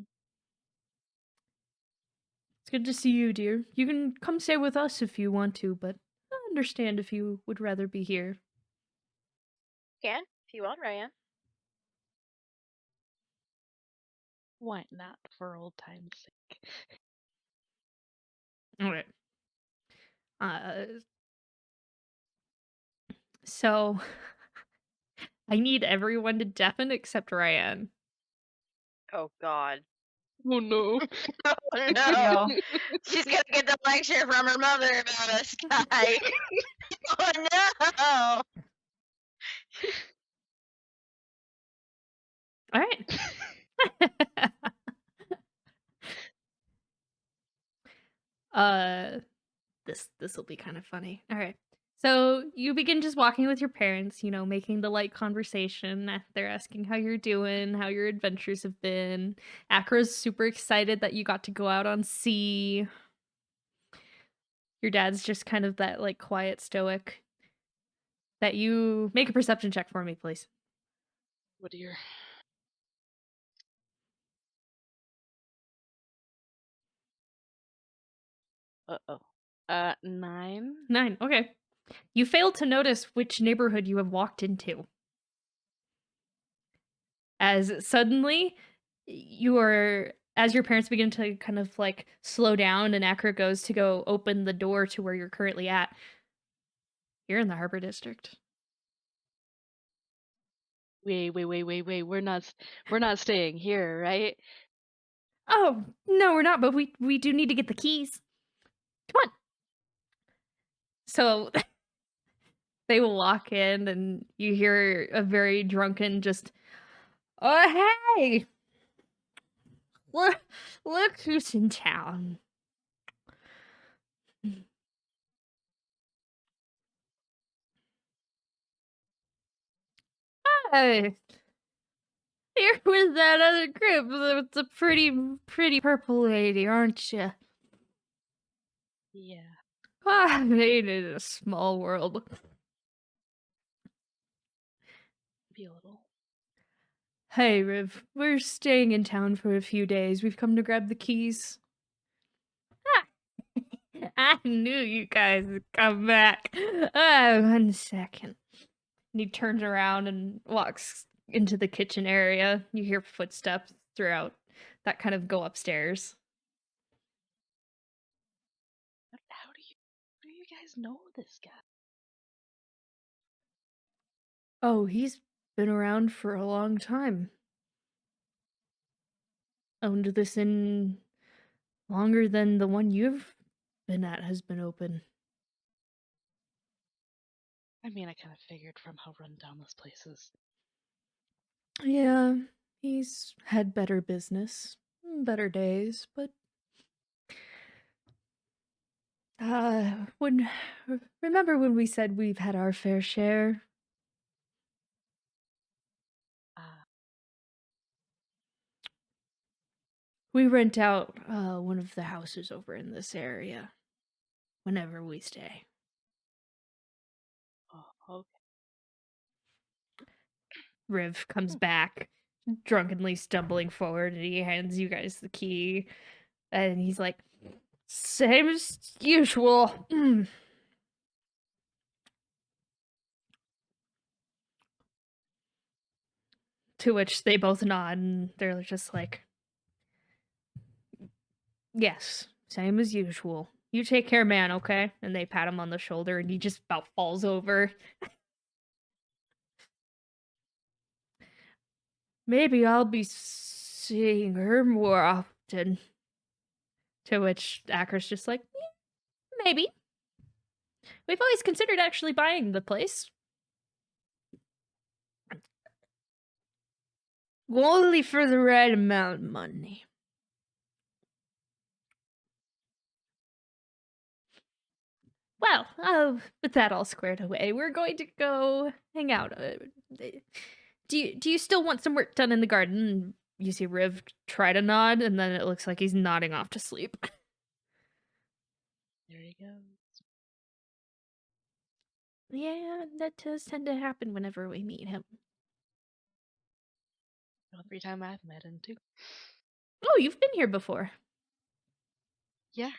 It's good to see you, dear. You can come stay with us if you want to, but I understand if you would rather be here. Can, if you want, Ryan. Why not, for old time's sake? All right. So I need everyone to deafen except Ryan. Oh God. Oh no. Oh no. She's gonna get the lecture from her mother about a sky. Oh no. All right. This will be kind of funny. All right. So you begin just walking with your parents, making the light conversation. They're asking how you're doing, how your adventures have been. Akra's super excited that you got to go out on sea. Your dad's just kind of that like quiet stoic. That you make a perception check for me, please. Oh dear. Uh-oh. 9. 9. Okay. You fail to notice which neighborhood you have walked into. As suddenly as your parents begin to kind of like slow down and Akra goes to go open the door to where you're currently at, you're in the Harbor District. Wait. We're not staying here, right? Oh, no, we're not, but we do need to get the keys. Come on. So they will walk in and you hear a very drunken just, oh, hey, look who's in town. Hey, you're with that other group. It's a pretty purple lady, aren't you? Yeah. Ah, ain't it a small world? Be a little. Hey, Riv, we're staying in town for a few days. We've come to grab the keys. I knew you guys would come back. 1 second. And he turns around and walks into the kitchen area. You hear footsteps throughout that kind of go upstairs. How do you guys know this guy? Oh, he's been around for a long time. Owned this inn longer than the one you've been at has been open. I mean, I kind of figured from how run down this place is. Yeah, he's had better business, better days, but when remember when we said we've had our fair share? Ah, We rent out one of the houses over in this area whenever we stay. okay. Riv comes back, drunkenly stumbling forward, and he hands you guys the key. And he's like, same as usual. To which they both nod, and they're just like, yes, same as usual. You take care, man, okay? And they pat him on the shoulder, and he just about falls over. Maybe I'll be seeing her more often. To which Akra's just like, maybe. We've always considered actually buying the place. Only for the right amount of money. Well, with that all squared away, we're going to go hang out. Do you still want some work done in the garden? You see Riv try to nod, and then it looks like he's nodding off to sleep. There he goes. Yeah, that does tend to happen whenever we meet him. Every time I've met him, too. Oh, you've been here before. Yeah.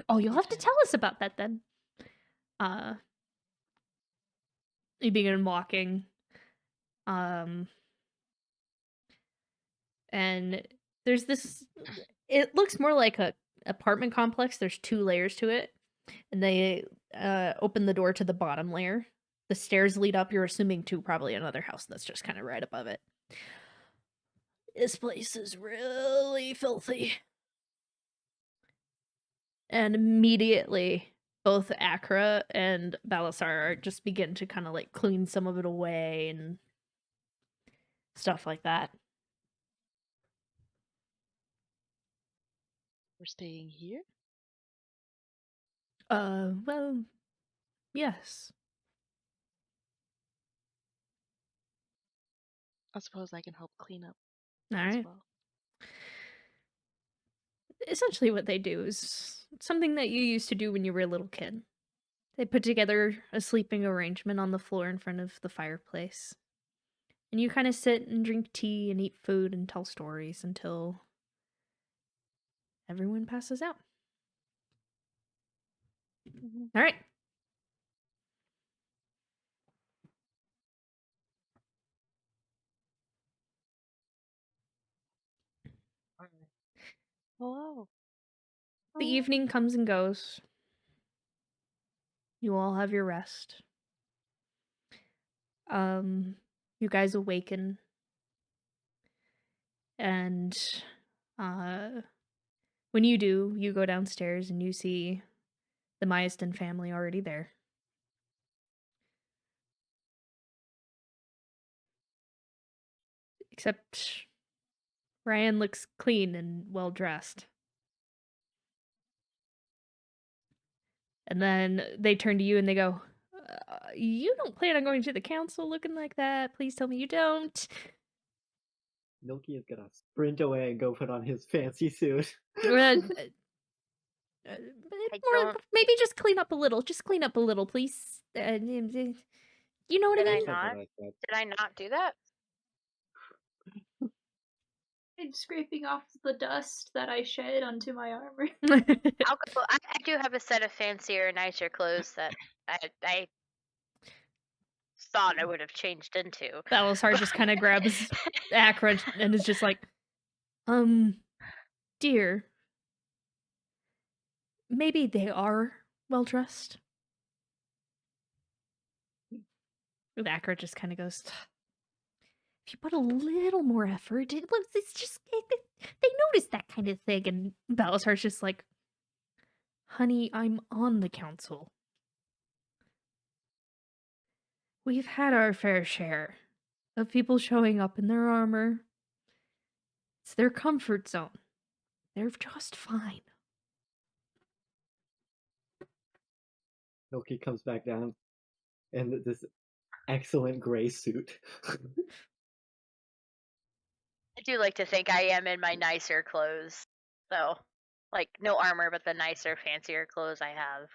Oh, you'll have to Okay. tell us about that then. You begin walking. and there's this. It looks more like a apartment complex. There's 2 layers to it, and they open the door to the bottom layer. The stairs lead up. You're assuming to probably another house that's just kind of right above it. This place is really filthy. And immediately, both Akra and Balasar just begin to kind of like clean some of it away and stuff like that. We're staying here? Well, yes. I suppose I can help clean up All as right. well. Essentially, what they do is something that you used to do when you were a little kid. They put together a sleeping arrangement on the floor in front of the fireplace. And you kind of sit and drink tea and eat food and tell stories until everyone passes out. All right. Hello. The evening comes and goes. You all have your rest. You guys awaken, and when you do, you go downstairs and you see the Easton family already there. Except Ryan looks clean and well dressed. And then they turn to you and they go, you don't plan on going to the council looking like that. Please tell me you don't. Milky is gonna sprint away and go put on his fancy suit. Maybe just clean up a little. Just clean up a little, please. You know what I Did I mean? not? Did I not do that? I'm scraping off the dust that I shed onto my armor. I do have a set of fancier, nicer clothes that I thought I would have changed into. Balasar just kind of grabs Akra and is just like, dear, maybe they are well dressed. Akra just kind of goes, if you put a little more effort, it's just, they notice that kind of thing. And Balasar's just like, honey, I'm on the council. We've had our fair share of people showing up in their armor. It's their comfort zone. They're just fine. Milky comes back down in this excellent gray suit. I do like to think I am in my nicer clothes. So, like, no armor, but the nicer, fancier clothes I have.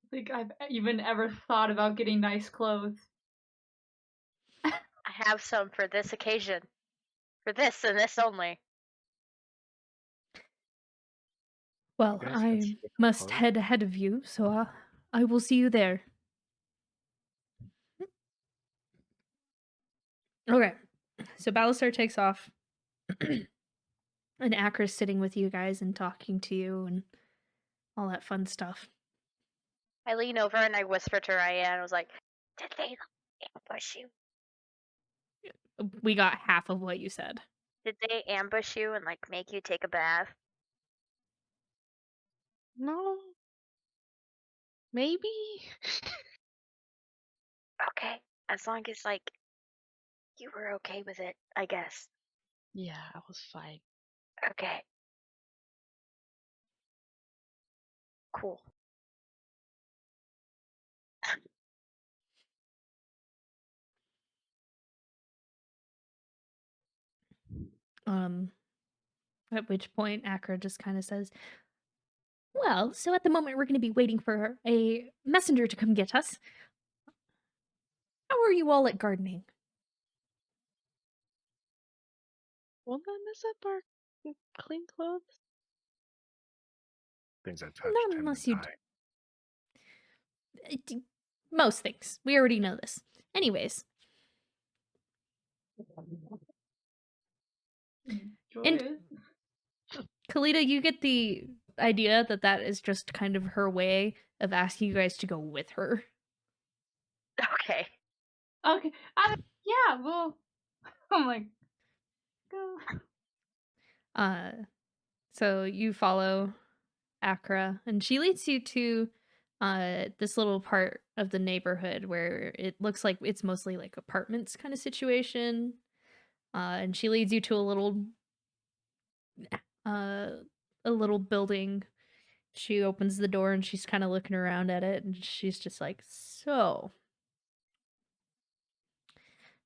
I think I've even ever thought about getting nice clothes. I have some for this occasion. For this and this only. Well, You guys have I different must clothes? head ahead of you, so I will see you there. Okay, so Balasar takes off, and Akra's sitting with you guys and talking to you and all that fun stuff. I lean over and I whisper to Ryan. I was like, did they ambush you? We got half of what you said. Did they ambush you and, like, make you take a bath? No. Maybe? Okay. As long as, like, you were okay with it, I guess. Yeah, I was fine. Okay. Cool. At which point Akra just kind of says, well, so at the moment we're going to be waiting for a messenger to come get us. How are you all at gardening? Won't that mess up our clean clothes? Things I touch Not tend unless to you die. most things. We already know this. Anyways. And it. Kalita, you get the idea that that is just kind of her way of asking you guys to go with her. Okay. Okay. Yeah, well, I'm like, go. So you follow Accra, and she leads you to this little part of the neighborhood where it looks like it's mostly like apartments kind of situation. And she leads you to uh a little building. She opens the door and she's kind of looking around at it, and she's just like, "So,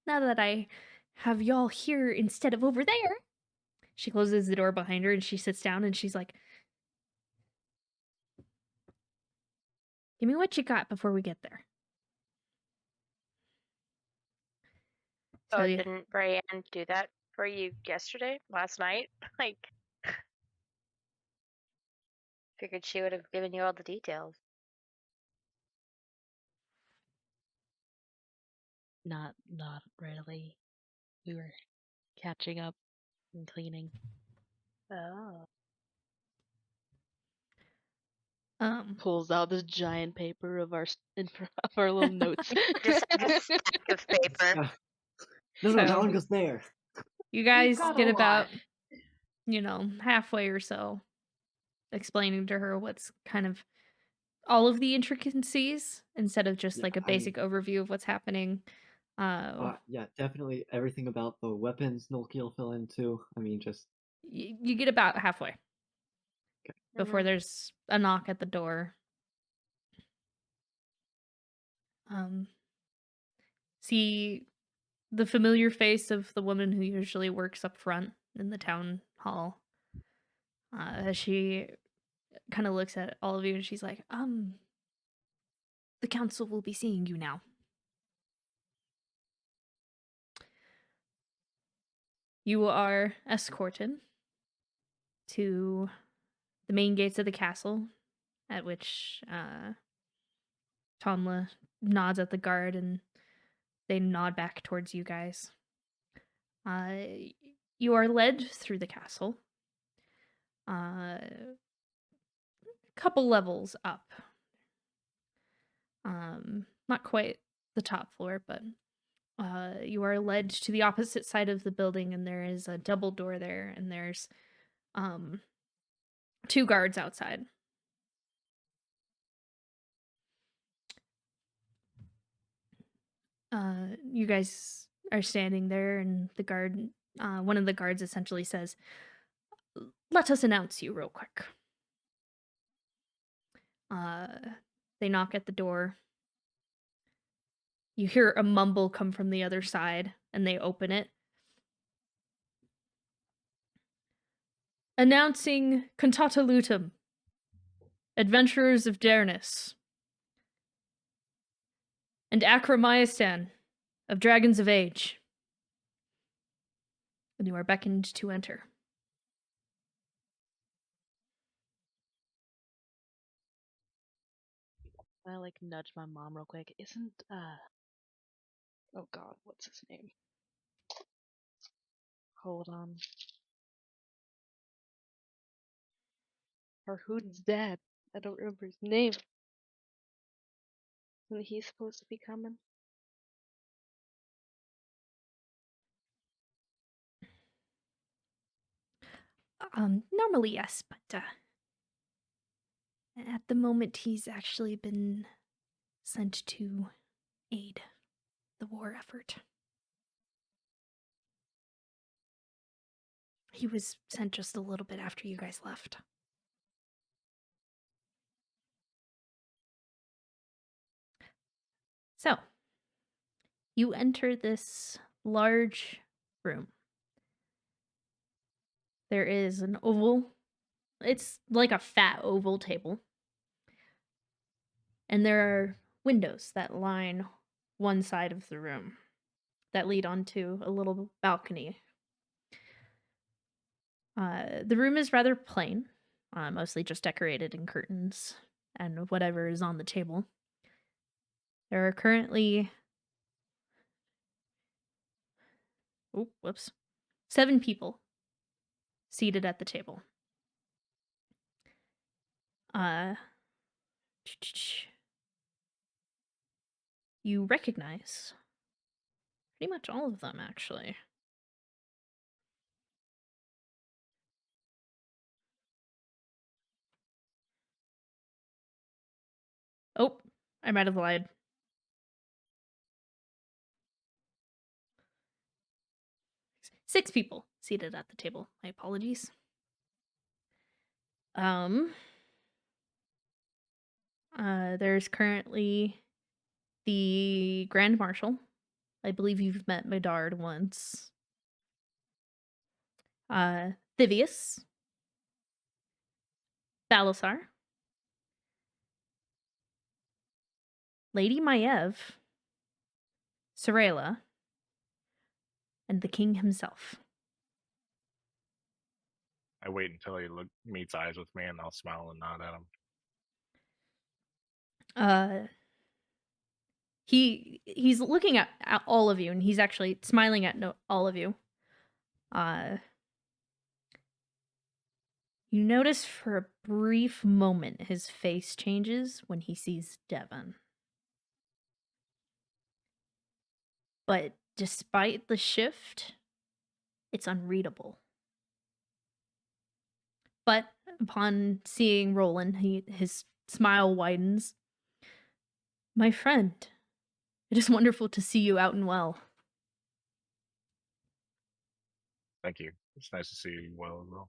now that I have y'all here instead of over there." She closes the door behind her and she sits down and she's like, "Give me what you got before we get there." So Oh, didn't Brienne do that for you yesterday, last night? Like, figured she would have given you all the details. Not really. We were catching up and cleaning. Oh. Pulls out this giant paper of of our little notes. Just stack of paper. Yeah. No, that So- one goes there. you guys got get a about, lot. halfway or so explaining to her what's kind of all of the intricacies instead of just Yeah, like a basic overview of what's happening. Yeah, definitely everything about the weapons Nolki will fill in too. I mean, just You get about halfway before there's a knock at the door. See the familiar face of the woman who usually works up front in the town hall. As she kind of looks at all of you and she's like, the council will be seeing you now. You are escorted to the main gates of the castle, at which Tomla nods at the guard and they nod back towards you guys. You are led through the castle, a couple levels up. Not quite the top floor, but you are led to the opposite side of the building, and there is a double door there, and there's two guards outside. You guys are standing there, and the guard, one of the guards essentially says, "Let us announce you real quick." They knock at the door. You hear a mumble come from the other side, and they open it. Announcing Cantata Lutum, Adventurers of Dareness, and Acromaistan of Dragons of Age. And you are beckoned to enter. I nudge my mom real quick. Isn't oh god, what's his name? Hold on. Harhoud's dad. I don't remember his name. Isn't he supposed to be coming? Normally, yes, but at the moment he's actually been sent to aid the war effort. He was sent just a little bit after you guys left. So, you enter this large room. There is an oval. It's like a fat oval table. And there are windows that line one side of the room that lead onto a little balcony. The room is rather plain, mostly just decorated in curtains and whatever is on the table. There are currently 7 people seated at the table. You recognize pretty much all of them, actually. Oh, I might have lied. Six people seated at the table. My apologies. There's currently the Grand Marshal. I believe you've met Medard once. Thivius. Balasar. Lady Maiev. Sorela. And the king himself. I wait until he meets eyes with me, and I'll smile and nod at him. He's looking at all of you, and he's actually smiling at all of you. You notice for a brief moment his face changes when he sees Devon. But despite the shift, it's unreadable. But upon seeing Roland, his smile widens. My friend, it is wonderful to see you out and well. Thank you. It's nice to see you well as well.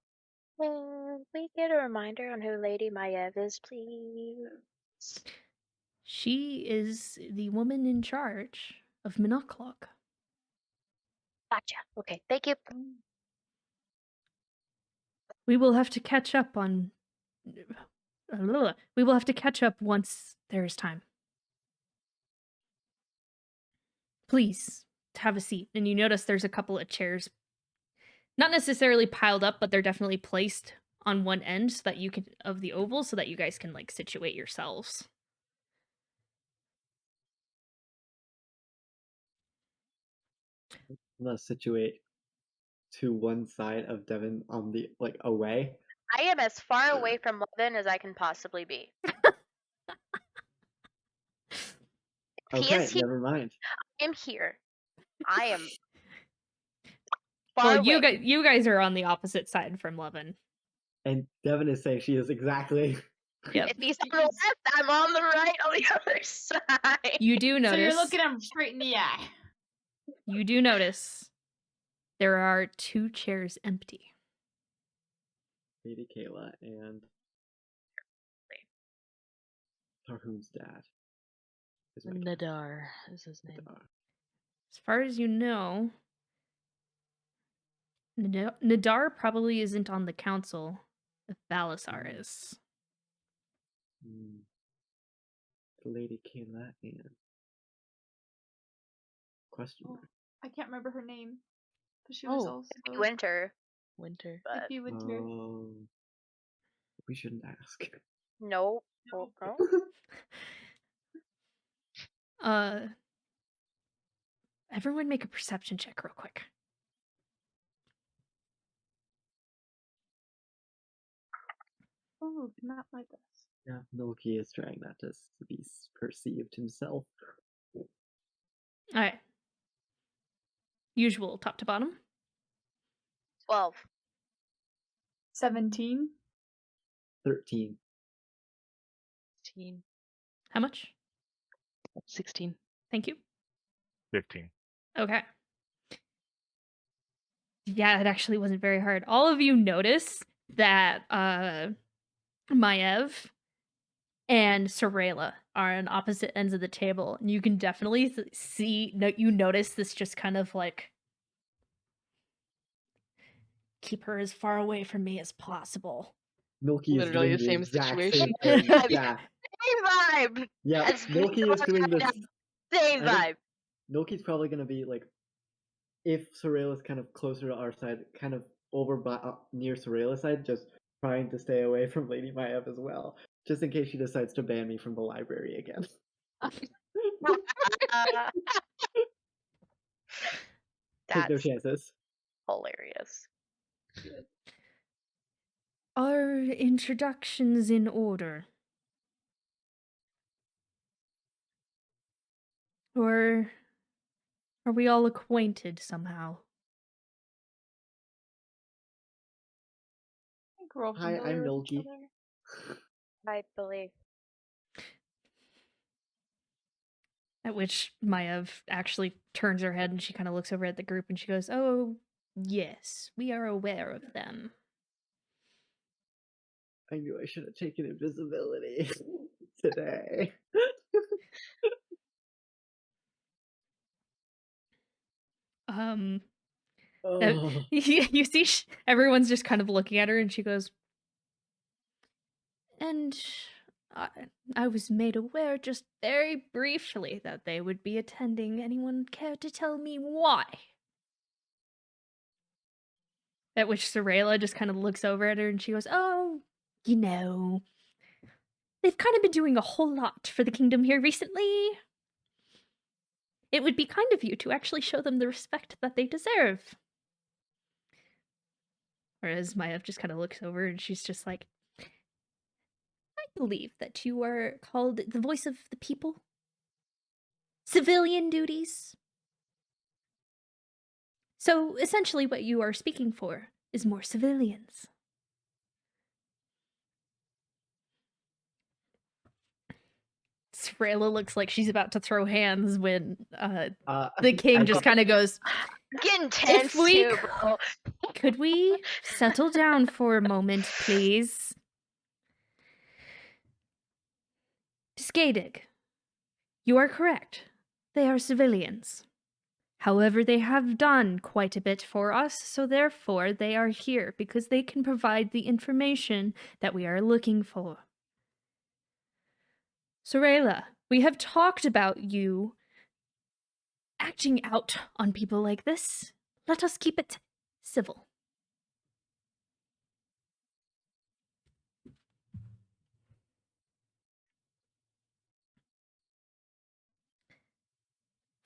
Can we get a reminder on who Lady Maiev is, please? She is the woman in charge of Minoklog. Gotcha. Okay, thank you. We will have to catch up on... We will have to catch up once there is time. Please, have a seat. And you notice there's a couple of chairs, not necessarily piled up, but they're definitely placed on one end so that you can, of the oval, so that you guys can like situate yourselves. I'm gonna situate to one side of Devon on the away. I am as far away from Levin as I can possibly be. If he Okay, is here, never mind. I am here. I am far Well, away. you guys are on the opposite side from Levin. And Devon is saying she is exactly. Yep. If he's on the left, I'm on the right on the other side. You do notice. So you're looking him straight in the eye. You do notice there are 2 chairs empty. Lady Kayla and Tarhoon's dad. Is my guess. Nadar is his name. Nadar. As far as you know, Nadar probably isn't on the council if Balasar is. Lady Kayla and question mark. I can't remember her name, but she was also Winter. Winter. But Hippie Winter. We shouldn't ask. no. Oh, no. Everyone make a perception check real quick. Oh, not like this. Yeah, Milky is trying not to be perceived himself. Alright. Usual, top to bottom. 12. 17. 13. 16. How much? 16. Thank you. 15. Okay. Yeah, it actually wasn't very hard. All of you notice that Maiev and Sorela are on opposite ends of the table. And you can definitely you notice this just kind of like, keep her as far away from me as possible. Milky is Literally doing the same exact situation. Same thing. Yeah. Same vibe. Yeah, As Milky is doing this. Same I think vibe. Milky's probably gonna be like, if Sorela's kind of closer to our side, kind of over near Sorela's side, just trying to stay away from Lady Maiev as well, just in case she decides to ban me from the library again. Take no That's chances. hilarious. Are introductions in order? Or are we all acquainted somehow? I think we're all Hi, familiar I'm with each Milky. other. I believe. At which Mayev actually turns her head and she kind of looks over at the group and she goes, "Oh, yes, we are aware of them." I knew I should have taken invisibility today. Um, Oh, you see, everyone's just kind of looking at her and she goes, "And I, I was made aware just very briefly that they would be attending. Anyone care to tell me why?" At which Sorayla just kind of looks over at her and she goes, "Oh, you know, they've kind of been doing a whole lot for the kingdom here recently. It would be kind of you to actually show them the respect that they deserve." Whereas Mayev just kind of looks over and she's just like, "I believe that you are called the voice of the people. Civilian duties. So essentially, what you are speaking for is more civilians." Srayla looks like she's about to throw hands when the king I just think kind of goes, Getting "If tense we too, bro. could we settle down for a moment, please? Skadig, you are correct. They are civilians. However, they have done quite a bit for us, so therefore they are here because they can provide the information that we are looking for. Sorayla, we have talked about you acting out on people like this. Let us keep it civil."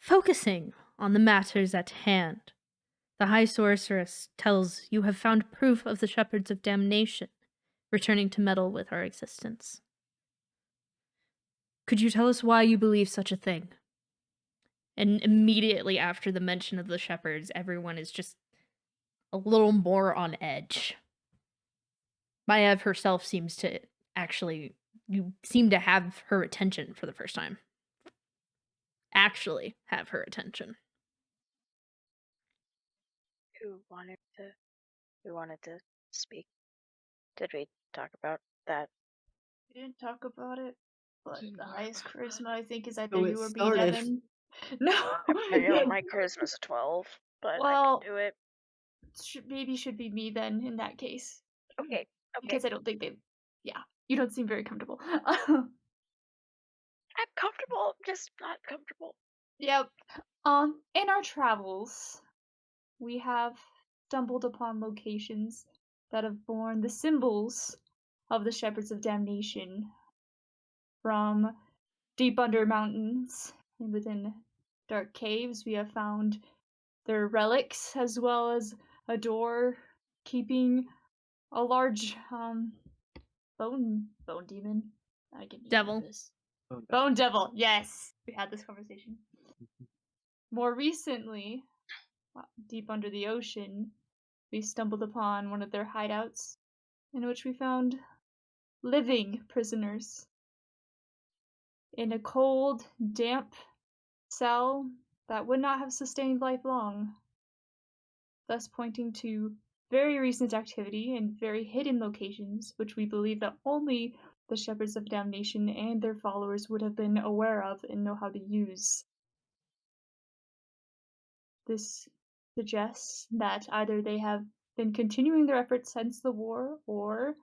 Focusing on the matters at hand, the High Sorceress tells you have found proof of the Shepherds of Damnation returning to meddle with our existence. Could you tell us why you believe such a thing? And immediately after the mention of the Shepherds, everyone is just a little more on edge. Maiev herself seems to actually, you seem to have her attention for the first time. Actually have her attention. Who wanted to? Who wanted to speak? Did we talk about that? We didn't talk about it, but the highest charisma I think is So either it you or me, started. Devin. No. I know my charisma's a 12, but I Well, can do it. maybe should be me then in that case. Okay. Okay. Because I don't think they. Yeah, you don't seem very comfortable. I'm comfortable, just not comfortable. Yep. In our travels, we have stumbled upon locations that have borne the symbols of the Shepherds of Damnation, from deep under mountains and within dark caves. We have found their relics, as well as a door keeping a large bone demon. I can Devil. this. Bone devil. Yes, we had this conversation. More recently, deep under the ocean, we stumbled upon one of their hideouts, in which we found living prisoners in a cold, damp cell that would not have sustained life long, thus pointing to very recent activity in very hidden locations, which we believe that only the Shepherds of Damnation and their followers would have been aware of and know how to use. This suggests that either they have been continuing their efforts since the war, or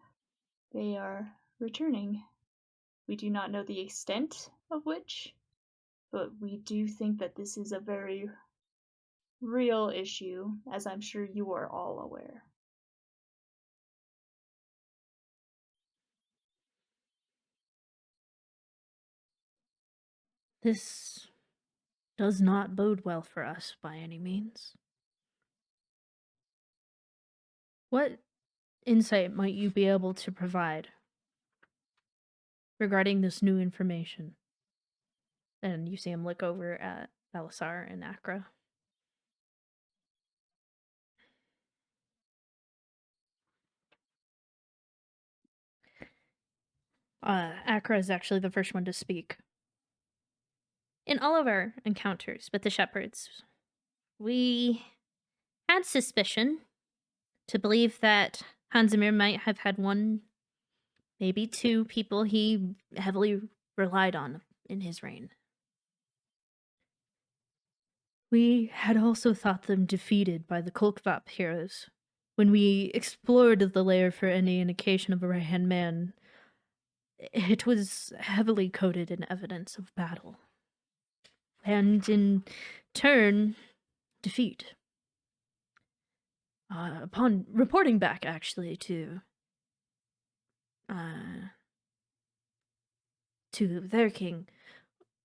they are returning. We do not know the extent of which, but we do think that this is a very real issue, as I'm sure you are all aware. This does not bode well for us by any means. What insight might you be able to provide regarding this new information? And you see him look over at Belisar and Akra. Akra is actually the first one to speak. In all of our encounters with the shepherds, we had suspicion to believe that Hansamir might have had one, maybe two people he heavily relied on in his reign. We had also thought them defeated by the Kolkvap heroes. When we explored the lair for any indication of a right-hand man, it was heavily coated in evidence of battle. And in turn, defeat. Upon reporting back, actually, to their king,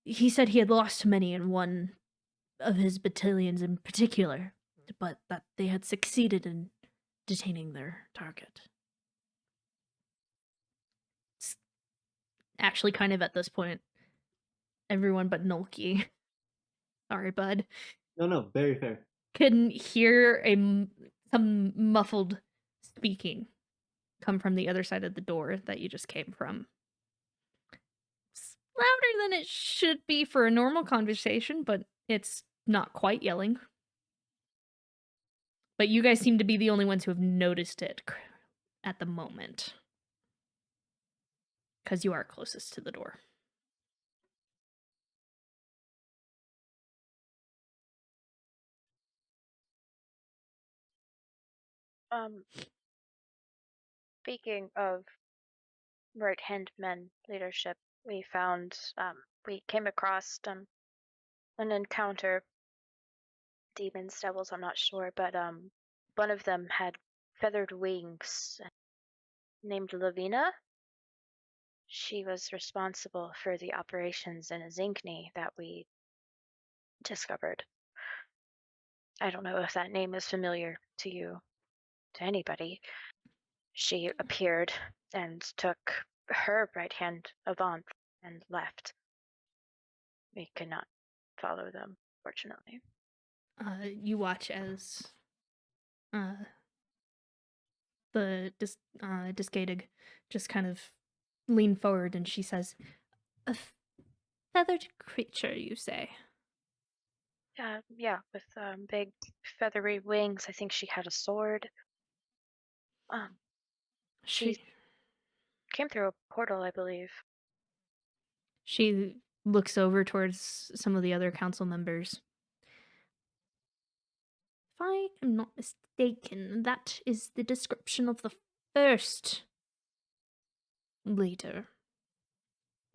he said he had lost many in one of his battalions in particular, but that they had succeeded in detaining their target. It's actually kind of at this point, everyone but Nolki, sorry bud, No, very fair. can hear some muffled speaking come from the other side of the door that you just came from. It's louder than it should be for a normal conversation, but it's not quite yelling. But you guys seem to be the only ones who have noticed it at the moment. Because you are closest to the door. Speaking of right-hand men leadership, we came across an encounter. Demons, devils, I'm not sure, but one of them had feathered wings, named Lavina. She was responsible for the operations in Azinkni that we discovered. I don't know if that name is familiar to you, to anybody. She appeared and took her right hand Avant and left. We could not follow them, fortunately. You watch as the Discadig just kind of lean forward and she says, "A feathered creature, you say?" Yeah, with big feathery wings. I think she had a sword. She came through a portal, I believe. She looks over towards some of the other council members. If I am not mistaken, that is the description of the first leader.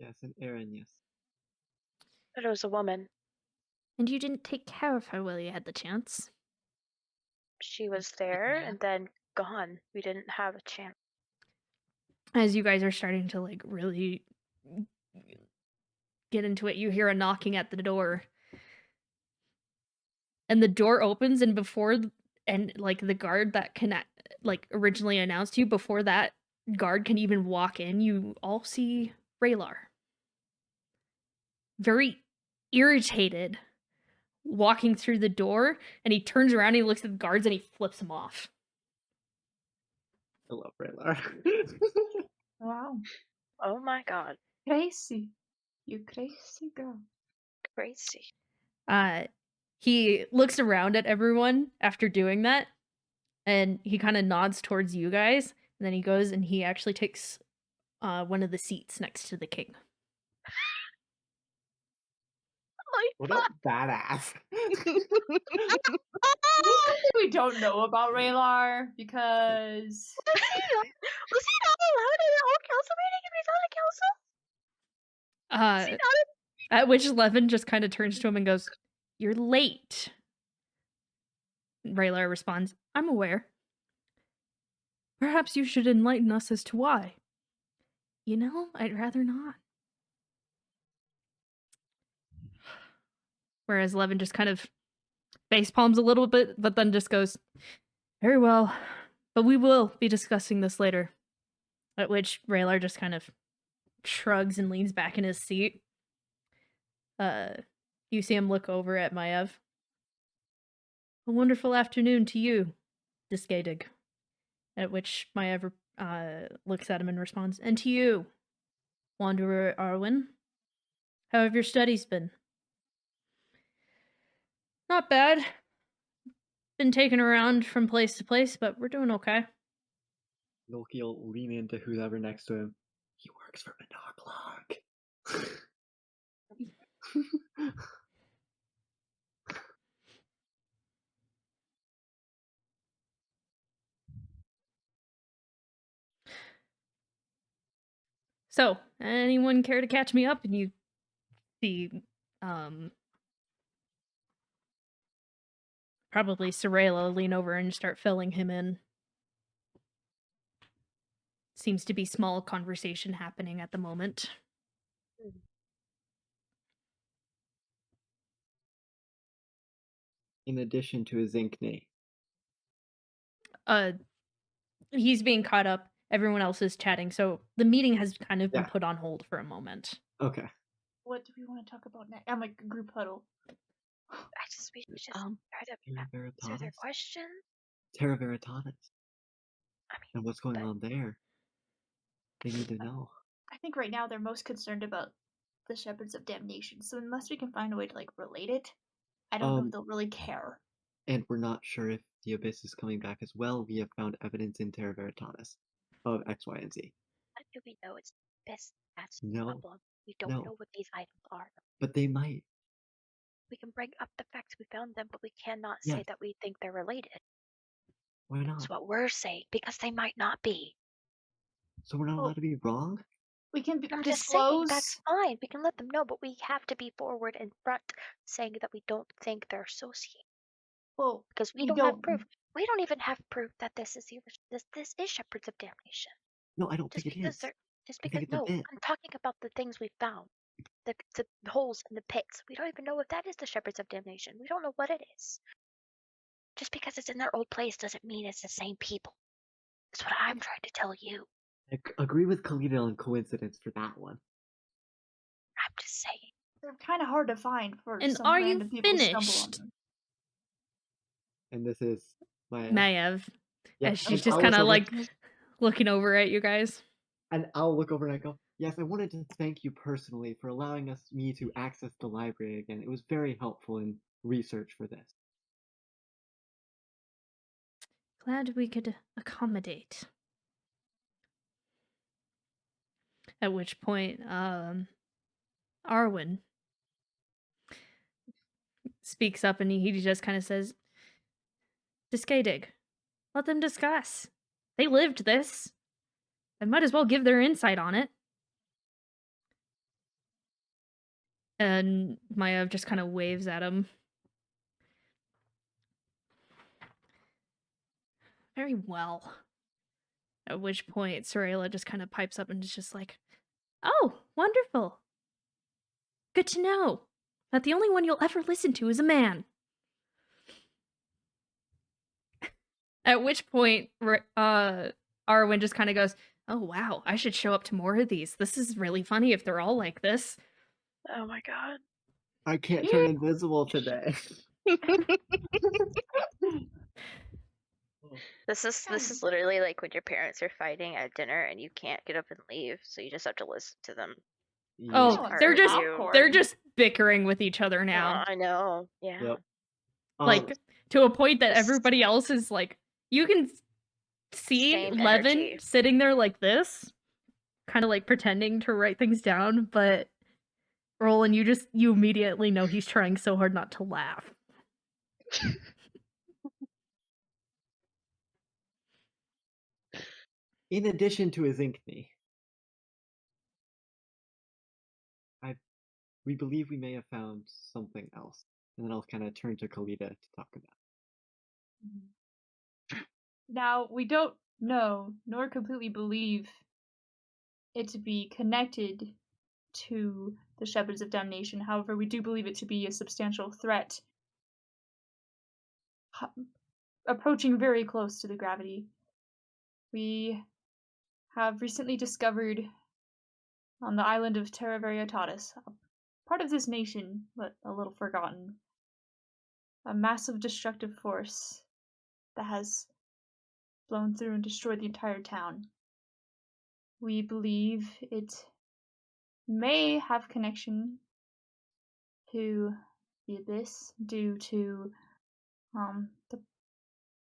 Yes, an Aaron, yes. But it was a woman. And you didn't take care of her while you had the chance. She was there and then gone. We didn't have a chance. As you guys are starting to like really get into it, you hear a knocking at the door. And the door opens, and the guard that originally announced you, before that guard can even walk in, you all see Raylar. Very irritated, walking through the door, and he turns around, he looks at the guards, and he flips them off. I love Raylar. Wow. Oh my god. Crazy. You crazy girl. Crazy. He looks around at everyone after doing that, and he kind of nods towards you guys, and then he goes and he actually takes one of the seats next to the king. What a badass. We don't know about Raylar because Was he not allowed in the whole council meeting if he's on a council? Was he not At which Levin just kind of turns to him and goes, "You're late." Raylar responds, "I'm aware." "Perhaps you should enlighten us as to why." "You know, I'd rather not." Whereas Levin just kind of face palms a little bit, but then just goes, "Very well. But we will be discussing this later. At which Raylar just kind of shrugs and leans back in his seat. You see him look over at Maiev. A wonderful afternoon to you, Disgadig. At which Maiev looks at him and responds, and to you, Wanderer Arwen. How have your studies been? Not bad. Been taken around from place to place, but we're doing okay. Loki will lean into whoever next to him. He works for Monarchlog. So, anyone care to catch me up? And you see, probably Sorella lean over and start filling him in. Seems to be small conversation happening at the moment. In addition to his Inkney. He's being caught up. Everyone else is chatting, so the meeting has kind of been Yeah. put on hold for a moment. Okay. What do we want to talk about next? I'm like group huddle. We should just Um, try to Terra answer their Veritatis. questions. Terra Veritatis. I mean, And what's going but- on there? They need to know. I think right now they're most concerned about the Shepherds of Damnation. So unless we can find a way to like relate it, I don't know if they'll really care. And we're not sure if the Abyss is coming back as well. We have found evidence in Terra Veritatis of X, Y, and Z. How do we know it's best? That's the No. problem. We don't No. know what these items are. But they might. We can bring up the facts we found them, but we cannot Yeah. say that we think they're related. Why not? That's what we're saying, because they might not be. So we're not Well, allowed to be wrong? We can I'm just saying, disclose. that's fine. We can let them know, but we have to be forward in front saying that we don't think they're associated. Well, Because we we don't have don't- proof. We don't even have proof that this is this is Shepherds of Damnation. No, I don't Just think it because is. they're just I think because it's a no, bit. I'm talking about the things we found. The holes in the pits. We don't even know if that is the Shepherds of Damnation. We don't know what it is. Just because it's in their old place doesn't mean it's the same people. That's what I'm trying to tell you. I agree with Khalida on coincidence for that one. I'm just saying. They're kind of hard to find for And some are you random people to stumble on finished? them. And this is my Maiev. yeah, As she's and just I'll kind look of over- like looking over at you guys. And I'll look over and I go, yes, I wanted to thank you personally for allowing me to access the library again. It was very helpful in research for this. Glad we could accommodate. At which point, Arwen speaks up and he just kind of says, Disgadig, let them discuss. They lived this. They might as well give their insight on it. And Maiev just kind of waves at him. Very well. At which point, Sorella just kind of pipes up and is just like, oh, wonderful. Good to know that the only one you'll ever listen to is a man. At which point, Arwen just kind of goes, oh, wow, I should show up to more of these. This is really funny if they're all like this. Oh my god. I can't turn invisible today. This is literally like when your parents are fighting at dinner and you can't get up and leave, so you just have to listen to them. Oh, Yeah. they're just Popcorn. they're just bickering with each other now. I know. Yeah. Yep. Like to a point that Just- everybody else is like, you can see Same Levin energy. sitting there like this, kind of like pretending to write things down, but Roland, you immediately know he's trying so hard not to laugh. In addition to his Inkney, we believe we may have found something else. And then I'll kind of turn to Khalida to talk about. Now, we don't know nor completely believe it to be connected to the Shepherds of Damnation. However, we do believe it to be a substantial threat, approaching very close to the gravity We have recently discovered on the island of Terra Varietatis, a part of this nation, but a little forgotten, a massive destructive force that has blown through and destroyed the entire town. We believe it may have connection to the Abyss due to the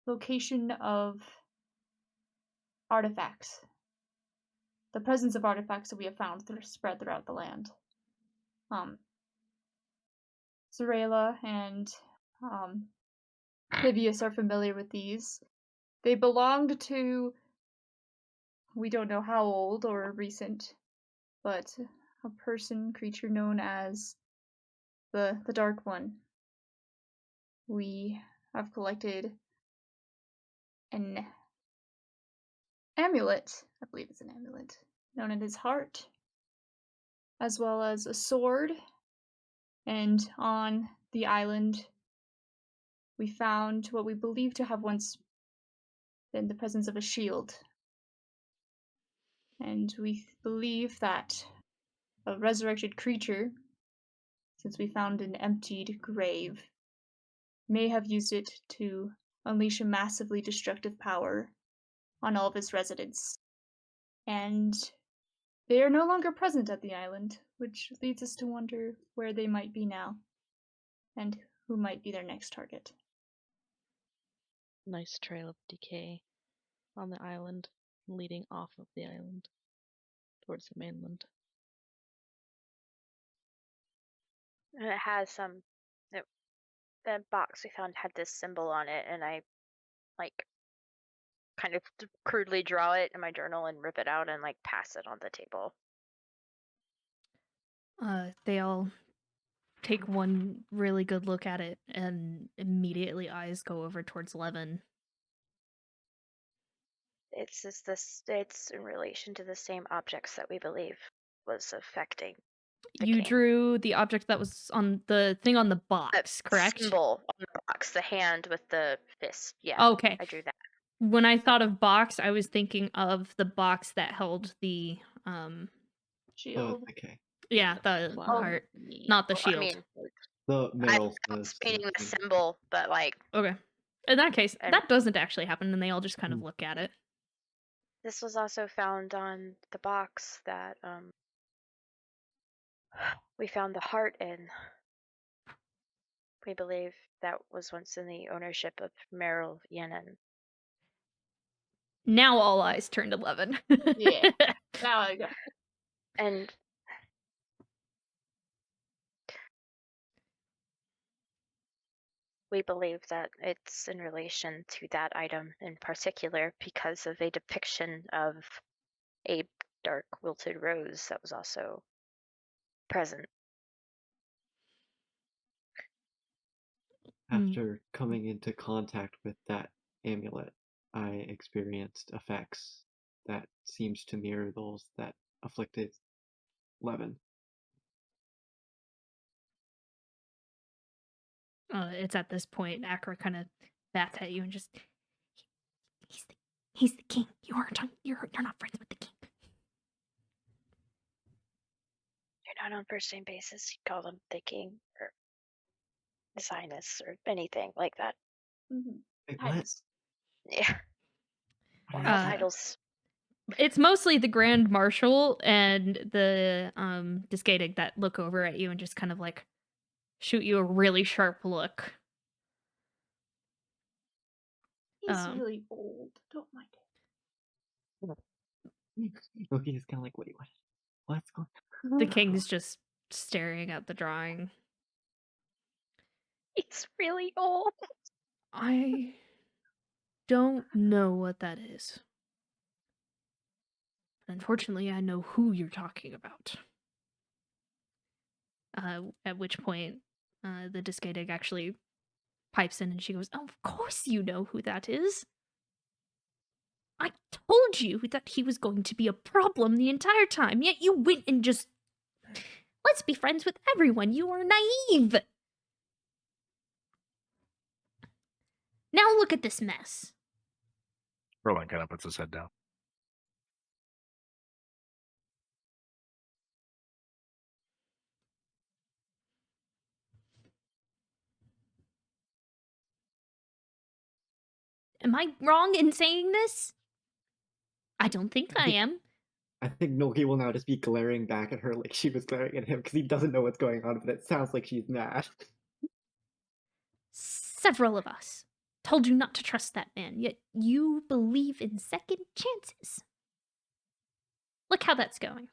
location of artifacts, the presence of artifacts that we have found spread throughout the land. Zarela and Livius are familiar with these. They belonged to, we don't know how old or recent, but a creature known as the Dark One. We have collected an amulet, I believe it's an amulet, known in his heart, as well as a sword. And on the island, we found what we believe to have once been the presence of a shield. And we believe that a resurrected creature, since we found an emptied grave, may have used it to unleash a massively destructive power on all of its residents. And they are no longer present at the island, which leads us to wonder where they might be now, and who might be their next target. Nice trail of decay on the island, leading off of the island towards the mainland. And it has some. The box we found had this symbol on it, and I kind of crudely draw it in my journal and rip it out and pass it on the table. They all take one really good look at it, and immediately eyes go over towards Levin. It's in relation to the same objects that we believe was affecting the You king. drew the object that was on the thing on the box, The correct? symbol on the box, the hand with the fist. Yeah. Okay. I drew that. When I thought of box, I was thinking of the box that held the Shield. Okay. yeah, the Flower. heart, not the Well, shield. I mean, The Meryl I was says painting the something. symbol, but Okay. In that case, And- that doesn't actually happen, and they all just kind of look at it. this was also found on the box that we found the heart in. We believe that was once in the ownership of Meryl Yennon. Now all eyes turn to Levin. Yeah. Now I got it. And we believe that it's in relation to that item in particular because of a depiction of a dark wilted rose that was also present. After coming into contact with that amulet, I experienced effects that seems to mirror those that afflicted Levin. It's at this point, Akra kind of bats at you and just, he's the king. You're not friends with the king. You're not on first name basis. You call them the king or the Zionist or anything like that. Mm-hmm. Wait, what? Yeah. What All is that? titles. It's mostly the Grand Marshal and the Discadig that look over at you and just kind of shoot you a really sharp look. He's really old. Don't mind it. Loki is kind of like, wait, what? What's going on? The king's just staring at the drawing. He's really old. I don't know what that is. Unfortunately, I know who you're talking about. At which point, the Discadig actually pipes in and she goes, "Oh, of course you know who that is. I told you that he was going to be a problem the entire time, yet you went and just... Let's be friends with everyone. You are naive. Now look at this mess." Roland kind of puts his head down. Am I wrong in saying this? I don't think I am. I think Noki will now just be glaring back at her like she was glaring at him because he doesn't know what's going on, but it sounds like she's mad. Several of us told you not to trust that man, yet you believe in second chances. Look how that's going.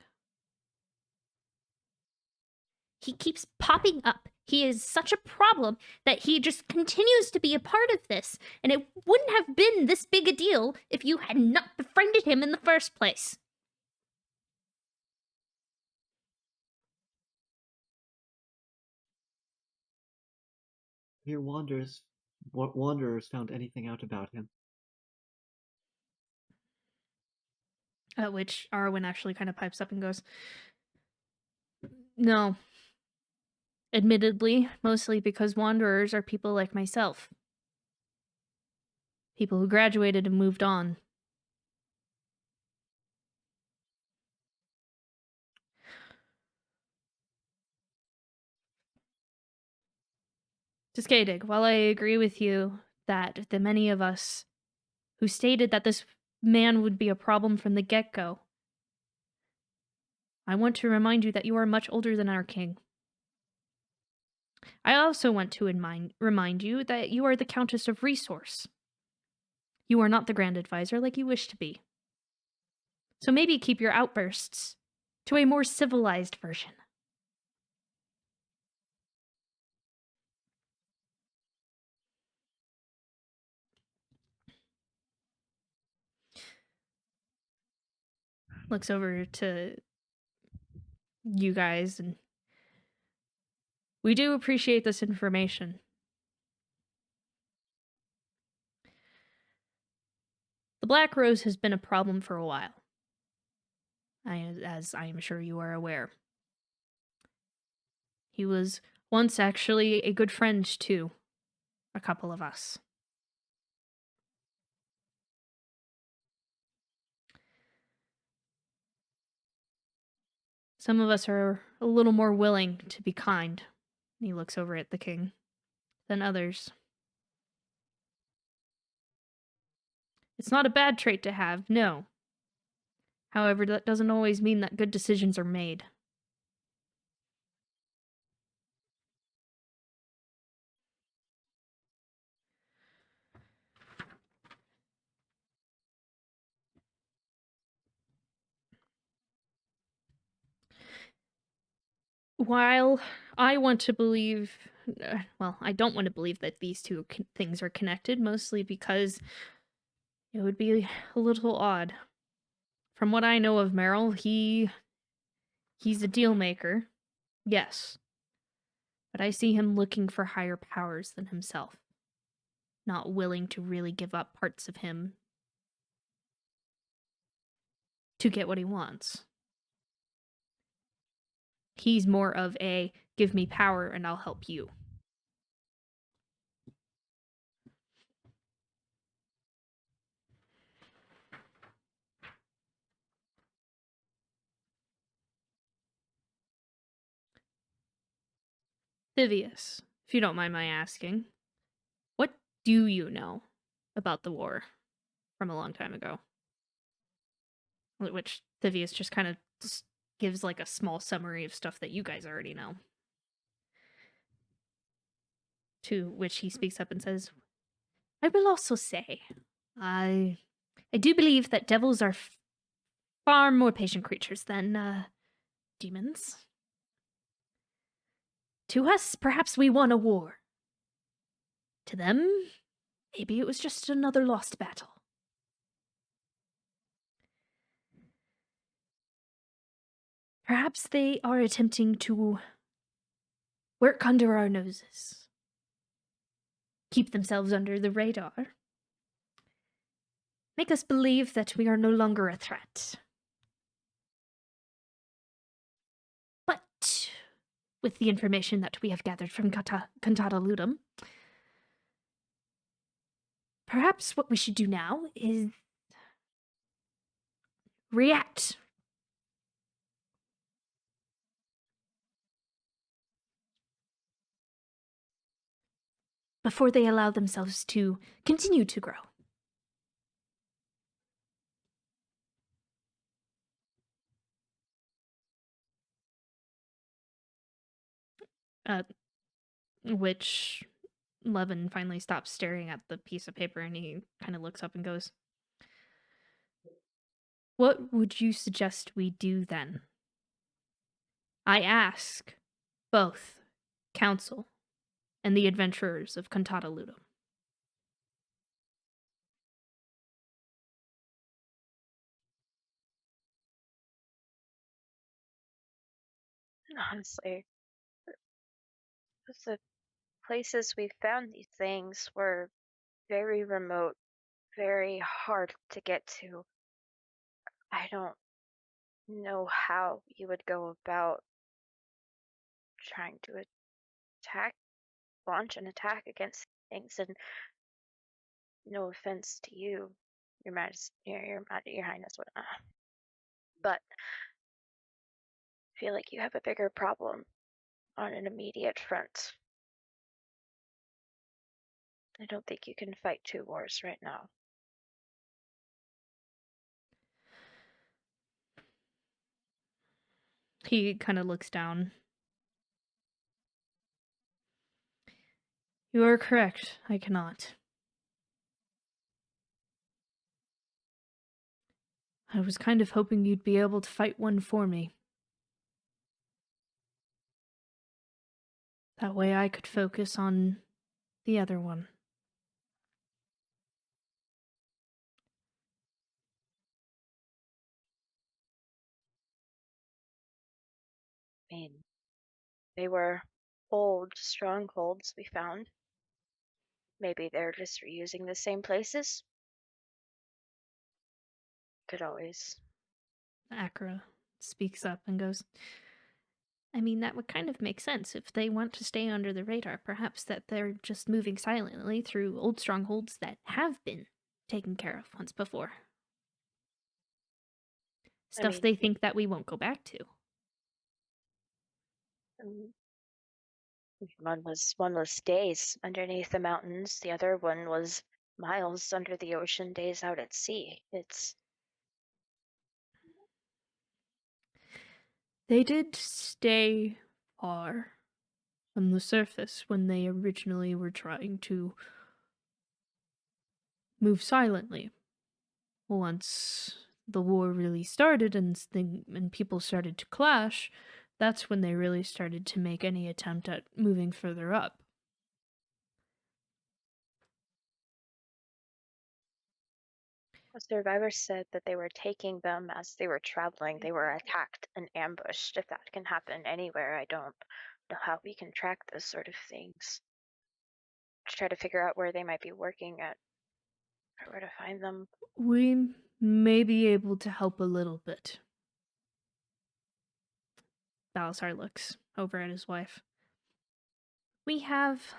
He keeps popping up. He is such a problem that he just continues to be a part of this, and it wouldn't have been this big a deal if you had not befriended him in the first place. Here wanderers found anything out about him. At which Arwen actually kind of pipes up and goes, no. Admittedly, mostly because wanderers are people like myself. People who graduated and moved on. To Skadig, while I agree with you that the many of us who stated that this man would be a problem from the get-go, I want to remind you that you are much older than our king. I also want to remind you that you are the Countess of Resource. You are not the Grand Advisor like you wish to be. So maybe keep your outbursts to a more civilized version. Looks over to you guys, and we do appreciate this information. The Black Rose has been a problem for a while, as I am sure you are aware. He was once actually a good friend to a couple of us. Some of us are a little more willing to be kind, he looks over at the king, than others. It's not a bad trait to have, no. However, that doesn't always mean that good decisions are made. While I want to believe, well, I don't want to believe that these two things are connected, mostly because it would be a little odd. From what I know of Merrill, he's a deal maker, yes. But I see him looking for higher powers than himself, not willing to really give up parts of him to get what he wants. He's more of a, give me power and I'll help you. Vivius, if you don't mind my asking, what do you know about the war from a long time ago? Which Vivius just kind of gives like a small summary of stuff that you guys already know. To which he speaks up and says, I will also say, I do believe that devils are far more patient creatures than demons. To us, perhaps we won a war. To them, maybe it was just another lost battle. Perhaps they are attempting to work under our noses. Keep themselves under the radar. Make us believe that we are no longer a threat. But with the information that we have gathered from Cantata Lutum, perhaps what we should do now is react. Before they allow themselves to continue to grow. Which Levin finally stops staring at the piece of paper and he kind of looks up and goes, "What would you suggest we do then? I ask both council and the adventurers of Cantata Lutum." Honestly, the places we found these things were very remote, very hard to get to. I don't know how you would go about trying to attack, launch an attack against things. And no offense to you, Your Majesty, Your Highness, whatnot, but I feel like you have a bigger problem on an immediate front. I don't think you can fight two wars right now. He kind of looks down. You are correct. I cannot. I was kind of hoping you'd be able to fight one for me. That way I could focus on the other one. I mean, they were old strongholds we found. Maybe they're just reusing the same places. Could always. Akra speaks up and goes, I mean, that would kind of make sense if they want to stay under the radar. Perhaps that they're just moving silently through old strongholds that have been taken care of once before. Stuff they think that we won't go back to. One was days underneath the mountains. The other one was miles under the ocean, days out at sea. They did stay far from the surface when they originally were trying to move silently. Once the war really started and people started to clash, that's when they really started to make any attempt at moving further up. Survivors said that they were taking them as they were traveling. They were attacked and ambushed. If that can happen anywhere, I don't know how we can track those sort of things. To try to figure out where they might be working at, or where to find them. We may be able to help a little bit. Balasar looks over at his wife. We have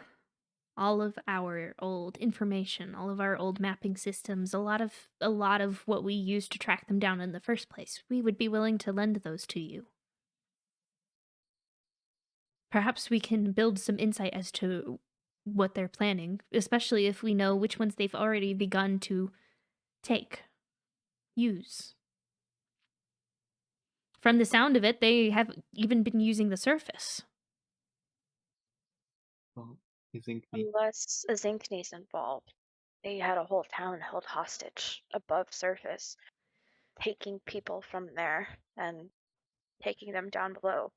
all of our old information, all of our old mapping systems, a lot of what we used to track them down in the first place. We would be willing to lend those to you. Perhaps we can build some insight as to what they're planning, especially if we know which ones they've already begun to use. From the sound of it, they have even been using the surface. Well, Unless Azinkni's involved. They had a whole town held hostage above surface, taking people from there and taking them down below.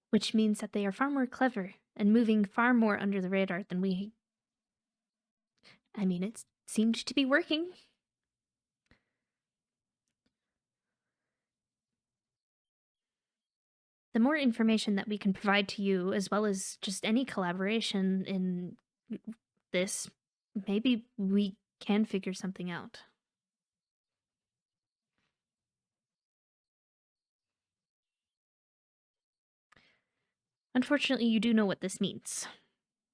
Which means that they are far more clever and moving far more under the radar than we... I mean, it seemed to be working. The more information that we can provide to you, as well as just any collaboration in this, maybe we can figure something out. Unfortunately, you do know what this means,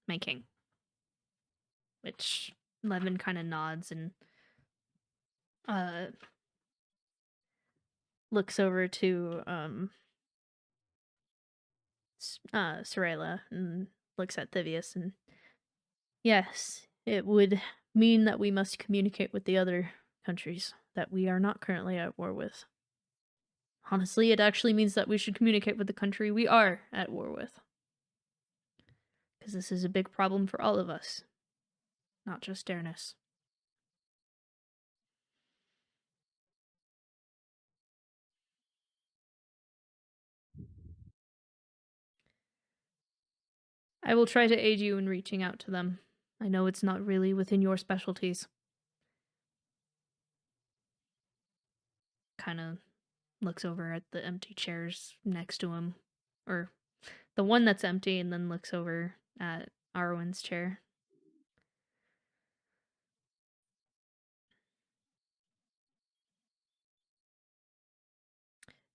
my king. Which Levin kind of nods and looks over to Sorella and looks at Thivius and yes, it would mean that we must communicate with the other countries that we are not currently at war with. Honestly, it actually means that we should communicate with the country we are at war with. Because this is a big problem for all of us, not just Dairness. I will try to aid you in reaching out to them. I know it's not really within your specialties. Kind of looks over at the empty chairs next to him. Or the one that's empty, and then looks over at Arwen's chair.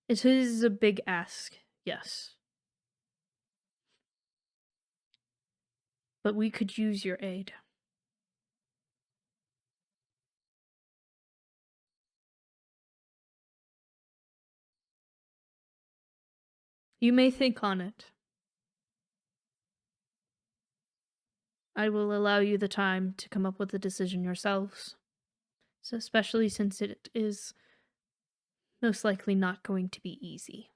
It is a big ask, yes. But we could use your aid. You may think on it. I will allow you the time to come up with a decision yourselves. So especially since it is most likely not going to be easy.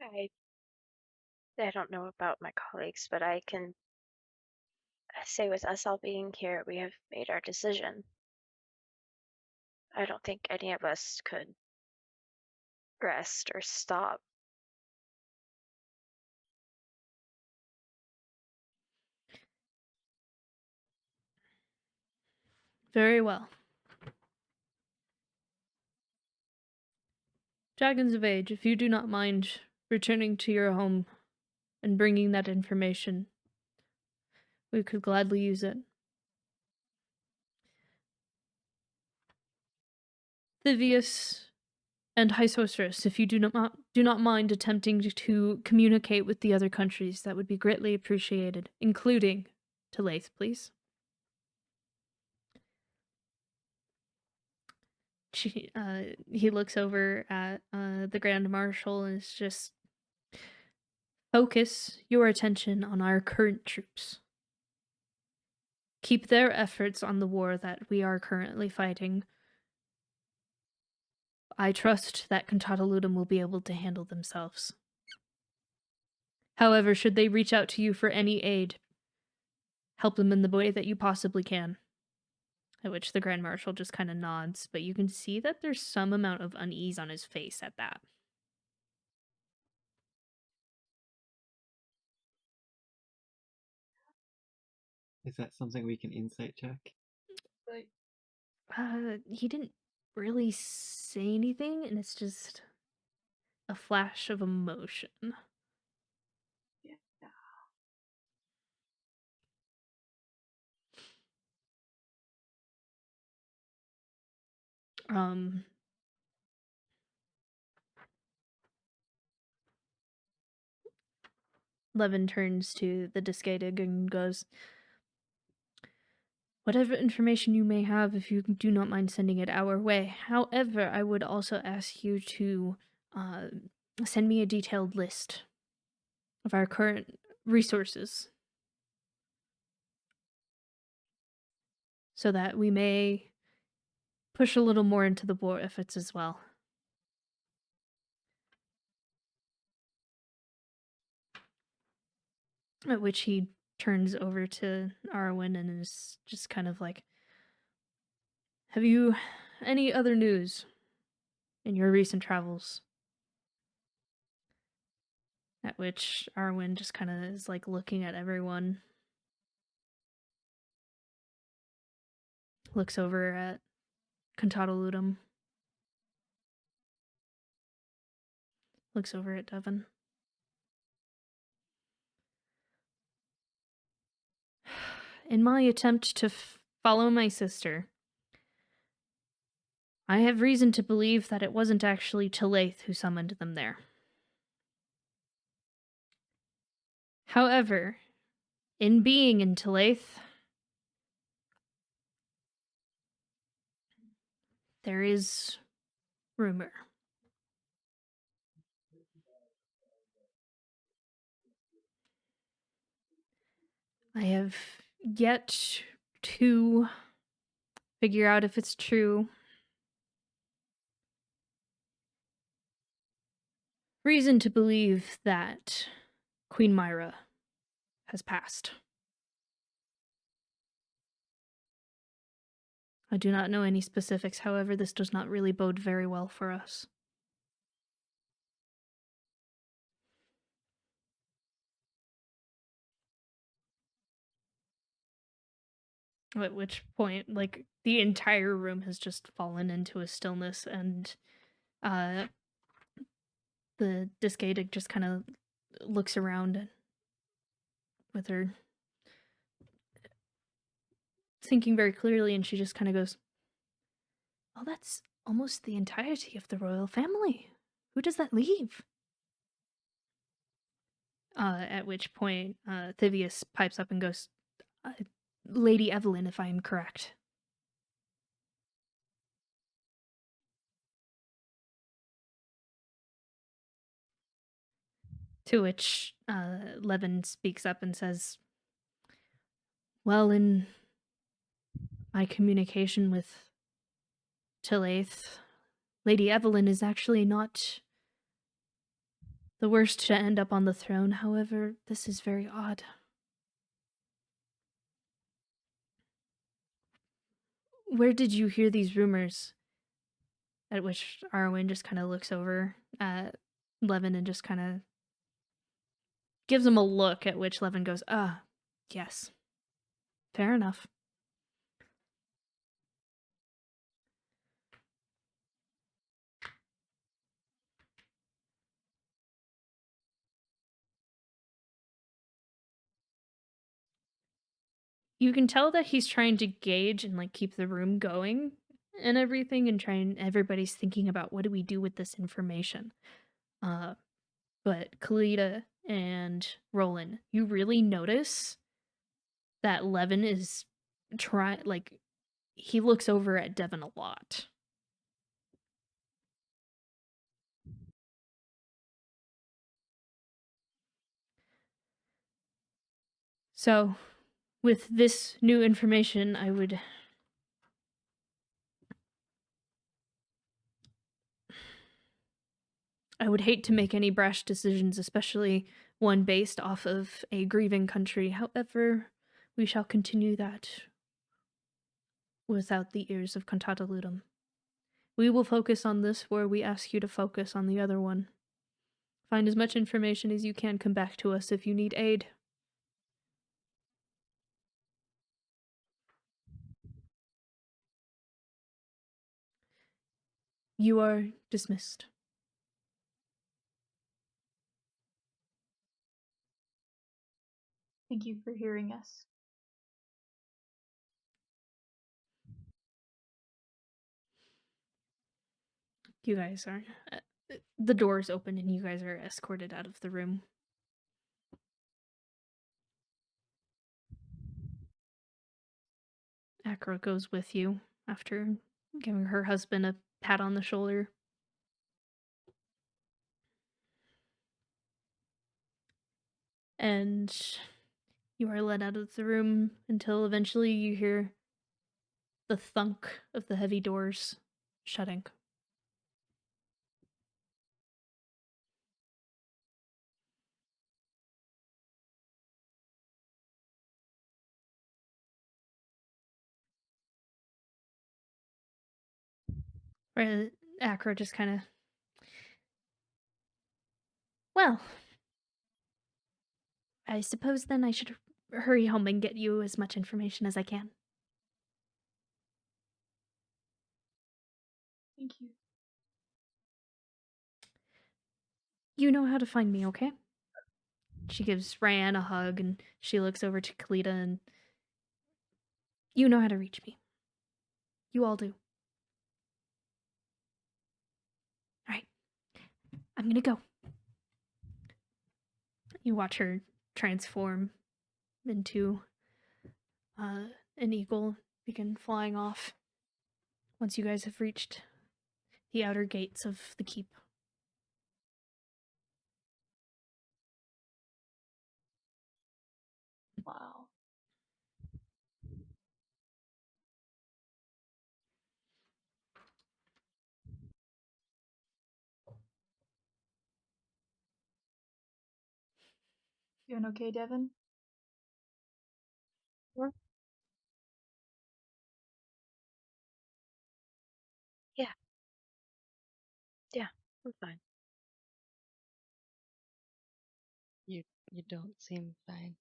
I don't know about my colleagues, but I can say with us all being here, we have made our decision. I don't think any of us could rest or stop. Very well. Dragons of Age, if you do not mind returning to your home and bringing that information, we could gladly use it. Thivius and High Sorceress, if you do not mind attempting to communicate with the other countries, that would be greatly appreciated, including Talaith, please. He looks over at the Grand Marshal and is just focus your attention on our current troops. Keep their efforts on the war that we are currently fighting. I trust that Cantata Lutum will be able to handle themselves. However, should they reach out to you for any aid, help them in the way that you possibly can. At which the Grand Marshal just kind of nods, but you can see that there's some amount of unease on his face at that. Is that something we can insight check? He didn't really say anything, and it's just a flash of emotion. Yeah. Levin turns to the Discadig and goes, whatever information you may have, if you do not mind sending it our way. However, I would also ask you to send me a detailed list of our current resources so that we may push a little more into the war efforts as well. At which he turns over to Arwen and is just kind of like, have you any other news in your recent travels? At which Arwen just kind of is like looking at everyone. Looks over at Cantata Lutum. Looks over at Devon. In my attempt to follow my sister, I have reason to believe that it wasn't actually Talaith who summoned them there. However, in being in Talaith, there is rumor. I have yet to figure out if it's true. Reason to believe that Queen Myra has passed. I do not know any specifics, however, this does not really bode very well for us. At which point, like, the entire room has just fallen into a stillness, and the Discadig just kind of looks around with her thinking very clearly, and she just kind of goes, "Oh, that's almost the entirety of the royal family. Who does that leave?" At which point, Thivius pipes up and goes, "Lady Evelyn, if I am correct." To which Levin speaks up and says, "Well, in my communication with Tilaith, Lady Evelyn is actually not the worst to end up on the throne. However, this is very odd." "Where did you hear these rumors?" At which Arwen just kind of looks over at Levin and just kind of gives him a look, at which Levin goes, yes. Fair enough." You can tell that he's trying to gauge and like keep the room going and everything, and everybody's thinking about what do we do with this information. But Kalita and Roland, you really notice that Levin is he looks over at Devin a lot. So, with this new information, I would hate to make any brash decisions, especially one based off of a grieving country. However, we shall continue that without the ears of Cantata Lutum. We will focus on this where we ask you to focus on the other one. Find as much information as you can, come back to us if you need aid. You are dismissed. Thank you for hearing us. You guys are... the doors open and you guys are escorted out of the room. Akra goes with you after giving her husband a pat on the shoulder. And you are led out of the room until eventually you hear the thunk of the heavy doors shutting. Where Akra just kind of... "Well, I suppose then I should hurry home and get you as much information as I can." Thank you. "You know how to find me, okay?" She gives Ryan a hug and she looks over to Kalita and... "You know how to reach me. You all do. Alright. I'm gonna go." You watch her transform into an eagle, begin flying off. once you guys have reached the outer gates of the keep. Wow. Doing okay, Devin? Well, yeah. Yeah, I'm fine. You don't seem fine.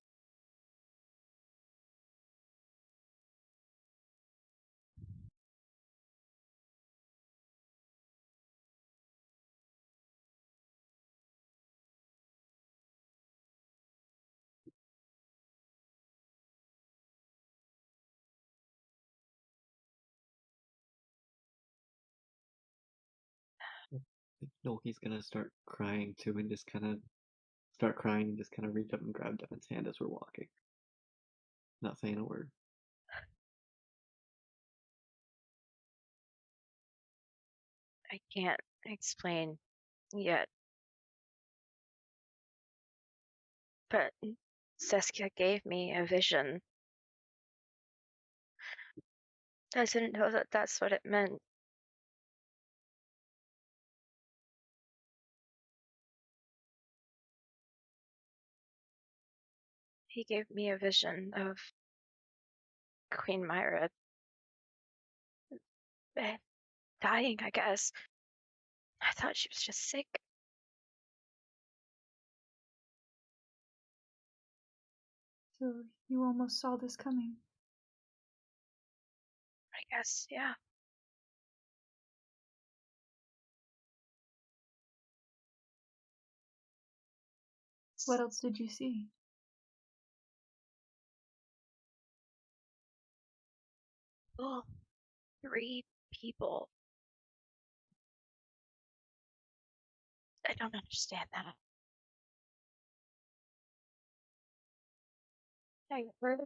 I think Nolki's gonna start crying too and just kind of start crying and just kind of reach up and grab Devin's hand as we're walking. Not saying a word. I can't explain yet, but Saskia gave me a vision. I didn't know that that's what it meant. He gave me a vision of Queen Myra dying, I guess. I thought she was just sick. So you almost saw this coming. I guess, yeah. What else did you see? Well, 3 people. I don't understand that. I heard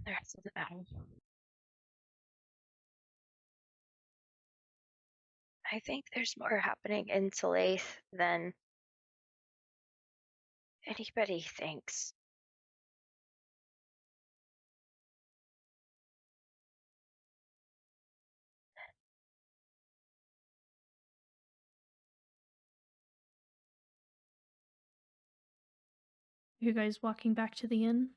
the rest of the battle. I think there's more happening in Salaith than anybody thinks. You guys walking back to the inn?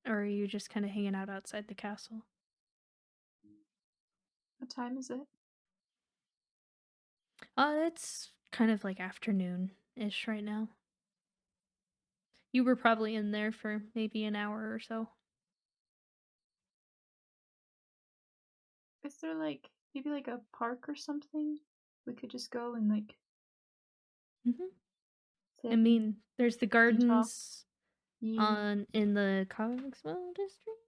Or are you just kind of hanging out outside the castle? What time is it? It's kind of like afternoon-ish right now. You were probably in there for maybe an hour or so. Is there like maybe like a park or something? We could just go and like Mm-hmm. sit I mean, there's the and talk. gardens Yeah. in the Cogswell district.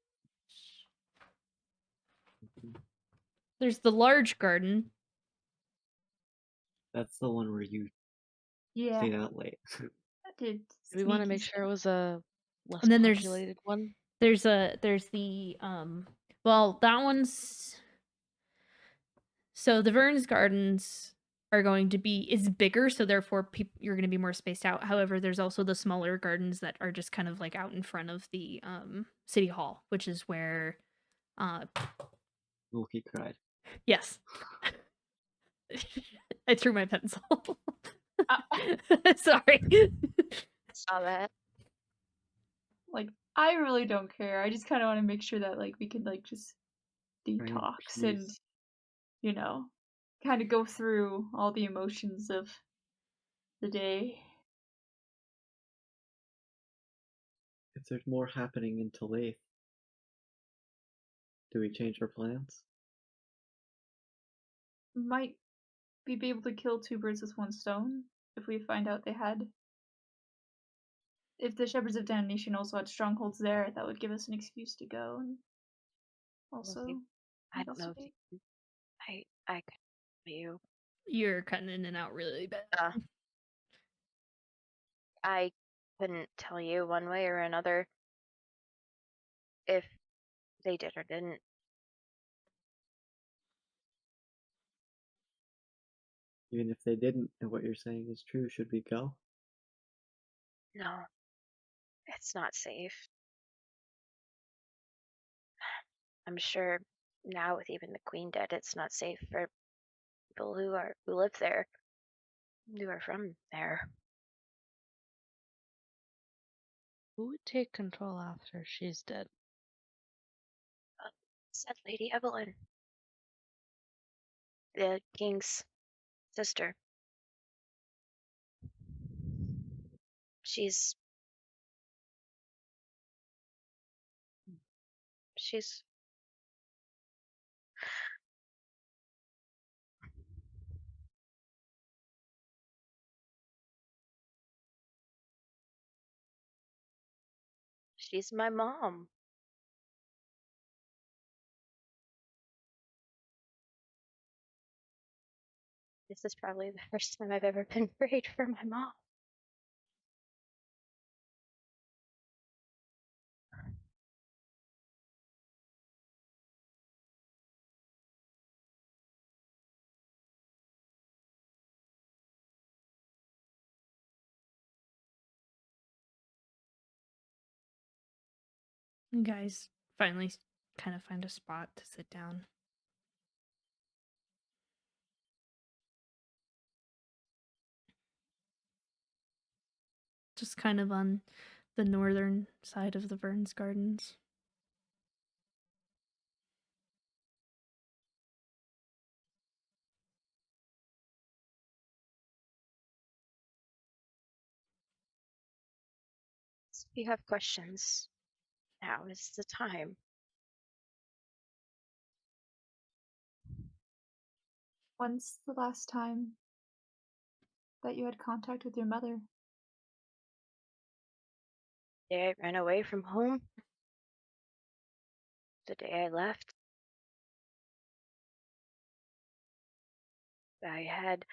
There's the large garden. That's the one where you Yeah. stayed out late. I did. Do we want to sneaky make sure it was a less And then populated one? there's the well, that one's, so the Vern's Gardens are going to be, it's bigger, so therefore you're going to be more spaced out. However, there's also the smaller gardens that are just kind of like out in front of the city hall, which is where Nolki cried. yes. I threw my pencil. Sorry. Saw that. Like I really don't care. I just kind of want to make sure that like we can like just Find detox and peace. you know kind of go through all the emotions of the day. If there's more happening in Talaith, do we change our plans? Might we be able to kill 2 birds with 1 stone if we find out they had. If the Shepherds of Damnation also had strongholds there, that would give us an excuse to go and also I don't know. investigate. I could you. You're cutting in and out really bad. I couldn't tell you one way or another. if they did or didn't. Even if they didn't, and what you're saying is true, should we go? No, it's not safe. I'm sure now with even the queen dead, it's not safe for people who live there, who are from there. Who would take control after she's dead? Said Lady Evelyn, the king's sister. She's she's my mom. This is probably the first time I've ever been prayed for my mom. You guys finally kind of find a spot to sit down. Just kind of on the northern side of the Burns Gardens. If you have questions, now is the time. When's the last time that you had contact with your mother? The day I ran away from home, the day I left, I had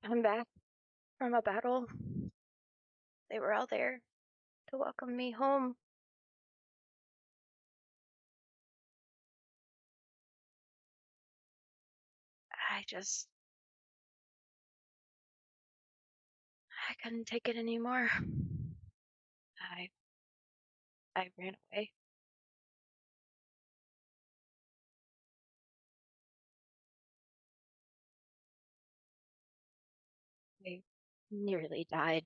come back from a battle. They were all there to welcome me home. I couldn't take it anymore. I ran away. I nearly died.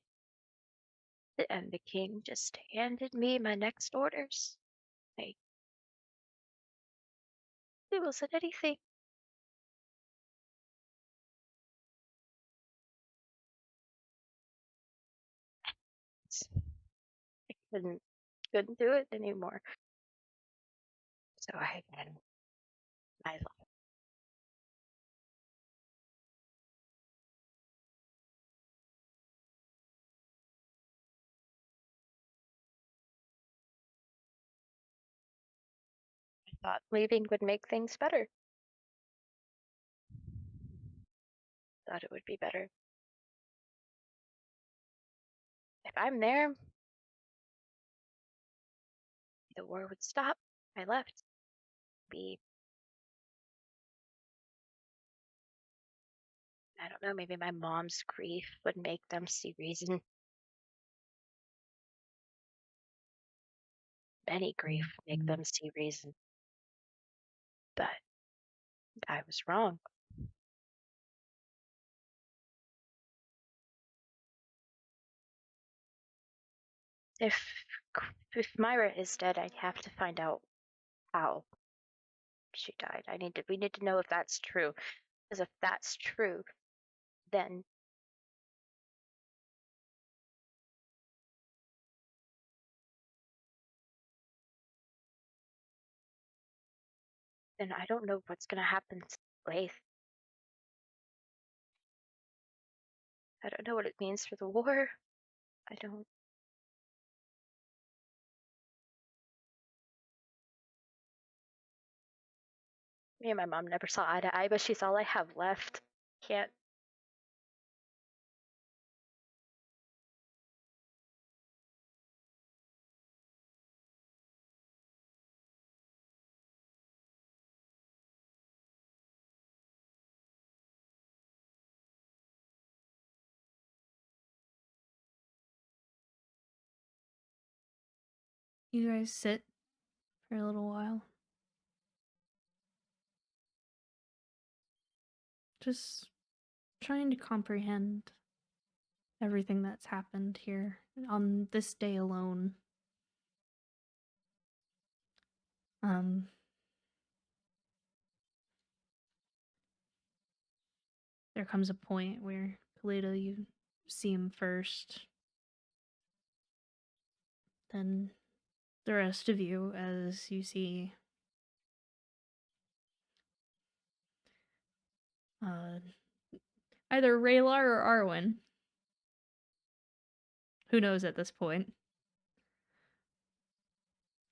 And the king just handed me my next orders. It wasn't anything. I couldn't do it anymore. So I had my life. I thought leaving would make things better. Thought it would be better. If I'm there, the war would stop. I left. I don't know, maybe my mom's grief would make them see reason. Any grief would make them see reason. But I was wrong. If Myra is dead, I'd have to find out how she died. We need to know if that's true. Because if that's true, then I don't know what's gonna happen to Laith. I don't know what it means for the war. I don't. Me and my mom never saw eye to eye, but she's all I have left. Can't. You guys sit for a little while. Just trying to comprehend everything that's happened here on this day alone. There comes a point where, Kaleda, you see him first. Then the rest of you, as you see either Raylar or Arwen. Who knows at this point?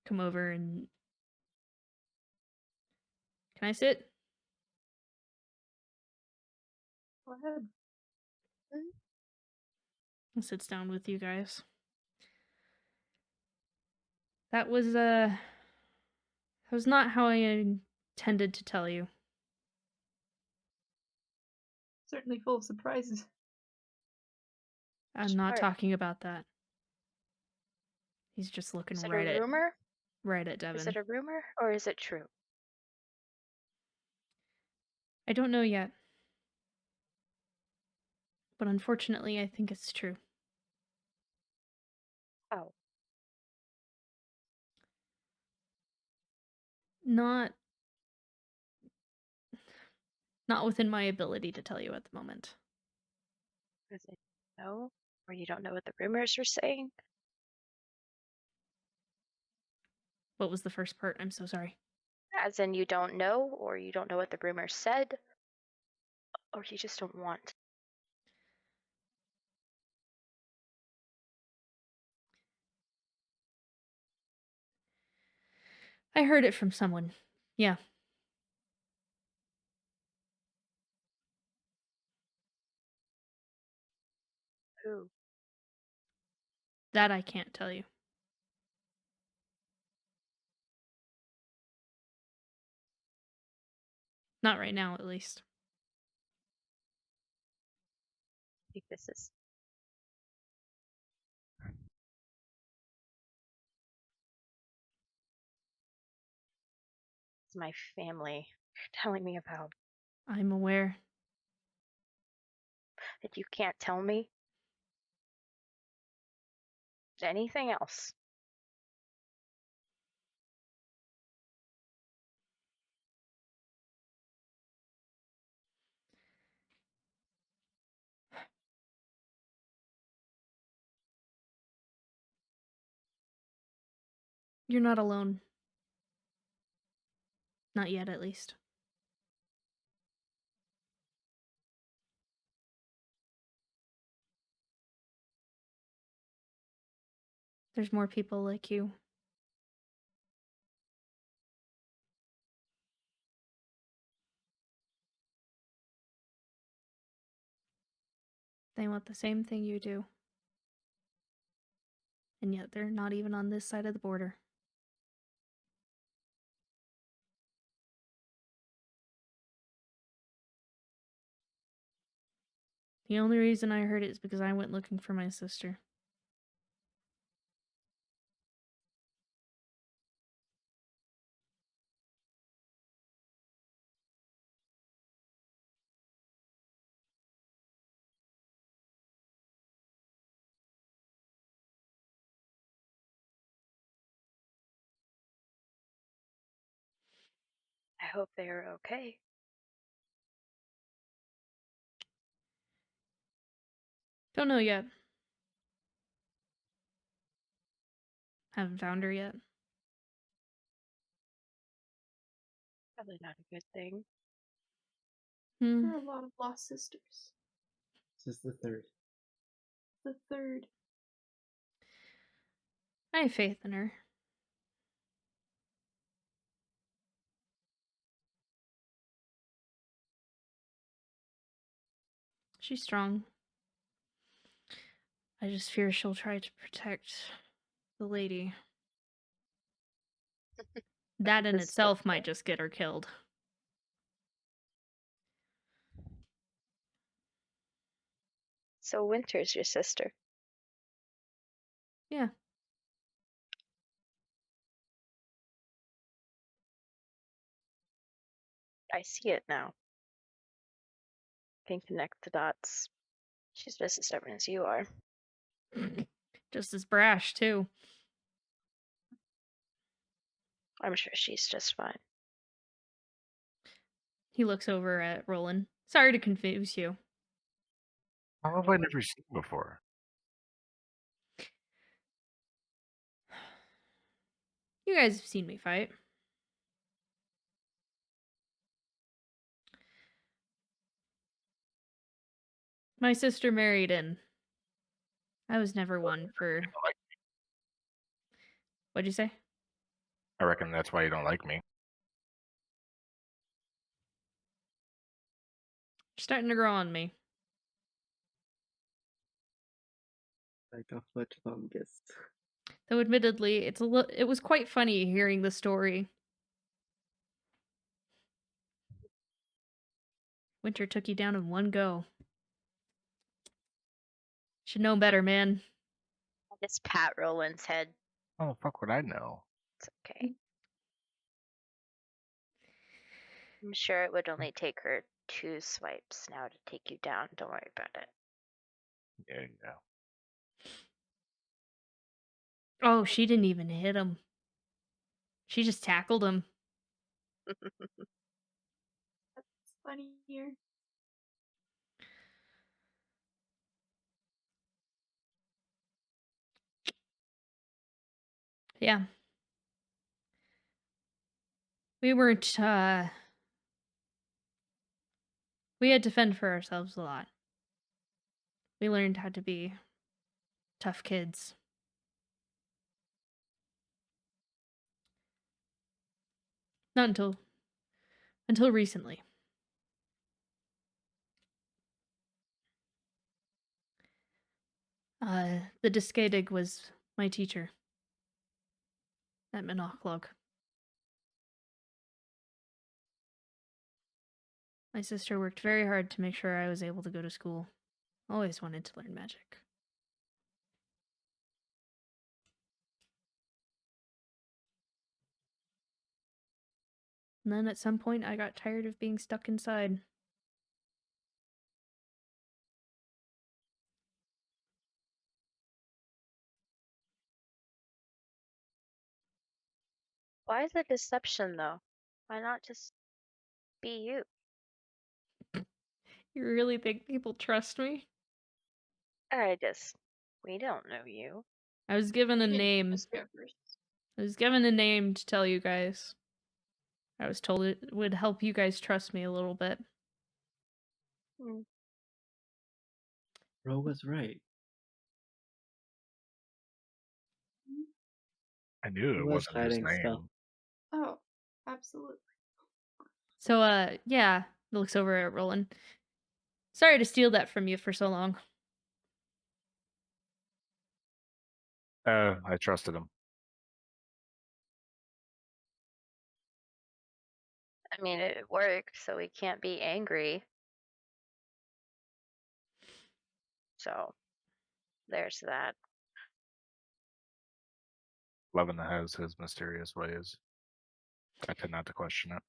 Come over and... Can I sit? Go ahead. And sits down with you guys. That was not how I intended to tell you. Certainly full of surprises. I'm not Sure. talking about that. He's just looking Is it right a rumor? at Devin. Is it a rumor or is it true? I don't know yet. But unfortunately, I think it's true. Oh, Not within my ability to tell you at the moment. is it no? Or you don't know what the rumors are saying? What was the first part? I'm so sorry. As in you don't know, or you don't know what the rumors said, or you just don't want. I heard it from someone. Yeah. Who? That I can't tell you. Not right now, at least. I think this is. It's my family you're telling me about. I'm aware. That you can't tell me anything else. You're not alone. Not yet, at least. There's more people like you. They want the same thing you do. And yet they're not even on this side of the border. The only reason I heard it is because I went looking for my sister. I hope they are okay. Don't know yet. Haven't found her yet. Probably not a good thing. Hmm. There are a lot of lost sisters. This is the third. The third. I have faith in her. She's strong. I just fear she'll try to protect the lady. That in This itself might just get her killed. So Winter's your sister. Yeah. I see it now. Can connect the dots. She's just as stubborn as you are. Just as brash, too. I'm sure she's just fine. He looks over at Roland. Sorry to confuse you. How have I never seen before? You guys have seen me fight. My sister married in. I was never one for... What'd you say? I reckon that's why you don't like me. You're starting to grow on me. Like a foot fungus. Though admittedly, it was quite funny hearing the story. Winter took you down in one go. Should know better, man. I just pat Roland's head. Oh, the fuck would I know? It's okay. I'm sure it would only take her 2 swipes now to take you down. Don't worry about it. Yeah. Oh, she didn't even hit him. She just tackled him. That's funny here. Yeah. We weren't, we had to fend for ourselves a lot. We learned how to be tough kids. Not until recently. The Discadig was my teacher at Minochlog. My sister worked very hard to make sure I was able to go to school. Always wanted to learn magic. And then at some point, I got tired of being stuck inside. Why is it deception, though? Why not just be you? You really think people trust me? We don't know you. I was given a We didn't name. trust you at first. I was given a name to tell you guys. I was told it would help you guys trust me a little bit. Ro was right. I knew He it was wasn't his hiding stuff. name. Oh, absolutely. So, yeah, he looks over at Roland. Sorry to steal that from you for so long. I trusted him. I mean, it worked, so we can't be angry. So, there's that. Levin has his mysterious ways. I tend not to question it.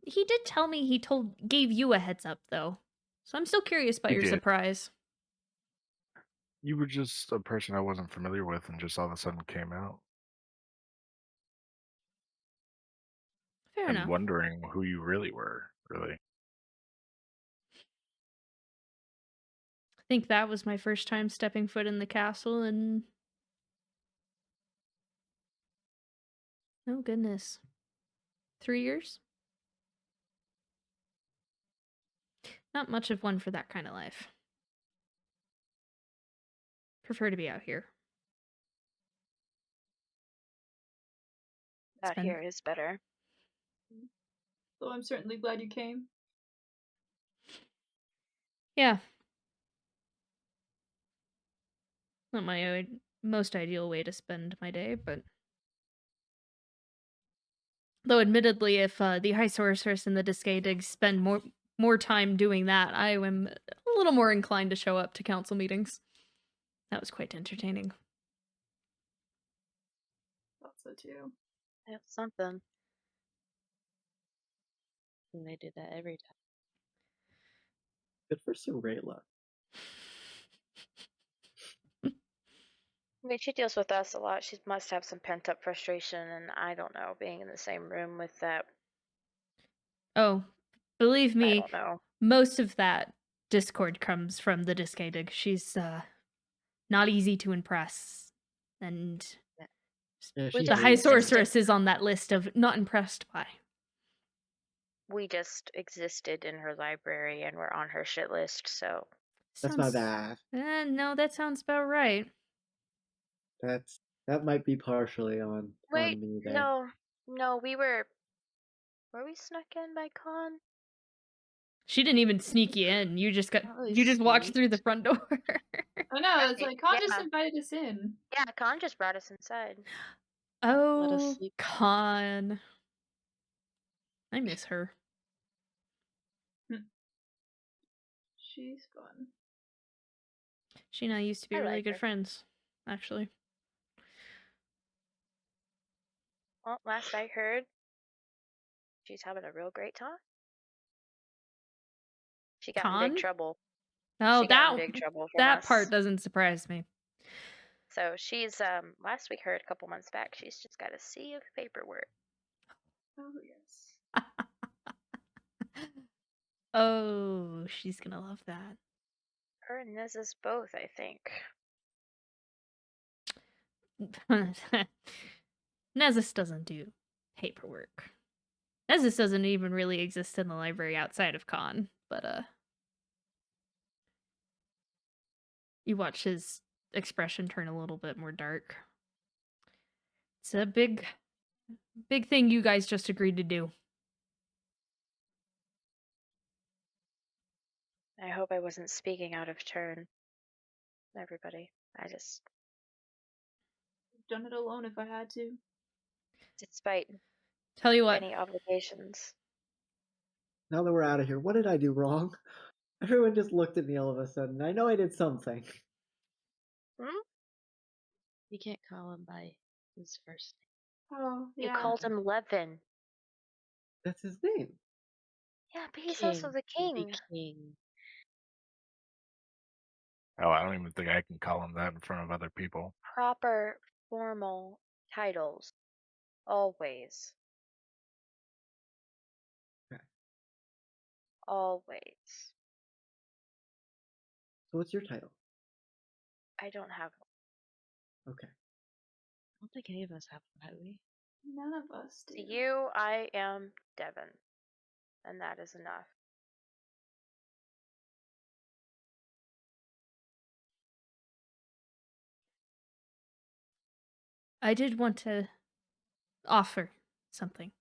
He did tell me he gave you a heads up, though. So I'm still curious about He your did. surprise. You were just a person I wasn't familiar with and just all of a sudden came out. Fair And enough. wondering who you really were, really. I think that was my first time stepping foot in the castle, and oh goodness, 3 years? Not much of one for that kind of life. Prefer to be out here. Out Spend- here is better. So I'm certainly glad you came. Yeah. Not my most ideal way to spend my day, but... Though admittedly, if the High Sorceress and the Discadig spend more time doing that, I am a little more inclined to show up to council meetings. That was quite entertaining. Thought so too. That's something. And they do that every time. Good for Sorayla. I mean, she deals with us a lot. She must have some pent up frustration, and I don't know, being in the same room with that. Oh, believe I me, don't know. most of that discord comes from the Discadig. She's not easy to impress, and Yeah, We she the just High hates me. Sorceress is on that list of not impressed by. we just existed in her library and were on her shit list, so That's my bad. No, that sounds about right. That might be partially on wait, me there. no, we were we snuck in by Con? She didn't even sneak you in. You just Probably walked through the sneaked. front door. I know, it's Right, like Con just yeah. invited us in. Yeah, Con just brought us inside. Let us Oh, sleep. Con. I miss her. She's fun. She and I used to be I really like good her. friends, actually. Well, last I heard, she's having a real great time. She got in big Con? trouble. Oh, She got in big trouble from that us. part doesn't surprise me. So she's last we heard a couple months back, she's just got a sea of paperwork. Oh yes. Oh, she's gonna love that. Her and Nezis both, I think. Nezus doesn't do paperwork. Nezus doesn't even really exist in the library outside of Con, but you watch his expression turn a little bit more dark. It's a big thing you guys just agreed to do. I hope I wasn't speaking out of turn. Everybody. I just, Done it alone if I had to. despite Tell you what, any obligations. Now that we're out of here, what did I do wrong? Everyone just looked at me all of a sudden. I know I did something. You can't call him by his first Oh You yeah. called him Levin. That's his name. Yeah, but name. he's also the He'd be king. king. Oh, I don't even think I can call him that in front of other people. Proper, formal titles. Always. Okay. Always. So what's your title? I don't have Okay. I don't think any of us have one, have we? None of us do. To you, I am Devon. And that is enough. I did want to offer something.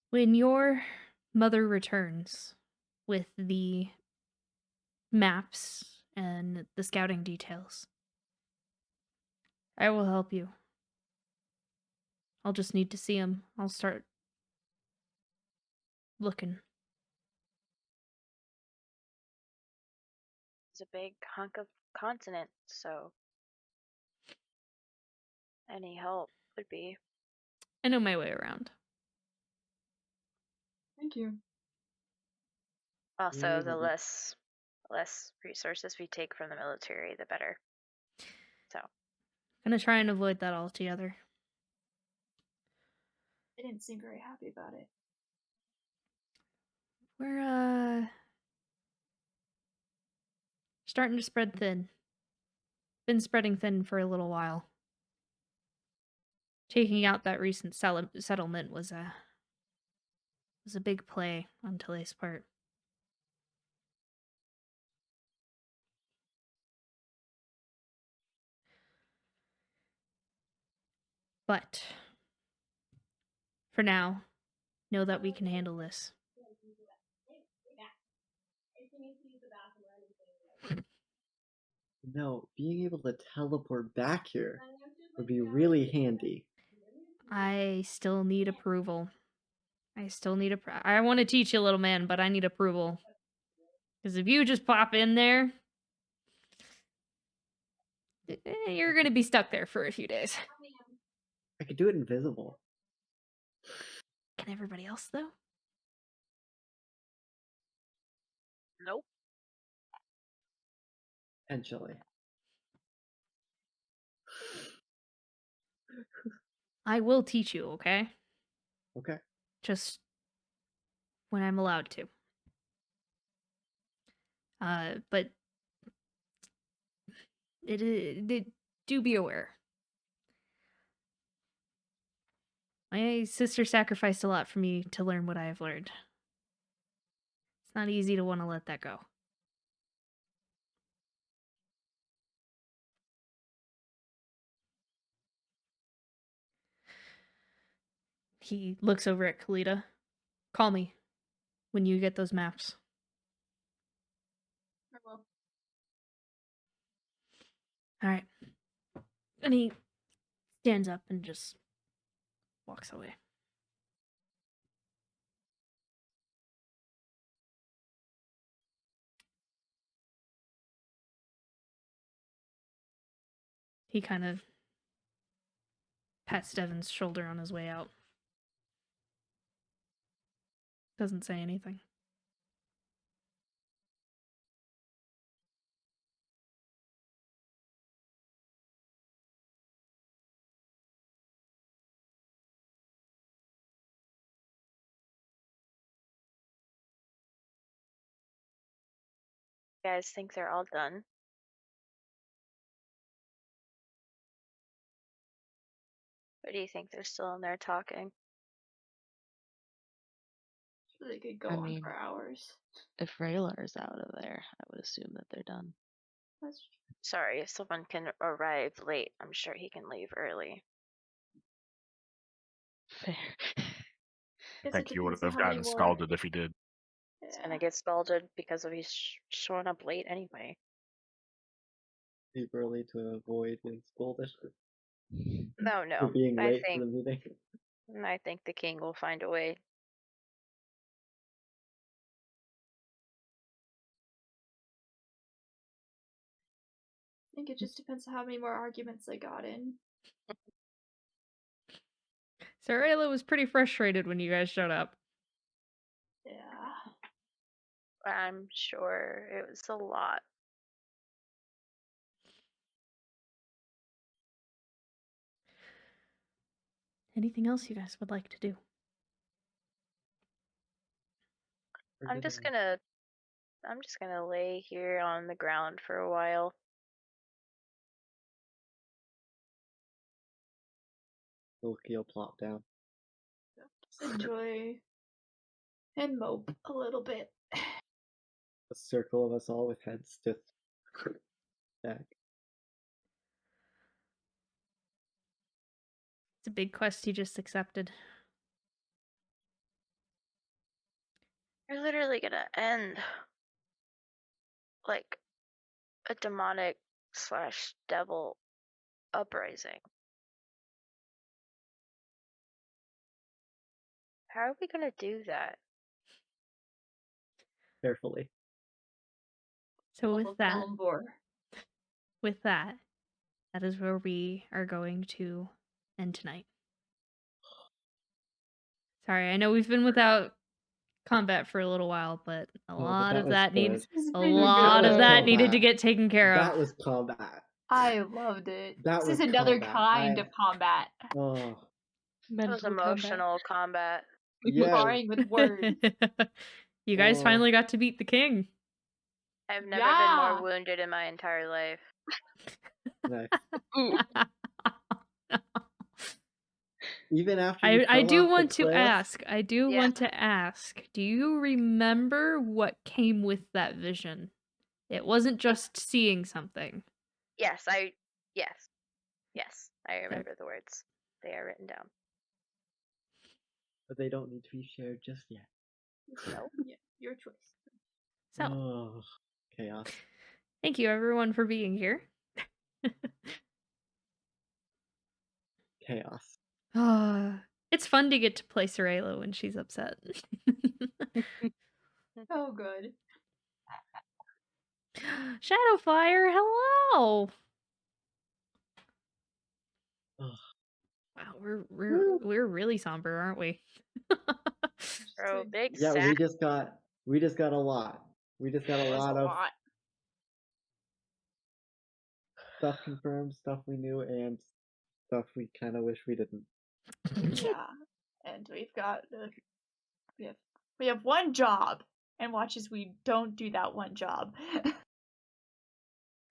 When your mother returns with the maps and the scouting details, I will help you. I'll just need to see them. I'll start looking. It's a big hunk of continent, so any help would be. I know my way around. Thank you. Also, Being the able to- less resources we take from the military, the better. So, Gonna try and avoid that altogether. I didn't seem very happy about it. We're starting to spread thin. Been spreading thin for a little while. Taking out that recent settlement was a big play on Tilly's part. But for now, know that we can handle this. No, being able to teleport back here would be really handy. I still need approval. I want to teach you, little man, but I need approval. Because if you just pop in there, you're going to be stuck there for a few days. I could do it invisible. Can everybody else, though? Nope. Potentially. I will teach you, okay? Okay. Just when I'm allowed to. But do be aware. My sister sacrificed a lot for me to learn what I have learned. It's not easy to want to let that go. He looks over at Kalita. Call me when you get those maps. Well, All right. And he stands up and just walks away. He kind of pats Devin's shoulder on his way out. Doesn't say anything. You guys think they're all done? Or do you think they're still in there talking? they could go I on mean- for hours. If Raylar's out of there, I would assume that they're done. That's Sorry, if someone can arrive late, I'm sure he can leave early. Fair. I Guess think it he would depends on have how many gotten more. scalded if he did. He's Yeah. gonna get scalded because of he's showing up late anyway. Leave early to avoid getting scolded No, for no. being I late think for the meeting. I think the king will find a way. I think it just depends on how many more arguments they got in. Sarayla was pretty frustrated when you guys showed up. Yeah. I'm sure it was a lot. Anything else you guys would like to do? For I'm just dinner. gonna lay here on the ground for a while. Loki'll plop down. Just enjoy and mope a little bit. A circle of us all with heads just back. It's a big quest you just accepted. You're literally gonna end like a demonic / devil uprising. How are we gonna do that? Carefully. So Almost Elmvor. with that is where we are going to end tonight. Sorry, I know we've been without combat for a little while, but a but lot that of was that needs good. a lot That of was that needed to combat. get taken care of. That was combat. I loved it. That This was is another combat. kind of combat. Oh, It was Mental combat. emotional combat. yes. Sparring with words. You guys Oh. finally got to beat the king. I've never been more Yeah. wounded in my entire life. Nice. Ooh. Even after you I fell do off want the to cliff, ask. I do Yeah. want to ask. Do you remember what came with that vision? It wasn't just seeing something. Yes, yes, I remember the words. They are written down. but they don't need to be shared just yet. No, yeah, your choice. So, Oh, chaos. thank you everyone for being here. Chaos. It's fun to get to play Sarayla when she's upset. Oh, good. Shadowfire, hello. Ugh. Wow. we're really somber, aren't we? Bro, big Yeah, sad. we just got a lot. We just got a It was lot a of lot. stuff confirmed, stuff we knew, and stuff we kind of wish we didn't. Yeah, and we've got we have one job, and watch as we don't do that one job.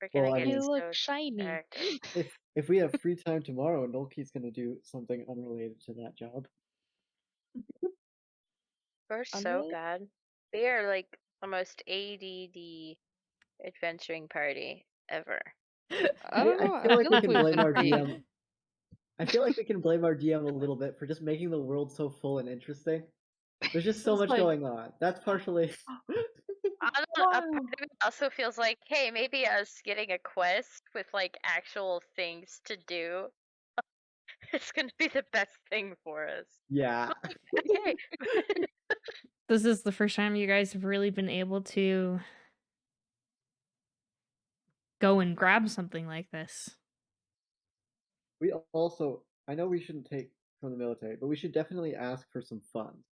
We're gonna Well, I get mean, You look so shiny. distracted. if we have free time tomorrow, Nolki's gonna do something unrelated to that job. We're so Unrelated? bad. We are like the most ADD adventuring party ever. I don't know. I feel like we can we've blame been our pretty. DM. I feel like we can blame our DM a little bit for just making the world so full and interesting. There's just so It's much like- going on. That's partially. A part of me also feels like, hey, maybe us getting a quest with like actual things to do, it's gonna be the best thing for us. Yeah. Okay. This is the first time you guys have really been able to go and grab something like this. We also. I know we shouldn't take from the military, but we should definitely ask for some funds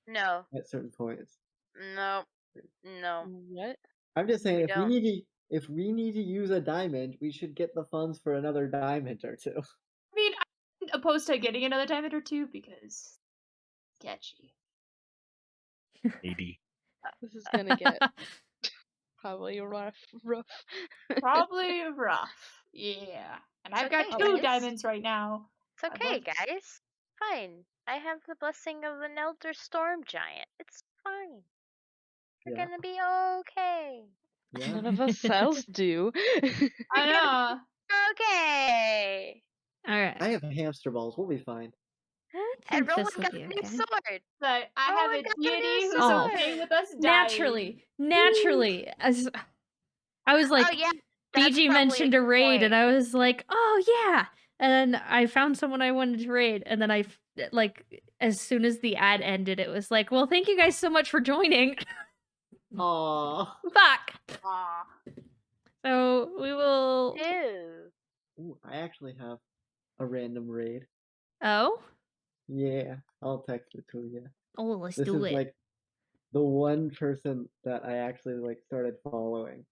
No, at certain points. no, no. What? I'm just saying, We if don't. we need to use a diamond, we should get the funds for another diamond or two. I mean, I'm opposed to getting another diamond or two because sketchy. 80. This is gonna get probably rough. Probably rough. Yeah. And I've got okay, 2 guys. diamonds right now. It's I'd okay, love- guys. Fine. I have the blessing of an elder storm giant. It's fine. We're Yeah. gonna be okay. Yeah. None of us else do. I know. Okay. All right. I have hamster balls. We'll be fine. I And think Roland this will got be a new okay. sword. But I Oh have my a God, deity there's who's sword. okay with us dying. Naturally, as I was like, oh yeah. That's BG probably mentioned a raid, point. and I was like, oh yeah. And then I found someone I wanted to raid, and then like as soon as the ad ended, it was like, well, thank you guys so much for joining. Aww. Fuck. Aw. So we will. Ew. Ooh, I actually have a random raid. Oh, Yeah, I'll text it to you. let's This do is it. like the one person that I actually like started following.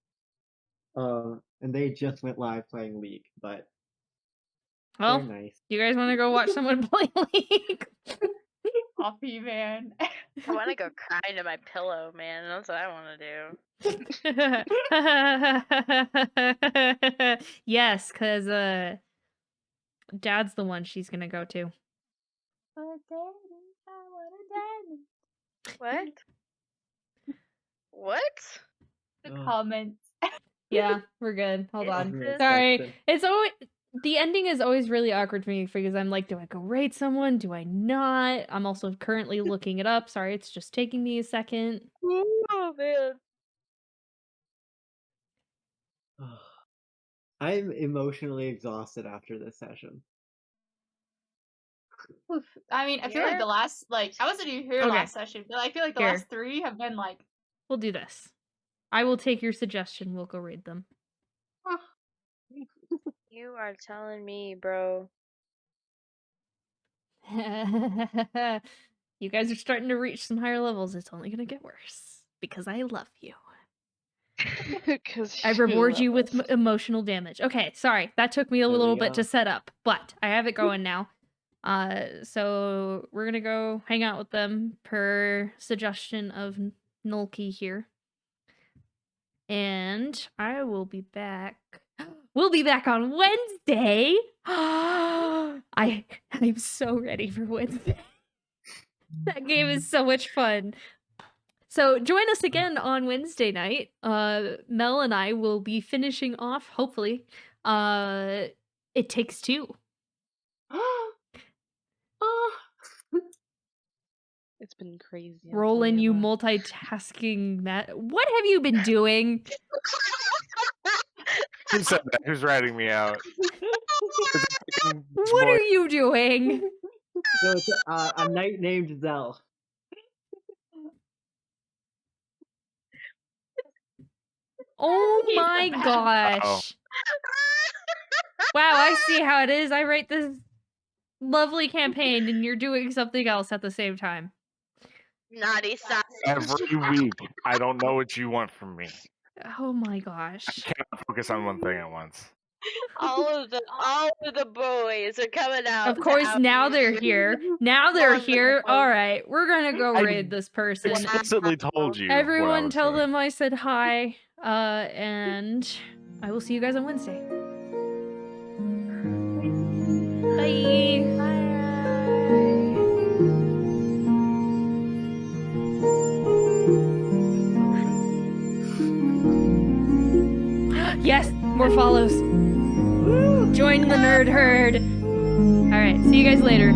And they just went live playing League, but Well, they're nice. you guys want to go watch someone play League? Coffee man. I want to go cry into my pillow, man. That's what I want to do. Yes, because Dad's the one she's gonna go to. What? What? The Ugh. comments. Yeah, we're good. Hold Is on. this- Sorry. Texting. It's always the ending is always really awkward for me because I'm like, do I go raid someone? Do I not? I'm also currently looking it up. Sorry, it's just taking me a second. Oh man. I'm emotionally exhausted after this session. Oof. I mean, I feel like Yeah. the last, like, I wasn't even here Okay. last session, but I feel like the Here. last 3 have been like, We'll do this. I will take your suggestion. We'll go raid them. You are telling me, bro. You guys are starting to reach some higher levels. It's only gonna get worse because I love you. Because I reward you with emotional damage. Okay, sorry. That took me a There we little bit go. to set up, but I have it going now. So we're gonna go hang out with them per suggestion of Nulky here. And I will be back. We'll be back on Wednesday. I'm so ready for Wednesday. That game is so much fun. So join us again on Wednesday night. Mel and I will be finishing off, hopefully, It Takes Two. It's been crazy. I'll tell Roland, you what. multitasking what have you been doing? Who said that? Who's writing me out? What are you doing? No, it's a knight named Zell. Oh He's the my best. gosh. Wow, I see how it is. I write this lovely campaign and you're doing something else at the same time. Naughty sausage. Every week, I don't know what you want from me. Oh my gosh. Can't focus on one thing at once. all of the boys are coming out. Of course, now they're here. Now they're All of the here. boys. All right, we're gonna go I raid this person. explicitly told you. what I Everyone, was tell doing. them I said hi. And I will see you guys on Wednesday. Bye. Yes, more follows. Join the nerd herd. All right, see you guys later.